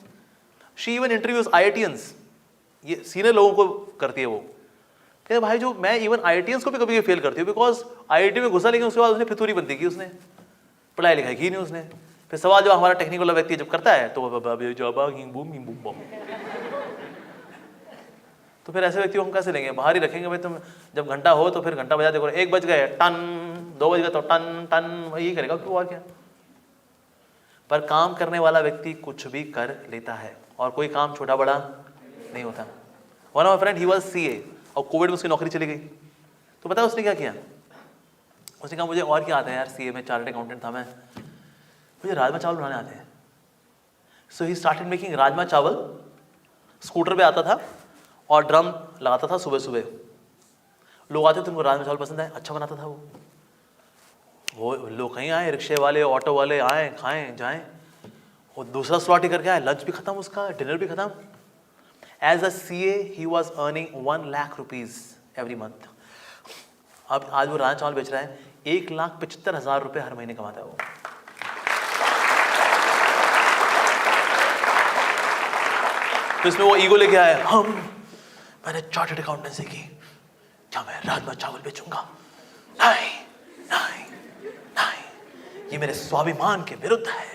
शी इवन इंटरव्यूज IITians, ये सीनियर लोगों को करती है वो। कहते भाई जो मैं इवन IITians को भी कभी फेल करती हूँ, बिकॉज IIT में घुसा लेकिन उसके बाद उसने फितूरी बनती की, उसने पढ़ाई लिखाई की नहीं उसने। फिर सवाल जो हमारा टेक्निकल व्यक्ति जब करता है तो तो फिर ऐसे व्यक्ति को हम कैसे लेंगे, बाहर ही रखेंगे भाई। तुम जब घंटा हो तो फिर घंटा बजा देखो, 1 बज गए टन, 2 बज गए तो टन टन, यही करेगा क्यों और क्या। पर काम करने वाला व्यक्ति कुछ भी कर लेता है और कोई काम छोटा बड़ा नहीं होता। One of my friend he was CA और कोविड में उसकी नौकरी चली गई। तो पता है उसने क्या किया, उसने कहा मुझे और क्या आता है यार, CA में चार्टर्ड अकाउंटेंट था मैं, मुझे राजमा चावल बनाने आते हैं। सो ही स्टार्टेड मेकिंग राजमा चावल, स्कूटर पे आता था और ड्रम लगाता था सुबह सुबह। लोग आते थे, उनको राजमा चावल पसंद है, अच्छा बनाता था वो लोग कहीं आए, रिक्शे वाले ऑटो वाले आए, खाएं जाएं। वो दूसरा स्लॉट ही करके आए, लंच भी खत्म उसका, डिनर भी खत्म। As a CA he was earning 1 lakh rupees every month. अब आज वो राजमा चावल बेच रहा है, 1,75,000 रुपये हर महीने कमाता है वो। तो इसमें वो ईगो लेके आया, मैंने चार्टर्ड अकाउंटेंसी की, क्या मैं राजमा चावल बेचूंगा? नहीं नहीं नहीं, ये मेरे स्वाभिमान के विरुद्ध है।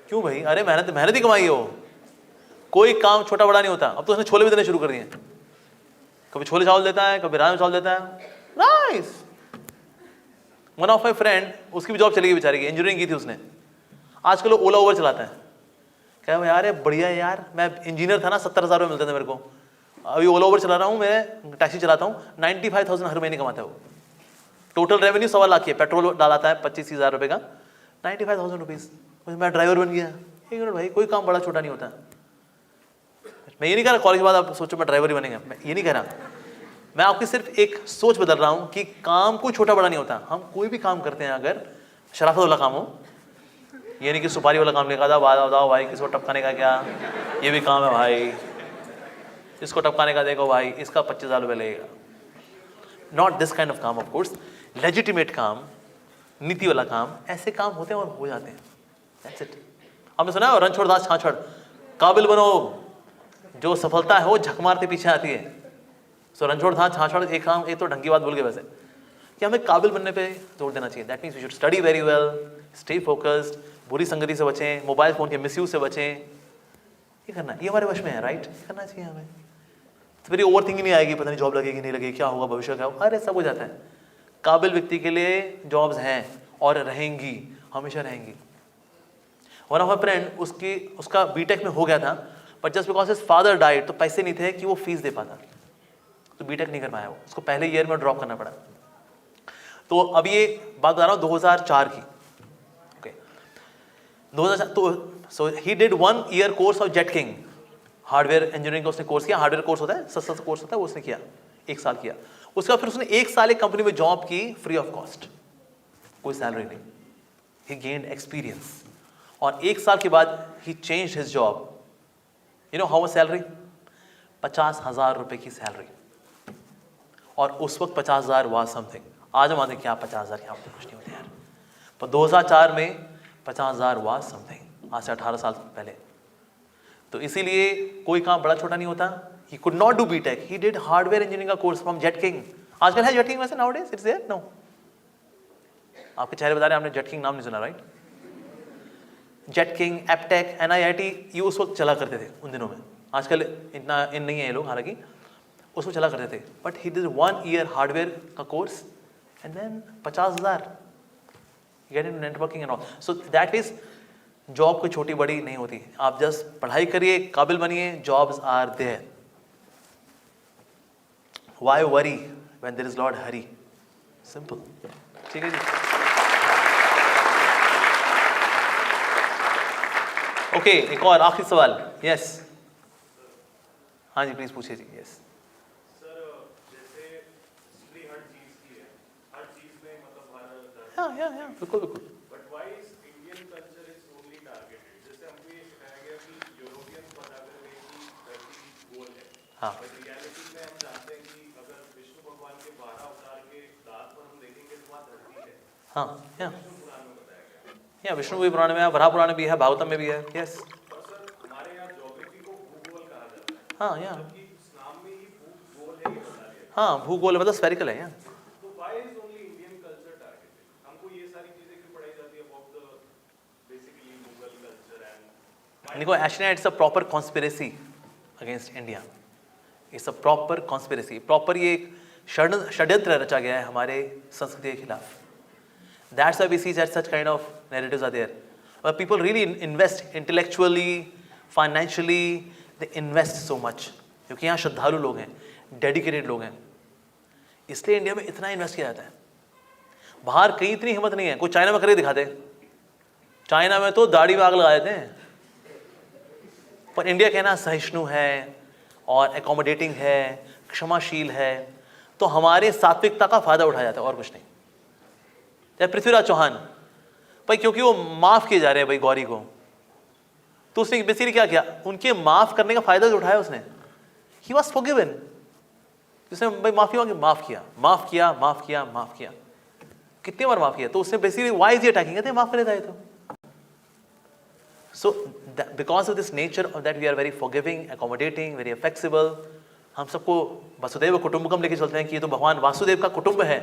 क्यों भाई, अरे मेहनत ही कमाई है वो, कोई काम छोटा बड़ा नहीं होता। अब तो उसने छोले भी देने शुरू कर दिए, कभी छोले चावल देता है, कभी राजमा चावल देता है। Nice. One of my friend, उसकी भी जॉब चली गई बेचारी की, इंजीनियरिंग की थी उसने, आजकल वो ओला ओवर चलाता है। कह यार बढ़िया है यार, मैं इंजीनियर था ना, 70,000 रुपये मिलते थे मेरे को, अभी ओला ओवर चला रहा हूँ, मैं टैक्सी चलाता हूँ, 95,000 हर महीने कमाता है वो। टोटल रेवेन्यू 1.25 लाख है, पेट्रोल डालाता है 25,000 रुपये का, 95,000 रुपीज़। मैं ड्राइवर बन गया। 1 मिनट भाई, कोई काम बड़ा छोटा नहीं होता। मैं ये नहीं कह रहा कॉलेज के बाद आप सोचो मैं ड्राइवर ही बनेगा, मैं ये नहीं कह रहा। मैं आपकी सिर्फ एक सोच बदल रहा हूँ कि काम कोई छोटा बड़ा नहीं होता। हम कोई भी काम करते हैं, अगर शराफत वाला काम हो, ये नहीं कि सुपारी वाला काम लेकर बताओ भाई किसको टपकाने का, क्या ये भी काम है भाई, इसको टपकाने का देखो भाई, इसका 25,000 रुपये लगेगा। नॉट दिस काइंड ऑफ काम, ऑफ कोर्स लेजिटिमेट काम, नीति वाला काम, ऐसे काम होते हैं और हो जाते हैं। That's it. आपने सुना है रन छोड़ दास छाछड़, काबिल बनो, जो सफलता है वो झक मारते पीछे आती है। सो रणछोड़ था छाछड़, एक काम, एक तो ढंग की बात भूल गए वैसे, कि हमें काबिल बनने पे जोर देना चाहिए। That means we should study very well, stay focused, बुरी संगति से बचें, मोबाइल फोन के मिसयूज से बचें। ये करना, ये हमारे वश में है, राइट? करना चाहिए हमें। तो मेरी ओवर थिंकिंग नहीं आएगी, पता नहीं जॉब लगेगी नहीं लगेगी, क्या होगा भविष्य, क्या होगा, अरे सब हो जाता है। काबिल व्यक्ति के लिए जॉब्स हैं और रहेंगी, हमेशा रहेंगी। वन ऑफ माय फ्रेंड, उसका बीटेक में हो गया था, but just because his father died, तो पैसे नहीं थे कि वो फीस दे पाता, तो बीटेक नहीं कर पाया वो, उसको पहले ईयर में ड्रॉप करना पड़ा। तो अब ये बात बता रहा हूँ 2004 की, ओके 2004। तो so he did 1 year course of Jet King, hardware engineering का उसने कोर्स किया। हार्डवेयर कोर्स होता है, सस्ता कोर्स होता है, वो उसने किया, 1 साल किया। उसके बाद फिर उसने 1 साल एक कंपनी में जॉब की, फ्री ऑफ कॉस्ट, कोई सैलरी नहीं। ही गेन्ड एक्सपीरियंस, और 1 साल के बाद he changed his job. You know how much salary? 50,000 रुपए की सैलरी। और उस वक्त 50,000 वाज समथिंग। आज हम आते क्या 50,000 क्या होते, कुछ नहीं होते यार, पर 2004 में 50,000 वाज समथिंग, आज से 18 साल पहले। तो इसीलिए कोई काम बड़ा छोटा नहीं होता। He could not do BTech, he did hardware engineering का कोर्स फ्रॉम जेट किंग। आजकल है जेट किंग वैसे, nowadays it's there? No. आपके चेहरे बता रहे हैं, आपने जेट किंग नाम नहीं सुना, right? Jet king, Aptech, NIIT, ये उस वक्त चला करते थे उन दिनों में। आजकल इतना इन नहीं है ये लोग, हालांकि उस वक्त चला करते थे। But he did 1 year hardware का course and then 50,000 get in networking and all. So that is, job कोई छोटी बड़ी नहीं होती। आप जस्ट पढ़ाई करिए, काबिल बनिए, jobs are there. Why worry when there is Lord Hari? Simple. ठीक है जी। ओके, एक और आखिरी सवाल। यस, हाँ जी प्लीज पूछिए जी। यस सर, जैसे हिस्ट्री हर चीज की है, हर चीज में मतलब भारत, या बिल्कुल बिल्कुल। But why is Indian culture is only targeted? जैसे हमको ये सिखाया गया कि यूरोपियन बता कर गए कि धरती गोल है, हाँ। बट रियलिटी में हम जानते हैं कि अगर विष्णु भगवान के 12 अवतार के दांत पर हम देखेंगे तो वहाँ धरती है। हाँ, या विष्णु पुराण में बताया गया। या विष्णु पुराण में है, वराह पुराण में भी है, भागवतम में भी है। यस और सर हमारे यहाँ ज्योग्राफी को भूगोल कहा जाता है, हाँ या जबकि इस नाम में ही भूगोल है, ये बता दिया। हाँ, भूगोल मतलब स्फेरिकल है। तो why is only Indian culture targeted? हमको ये सारी चीजें क्यों पढ़ाई जाती है about the basically Mughal culture and देखो actually it's a proper conspiracy against India. It's a proper conspiracy, proper ये एक षड्यंत्र रचा गया है हमारे संस्कृति के खिलाफ। That's why we see that such kind of narratives are there. But people really invest intellectually, financially, they invest so much. क्योंकि यहाँ श्रद्धालु लोग हैं, डेडिकेटेड लोग हैं, इसलिए इंडिया में इतना इन्वेस्ट किया जाता है। बाहर कहीं इतनी हिम्मत नहीं है, कोई चाइना में करके दिखा दे। चाइना में तो दाढ़ी में आग लगा देते हैं, पर इंडिया कहना सहिष्णु है और एकोमोडेटिंग है, क्षमाशील है, तो हमारे सात्विकता का फायदा उठाया जाता है और कुछ नहीं। चाहे पृथ्वीराज चौहान भाई, क्योंकि वो माफ किए जा रहे हैं भाई गौरी को, तो उसने बेसिकली क्या किया, उनके माफ करने का फायदा जो उठाया उसने, ही वॉज फॉरगिवन। उसने भाई माफी मांगी, माफ किया, माफ किया, माफ किया, माफ किया, कितनी बार माफ किया, तो उसने बेसिकली वाई इज अटैकिंग, कहते हैं माफ कर देता है तो। So because of this nature of that we are very forgiving, accommodating, very flexible. हम सबको वसुदेव कुटुंबकम लेके चलते हैं कि ये तो भगवान वासुदेव का कुटुंब है,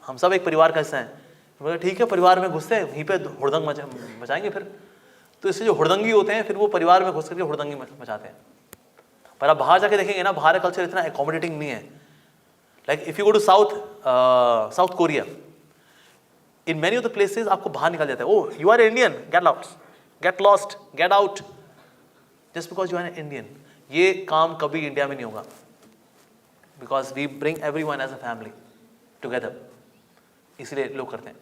हम सब एक परिवार का हिस्सा हैं। मगर ठीक है, परिवार में घुसते हैं, वहीं पे हुड़दंग मचाएंगे फिर, तो इससे जो हुड़दंगी होते हैं फिर वो परिवार में घुस करके हुड़दंगी मचाते हैं। पर आप बाहर जाके देखेंगे ना, बाहर का कल्चर इतना एकोमोडेटिंग नहीं है। Like if you go to South Korea, in many of the places आपको बाहर निकाल जाता है, oh you are Indian, get lost, get out, just because you are Indian. ये काम कभी इंडिया में नहीं होगा, because we bring everyone as a family together, इसलिए लोग करते हैं।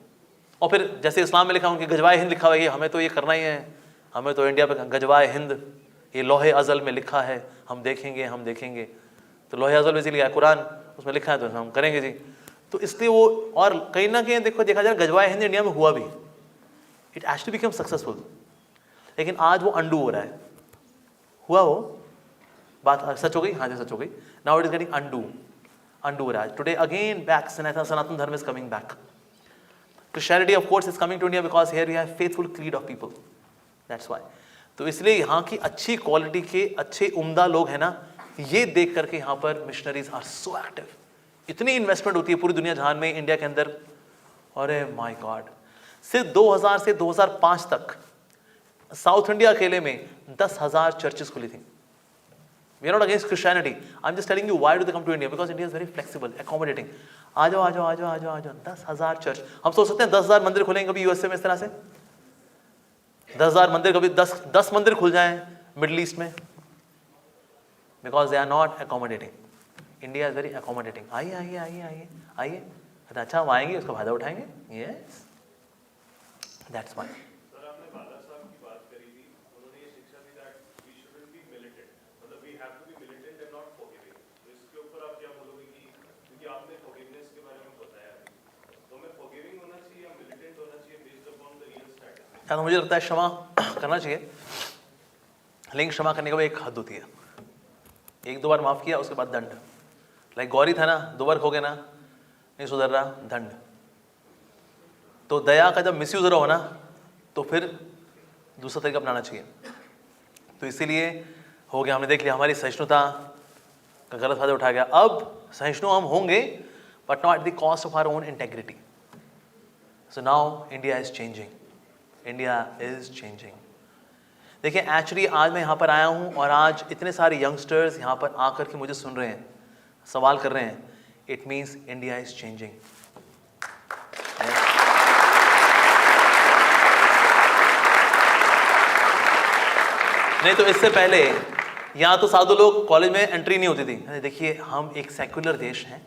और फिर जैसे इस्लाम में लिखा उनके गजवाए हिंद लिखा हुआ है, हमें तो ये करना ही है, हमें तो इंडिया पे गजवाए हिंद, ये लोहे अज़ल में लिखा है, हम देखेंगे, हम देखेंगे। तो लोहे अज़ल में लिखा है, कुरान उसमें लिखा है, तो हम करेंगे जी। तो इसलिए वो, और कहीं ना कहीं देखा जाए गजवाए हिंद इंडिया में हुआ भी, it has to become successful, लेकिन आज वो अंडू हो रहा है। हुआ वो बात सच हो गई, हाँ जी सच हो गई, now it is getting undo हो रहा है। टुडे अगेन बैक सनातन धर्म is coming back. Christianity of course is coming to India because here we have faithful creed of people, that's why। तो इसलिए यहाँ की अच्छी क्वालिटी के अच्छे उम्दा लोग हैं ना, ये देख करके यहाँ पर मिशनरीज आर सो एक्टिव। इतनी इन्वेस्टमेंट होती है पूरी दुनिया जहान में, इंडिया के अंदर, अरे माय गॉड, सिर्फ 2000 से 2005 तक साउथ इंडिया अकेले में 10,000 चर्चेस खुली थी। We are not against Christianity. I'm just telling you why do they come to India? Because India is very flexible, accommodating. आ जाओ आ जाओ आ जाओ आ जाओ आ जाओ। 10,000 चर्च, हम सोच सकते हैं 10,000 मंदिर खुलेंगे कभी यूएसए में इस तरह से, 10,000 मंदिर, कभी 10 मंदिर खुल जाएं मिडिल ईस्ट में, because they are not accommodating। India is very accommodating। आइए आइए आइए आइए आइए, अच्छा हम आएंगे, उसका फायदा उठाएंगे, यस, दैट्स व्हाई। सर आपने बाला साहब की बात करी थी, उन्होंने ये शिक्षा दी that we shouldn't be militant, मतलब we have to be militant and not forgiving. तो इसके ऊपर आप क्या बोलोगे कि, क्योंकि आपने फॉरगिवनेस के बारे में बताया, तो हमें फॉरगिविंग होना चाहिए या मिलिटेंट होना चाहिए based upon the real status? तो मुझे लगता है क्षमा करना चाहिए, लेकिन क्षमा करने का भी एक हद होती है। एक दो बार माफ किया, उसके बाद दंड। लाइक गौरी था ना, 2 बार खो गए ना, नहीं सुधर रहा, दंड। तो दया का जब मिसयूज हो ना, तो फिर दूसरा तरीका अपनाना चाहिए। तो इसीलिए हो गया, हमने देख लिया हमारी सहिष्णुता का गलत फायदा उठाया गया। अब सहिष्णु हम होंगे, but not at the cost of our own integrity. So now India is changing, India is changing. देखिए एक्चुअली आज मैं यहाँ पर आया हूँ और आज इतने सारे यंगस्टर्स यहाँ पर आकर के मुझे सुन रहे हैं, सवाल कर रहे हैं, it means India is changing. नहीं तो इससे पहले यहाँ तो साधु लोग कॉलेज में एंट्री नहीं होती थी। देखिए हम एक सेक्युलर देश हैं,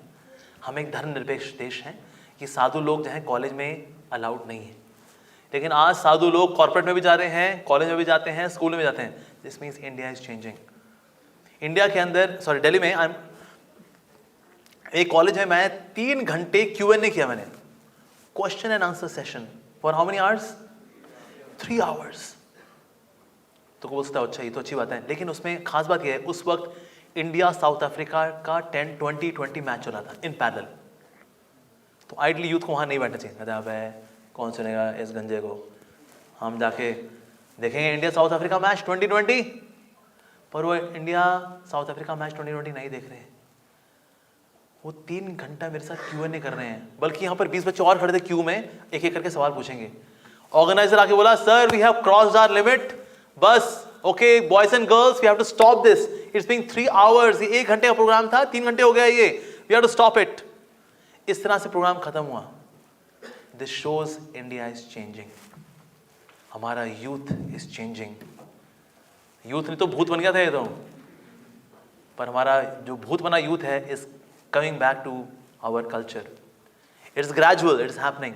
हम एक धर्मनिरपेक्ष देश हैं, कि साधु लोग जो हैं कॉलेज में अलाउड नहीं है। लेकिन आज साधु लोग कॉर्पोरेट में भी जा रहे हैं, कॉलेज में भी जाते हैं, स्कूल में भी जाते हैं। This means India is changing. India के अंदर, सॉरी दिल्ली में एक कॉलेज है, मैं 3 घंटे Q&A किया मैंने, question and answer session, for how many hours? 3 hours. तो बोल सकता है अच्छा ये तो अच्छी बात है, लेकिन उसमें खास बात यह है, उस वक्त इंडिया साउथ अफ्रीका का 2020 मैच चला था इन पैरेलल। तो आइडली यूथ को वहाँ नहीं बैठना चाहिए, अब है कौन सुनेगा इस गंजे को, हम जाके देखेंगे इंडिया साउथ अफ्रीका मैच 2020, पर वो इंडिया साउथ अफ्रीका मैच 2020 नहीं देख रहे हैं। वो 3 घंटा मेरे साथ Q&A कर रहे हैं, बल्कि यहाँ पर 20 बच्चे और खड़े थे क्यू में, एक एक करके सवाल पूछेंगे। ऑर्गेनाइजर आके बोला, sir we have crossed our limit, बस okay boys and girls we have to stop this, it's being 3 hours, ये 1 घंटे का प्रोग्राम था, 3 घंटे हो गया ये, we have to stop it. इस तरह से प्रोग्राम खत्म हुआ। This shows India is changing, हमारा यूथ इज चेंजिंग। यूथ नहीं तो भूत बन गया था ये तो, पर हमारा जो भूत बना यूथ है is coming back to our culture. It's gradual, it's happening,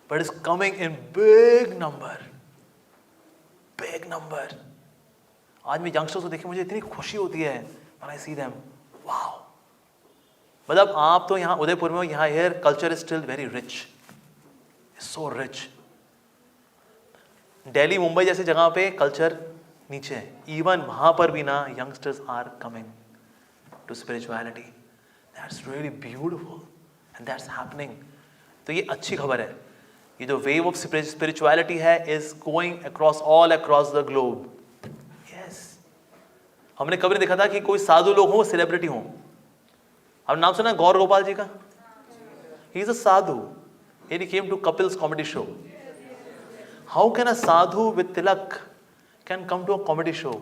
but it's coming in big number, big number. आज मैं यंगस्टर्स को देखे मुझे इतनी खुशी होती है when I see them, wow. मतलब आप तो यहाँ उदयपुर में, यहाँ here culture is still very rich, so rich. Delhi Mumbai जैसी जगह पे कल्चर नीचे है, इवन वहां पर भी ना youngsters are coming to spirituality. That's really beautiful and that's happening. तो ये अच्छी खबर है, ये जो वेव ऑफ स्पिरिचुअलिटी है is going across all across the globe. Yes, हमने कभी नहीं देखा था कि कोई साधु लोग हों, सेलिब्रिटी हों। आपने नाम सुना गौर गोपाल जी का? He is a Sadhu and he came to Kapil's comedy show. How can a sadhu with tilak can come to a comedy show?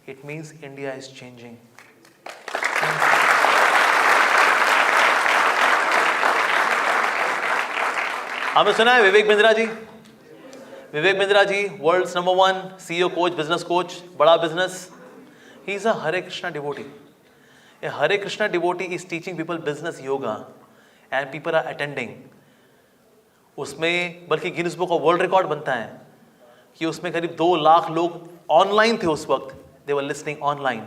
It means India is changing. आपने सुना है Vivek Bindra ji? Vivek Bindra ji world's number 1 CEO coach, business coach, बड़ा business. He is a Hare Krishna devotee. A Hare Krishna devotee is teaching people business yoga and people are attending. उसमें बल्कि Guinness book of world record बनता है कि उसमें करीब 2 लाख लोग online थे उस वक्त, they were listening online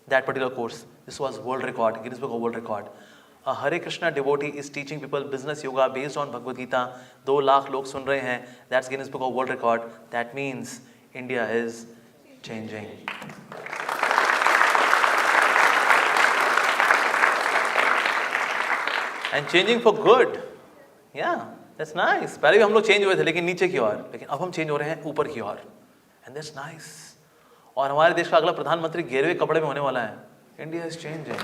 that particular course. This was world record, Guinness book of world record. A Hare Krishna devotee is teaching people business yoga based on Bhagavad Gita. 2 lakh लोग सुन रहे हैं, that's Guinness book of world record. That means India is changing. And changing for good. Yeah that's nice. पहले भी हम लोग change हुए थे लेकिन नीचे की ओर, लेकिन अब हम चेंज हो रहे हैं ऊपर की ओर, एंड दैट्स नाइस। और हमारे देश का अगला प्रधानमंत्री गेरुए कपड़े में होने वाला है। India is changing.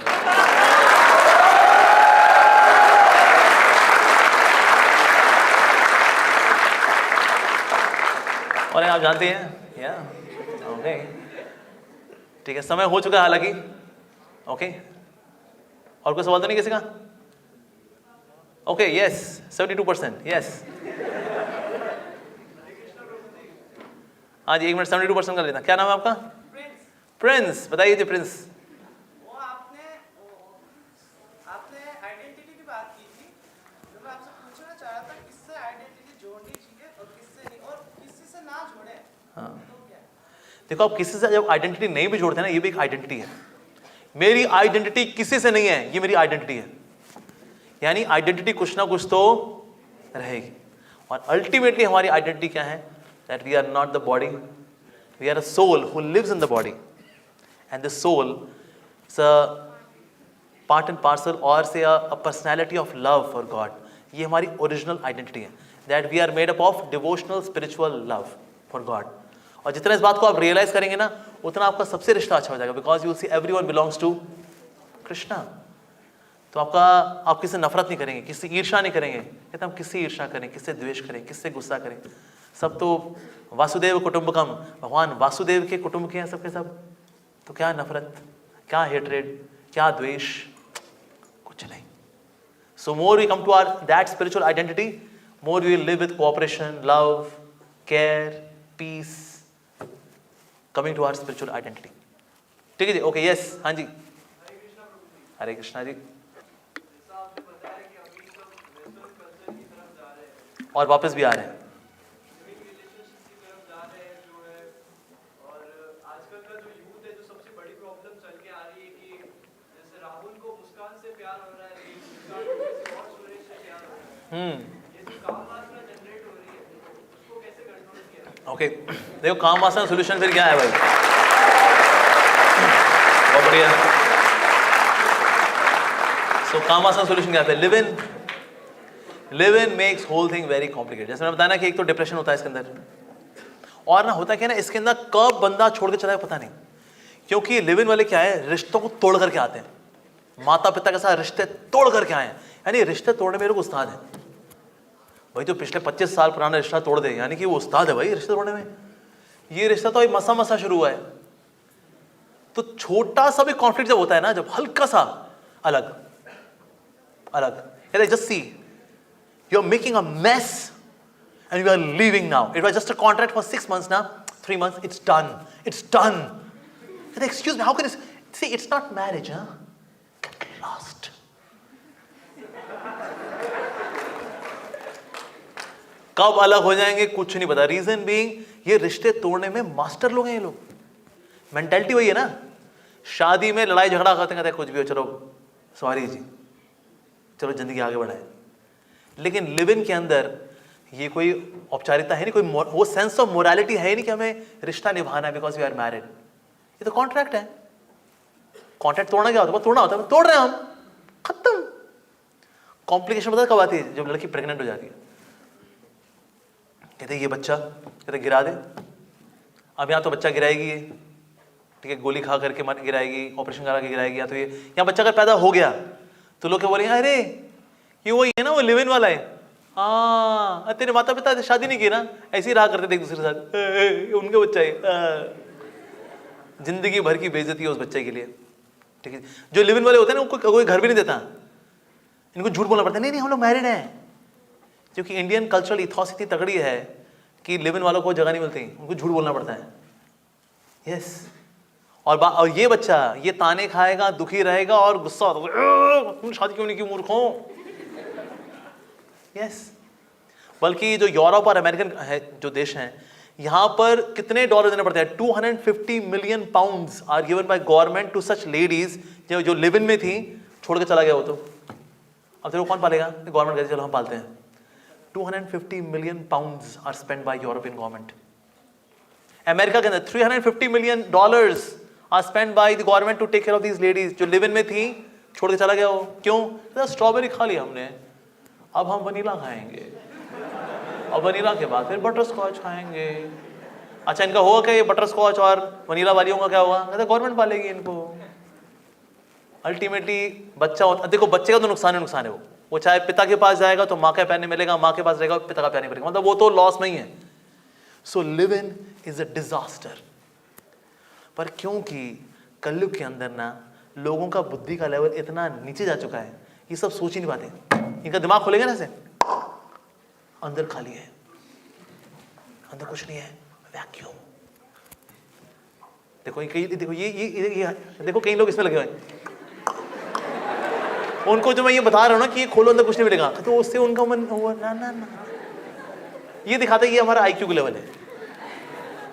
और आप जानते हैं, या ओके ठीक है, समय हो चुका है हालांकि। ओके, और कोई सवाल तो नहीं किसी का? Okay, yes 72%, yes. हाँ जी, 1 मिनट, 72% कर लेना। क्या नाम है आपका? प्रिंस। बताइए जी प्रिंस। वो आपने आइडेंटिटी की बात की थी, तो मैं आपसे पूछना चाह रहा था किससे आइडेंटिटी जोड़नी चाहिए और किससे नहीं, और किसी से ना जोड़े हाँ तो क्या? देखो, आप किसी से जब आइडेंटिटी नहीं भी जोड़ते हैं ना, ये भी एक आइडेंटिटी है। मेरी आइडेंटिटी किसी से नहीं है, ये मेरी आइडेंटिटी है। यानी आइडेंटिटी कुछ ना कुछ तो रहेगी। और अल्टीमेटली हमारी आइडेंटिटी क्या है? That we are not the body, we are a soul who lives in the body, and the soul is a part and parcel or say a personality of love for God. ये हमारी original identity है, that we are made up of devotional spiritual love for God. और जितना इस बात को आप realise करेंगे ना, उतना आपका सबसे रिश्ता अच्छा हो जाएगा, because you will see everyone belongs to Krishna. तो आप किससे नफरत नहीं करेंगे, किससे ईर्ष्या नहीं करेंगे। कहते हम किससे ईर्ष्या करें, किससे द्वेष करें, किससे गुस्सा करें? सब तो वासुदेव कुटुंबकम, भगवान वासुदेव के कुटुंब के हैं सबके सब। तो क्या नफरत, क्या हेट्रेड, क्या द्वेष? कुछ नहीं। So more we come to our that spiritual identity, more we will live with cooperation, love, care, peace, coming to our spiritual identity. ठीक है जी, ओके, यस, हाँ जी, हरे कृष्णा जी। और वापस भी आ रहे हैं। ओके, देखो काम वासना सोल्यूशन फिर क्या है भाई? बहुत बढ़िया। सो काम वासना सोल्यूशन क्या है? Live in makes whole thing very complicated. जैसे मैंने बताया ना कि एक तो डिप्रेशन होता है इसके अंदर, और ना होता क्या है ना, इसके अंदर कब बंदा छोड़ के चला है पता नहीं, क्योंकि लिव इन वाले क्या है, रिश्तों को तोड़ करके आते हैं, माता पिता के साथ रिश्ते तोड़ करके आए हैं, यानी रिश्ते तोड़ने में लोग उस्ताद हैं भाई। तो पिछले 25 साल पुराना रिश्ता तोड़ दे, यानी कि वो उस्ताद है भाई रिश्ते तोड़ने में। ये रिश्ता तो मसा मसा शुरू हुआ है। तो छोटा सा भी कॉन्फ्लिक्ट जब होता है ना, जब हल्का सा अलग अलग, just see you are making a mess and you are leaving now. It was just a contract for 6 months now, 3 months, it's done. It's done. And excuse me, how can you see, it's not marriage, huh? Get lost. कब अलग हो जाएंगे कुछ नहीं पता। Reason being, ये रिश्ते तोड़ने में मास्टर लोग हैं ये लोग। मेंटालिटी वही है ना, शादी में लड़ाई झगड़ा करते कहते कुछ भी हो, चलो सॉरी जी, चलो जिंदगी आगे बढ़ाए। लेकिन लिव इन के अंदर ये कोई औपचारिकता है नहीं, कोई वो सेंस ऑफ मोरालिटी है नहीं कि हमें रिश्ता निभाना है बिकॉज वी आर मैरिड। ये तो कॉन्ट्रैक्ट है। कॉन्ट्रैक्ट तोड़ना क्या होता है? तोड़ना होता है, तोड़ रहे हैं हम, खत्म। कॉम्प्लिकेशन पता कब आती है? जब लड़की प्रेग्नेंट हो जाती है। कहते ये बच्चा, कहते गिरा दे। अब यहाँ तो बच्चा गिराएगी ये, ठीक है, गोली खा करके गिराएगी, ऑपरेशन करा के गिराएगी, या तो ये यहाँ बच्चा अगर पैदा हो गया तो लोग क्या बोलेंगे, अरे ये वही है ना, वो लिव इन वाला है। हाँ, तेरे माता पिता शादी नहीं की ना, ऐसे ही रहा करते थे एक दूसरे के साथ, उनके बच्चा है। जिंदगी भर की बेइज्जती है उस बच्चे के लिए, ठीक है। जो लिव इन वाले होते हैं ना, उनको कोई घर भी नहीं देता, इनको झूठ बोलना पड़ता है, नहीं नहीं हम लोग मैरिड हैं, क्योंकि इंडियन कल्चरल इथॉस इतनी तगड़ी है कि लिव इन वालों को जगह नहीं मिलती, उनको झूठ बोलना पड़ता है। यस, और ये बच्चा ये ताने खाएगा, दुखी रहेगा और गुस्सा होगा, तुमने शादी क्यों नहीं की मूर्खों। यस, बल्कि जो यूरोप और अमेरिकन है जो देश हैं, यहाँ पर कितने डॉलर देने पड़ते हैं? 250 million pounds are given by government to such ladies जो लिव इन में थी, छोड़ के चला गया वो तो। अब तेरे को कौन पालेगा? गवर्नमेंट कहती चलो हम पालते हैं। 250 million pounds are spend by European government. America के अंदर 350 million dollars are spend by the government to take care of these ladies जो लिव इन में थी, छोड़ के चला गया वो। क्यों? स्ट्रॉबेरी खा लिया हमने, अब हम वनीला खाएंगे, और वनीला के बाद फिर बटर स्कॉच खाएंगे। अच्छा, इनका होगा क्या ये बटर स्कॉच और वनीला वालियों का क्या होगा? कहते गवर्नमेंट पालेगी इनको। अल्टीमेटली बच्चा, देखो बच्चे का तो नुकसान है वो चाहे पिता के पास जाएगा तो माँ का प्यार नहीं मिलेगा, माँ के पास रहेगा पिता का प्यार नहीं मिलेगा, मतलब वो तो लॉस नहीं है। So live in is a disaster. पर क्योंकि कलयुग के अंदर ना लोगों का बुद्धि का लेवल इतना नीचे जा चुका है, ये सब सोच ही नहीं पाते। इनका दिमाग खुलेगा ना से, अंदर खाली है, अंदर कुछ नहीं है, वैक्यूम। देखो ये देखो कई लोग इसमें लगे हुए हैं, उनको जो मैं ये बता रहा हूं ना कि ये खोलो अंदर कुछ नहीं मिलेगा, तो उससे उनका मन हुआ ना ये दिखाता है ये हमारा आईक्यू का लेवल है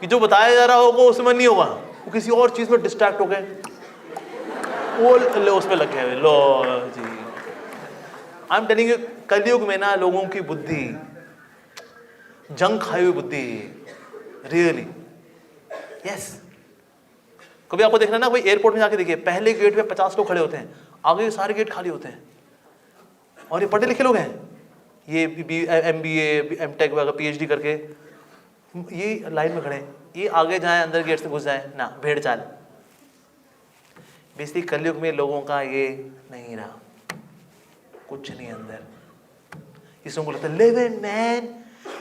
कि जो बताया जा रहा होगा उसमें मन नहीं होगा, वो किसी और चीज में डिस्ट्रैक्ट हो गए, वो उसमें लग गए। लो जी, आई एम टेलिंग यू, कलयुग में ना लोगों की बुद्धि, जंग खाई हुई बुद्धि, रियली। यस, कभी आपको देखना ना, कोई एयरपोर्ट में जाके देखिए, पहले गेट पे 50 लोग खड़े होते हैं, आगे सारे गेट खाली होते हैं, और ये पढ़े लिखे लोग हैं, ये MBA MTech वगैरह PhD करके ये लाइन में खड़े हैं, ये आगे जाए अंदर गेट से घुस जाए ना, भेड़ चाल। बेसिकली कलयुग में लोगों का ये नहीं रहा, कुछ नहीं अंदर। इसमें बोलते live in man,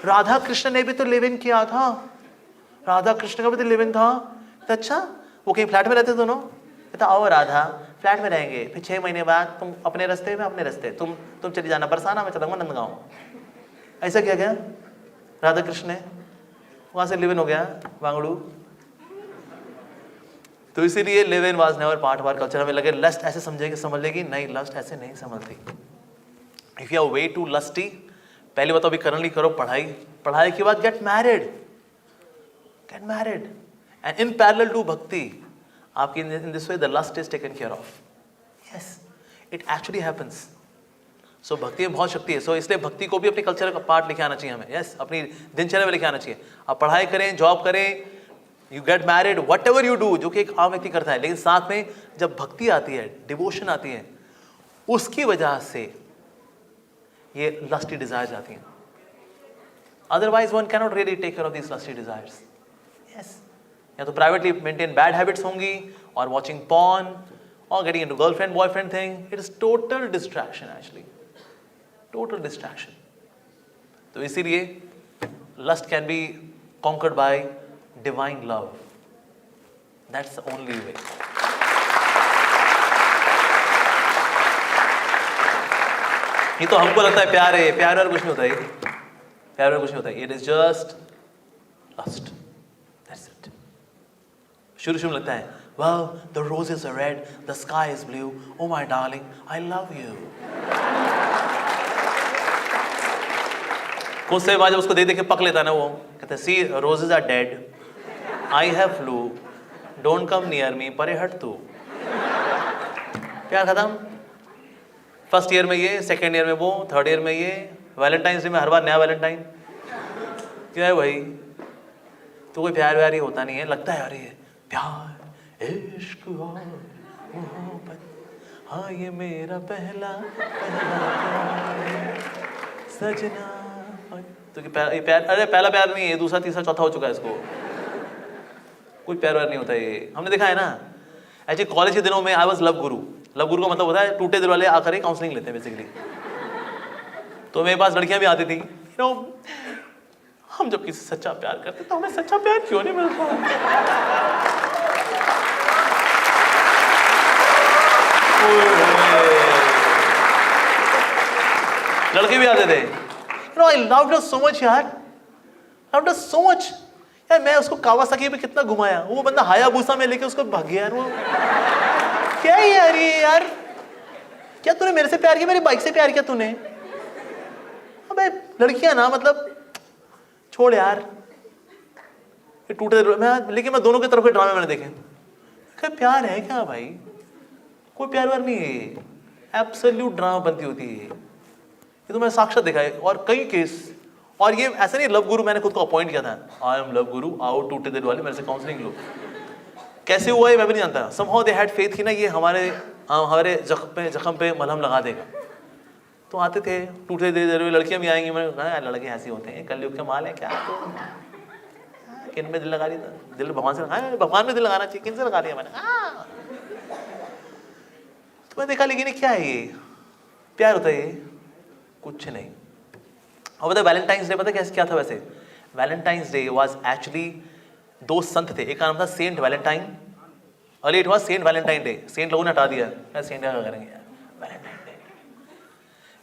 Radha Krishna ने भी तो लिव इन किया था, राधा कृष्ण का भी तो लिव इन था। तो अच्छा, वो कहीं फ्लैट में रहते दोनों, कहता आओ राधा फ्लैट में रहेंगे, फिर 6 महीने बाद तुम अपने रास्ते में अपने रास्ते, तुम चली जाना बरसाना, मैं चलूंगा नंदगांव। ऐसा किया गया राधा कृष्ण ने, वहां से लिव इन हो गया वांगड़ू। तो इसीलिए live in was never part of our culture. हमें लगे लस्ट ऐसे समझ लेगी, नहीं, लस्ट ऐसे नहीं समझती। If you are way too lusty, पहले बताओ अभी करंटली करो पढ़ाई के बाद get married and in parallel to भक्ति आपकी in this way the lust is taken care of. Yes, it actually happens. So भक्ति में बहुत शक्ति है। सो इसलिए भक्ति को भी अपने कल्चर का पार्ट लेके आना चाहिए हमें। यस, अपनी दिनचर्या में लेके आना चाहिए। आप पढ़ाई करें, जॉब करें, you get married, what ever you do, जो कि एक आम व्यक्ति करता है, लेकिन साथ में जब भक्ति आती है, डिवोशन आती है, उसकी वजह से ये लस्टी डिजायर्स आती हैं। Otherwise one cannot really take care of these lusty desires. Yes, या तो प्राइवेटली मेंटेन बैड हैबिट्स होंगी, और वॉचिंग पॉर्न, और getting into girlfriend boyfriend thing. It is total distraction actually, total distraction. तो इसीलिए lust can be conquered by divine love. That's the only way. ये तो हमको लगता है प्यार है, प्यार और कुछ नहीं होता है, प्यार और कुछ नहीं होता है. It is just lust. That's it. शुरू में लगता है, well, the roses are red, the sky is blue, oh my darling, I love you. कुछ समय बाद जब उसको दे के पक लेता है ना, वो कहता है, see roses are dead, I have flu, don't come near me, परे हट तू. प्यार खत्म. फर्स्ट ईयर में ये, सेकेंड ईयर में वो, थर्ड ईयर में ये, वैलेंटाइंस डे में हर बार नया वैलेंटाइन. क्या है भाई, तो कोई प्यार व्यार ही होता नहीं है. लगता है अरे प्यार इश्क और मोहब्बत, हाँ ये मेरा पहला प्यार है सजना. तो प्यार, अरे पहला प्यार नहीं है, दूसरा तीसरा चौथा हो चुका है इसको. कोई प्यार व्यार नहीं होता ये, हमने देखा है ना. एक्चुअली कॉलेज के दिनों में I was love Guru. Love गुरु का मतलब होता है टूटे दिल वाले आकर ही काउंसलिंग लेते हैं बेसिकली. तो मेरे पास लड़कियां भी आती थी, यू नो, हम जब किसी से सच्चा प्यार करते तो हमें सच्चा प्यार क्यों नहीं मिलता. लड़के भी आते थे, No, I loved her so much यार, loved her so much. यार मैं उसको कावासाकी पे कितना घुमाया, वो बंदा हायाबुसा में लेके उसको भाग गया यार. वो क्या है यार ये यार, क्या तूने मेरे से प्यार किया, मेरी बाइक से प्यार किया तूने. अबे लड़कियां ना, मतलब छोड़ यार, ये टूटे. लेकिन मैं दोनों की तरफ के ड्रामे मैंने देखे. क्या प्यार है क्या भाई, कोई प्यार वार नहीं है, एब्सोल्यूट ड्रामा बनती होती है. ये तो मैंने साक्षात देखा है, और कई केस. और ये ऐसा नहीं लव गुरु मैंने खुद को अपॉइंट किया था, आई एम लव गुरु, आओ टूटे दिल वाले मेरे से काउंसलिंग लो. कैसे हुआ है मैं भी नहीं जानता. somehow they had faith कि ना ये हमारे जख्म पे मलहम लगा देगा. तो आते थे टूटे दिल वाले, लड़कियां भी आएंगी. मैंने कहा लड़के ऐसे होते हैं, कलयुग के माल है क्या. तो किन में दिल लगा लिया, दिल भगवान से लगाया, भगवान में दिल लगाना चाहिए, किन से लगा लिया मैंने. तो मैं देखा, लेकिन क्या है ये प्यार होता है ये कुछ नहीं. और पता है वैलेंटाइंस डे, पता कैसे क्या था वैसे. वैलेंटाइंस डे वाज एक्चुअली दो संत थे, एक का नाम था सेंट वैलेंटाइन, और it was saint Valentine day. Saint लोगों ने हटा दिया, सेंट क्या करेंगे यार, वैलेंटाइन डे.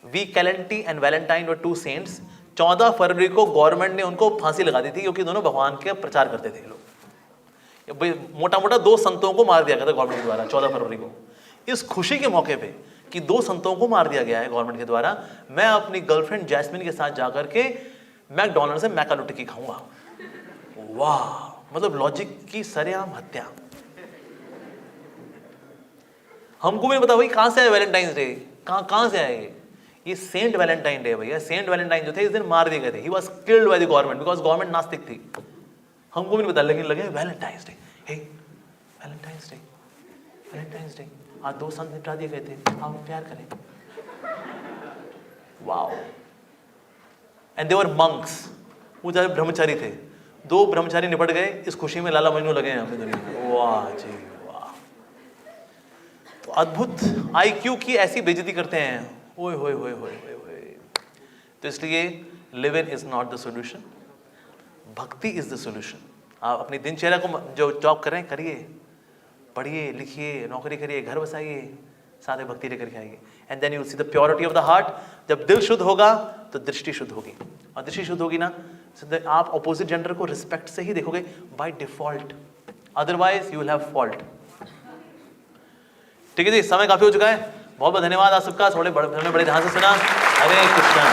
वी कैलेंटी and Valentine were two saints. 14 फरवरी को गवर्नमेंट ने उनको फांसी लगा दी थी, क्योंकि दोनों भगवान के प्रचार करते थे लोग. मोटा मोटा 2 संतों को मार दिया गया था गवर्नमेंट के द्वारा 14 फरवरी को. इस खुशी के मौके पे कि 2 संतों को मार दिया गया है गवर्नमेंट के द्वारा, मैं अपनी गर्लफ्रेंड जैस्मिन के साथ जाकर के मैकडॉनल्ड से मैकालो टिक्की खाऊंगा. वाह, मतलब लॉजिक की सरेआम हत्या. हमको भी नहीं पता भाई कहां से आया वैलेंटाइंस डे, कहां से आया ये सेंट वैलेंटाइन डे. भैया सेंट वैलेंटाइन जो थे इस दिन मार दिए गए थे. He was killed by the government because government नास्तिक थी. हमको भी नहीं पता, लेकिन लगे वैलेंटाइंस डे, हे वैलेंटाइंस डे, वैलेंटाइंस डे. आज 2 संत निपटा दिए गए थे, हम प्यार करें. Wow. And they were monks, वो जब ब्रह्मचारी थे. 2 ब्रह्मचारी निपट गए, इस खुशी में लाला मजनू लगे हैं अपनी दुनिया में. वाह जी वाह. तो अद्भुत IQ की ऐसी बेइज्जती करते हैं. ओए होए होए होए होए. तो इसलिए live in is not the solution, भक्ति इज द सॉल्यूशन. आप अपनी दिनचर्या को जो जॉब करें करिए, पढ़िए, लिखिए, नौकरी करिए, घर बसाइए, साथ में भक्ति लेकर के आइए. And then you will see the purity of the heart. जब दिल शुद्ध होगा तो दृष्टि शुद्ध होगी, और दृष्टि शुद्ध होगी ना, आप अपोजिट जेंडर को रिस्पेक्ट से ही देखोगे by default, otherwise you will have fault. ठीक है जी, समय काफी हो चुका है. बहुत बहुत धन्यवाद आप सबका, थोड़े बड़े ध्यान से सुना. हरे कृष्णा.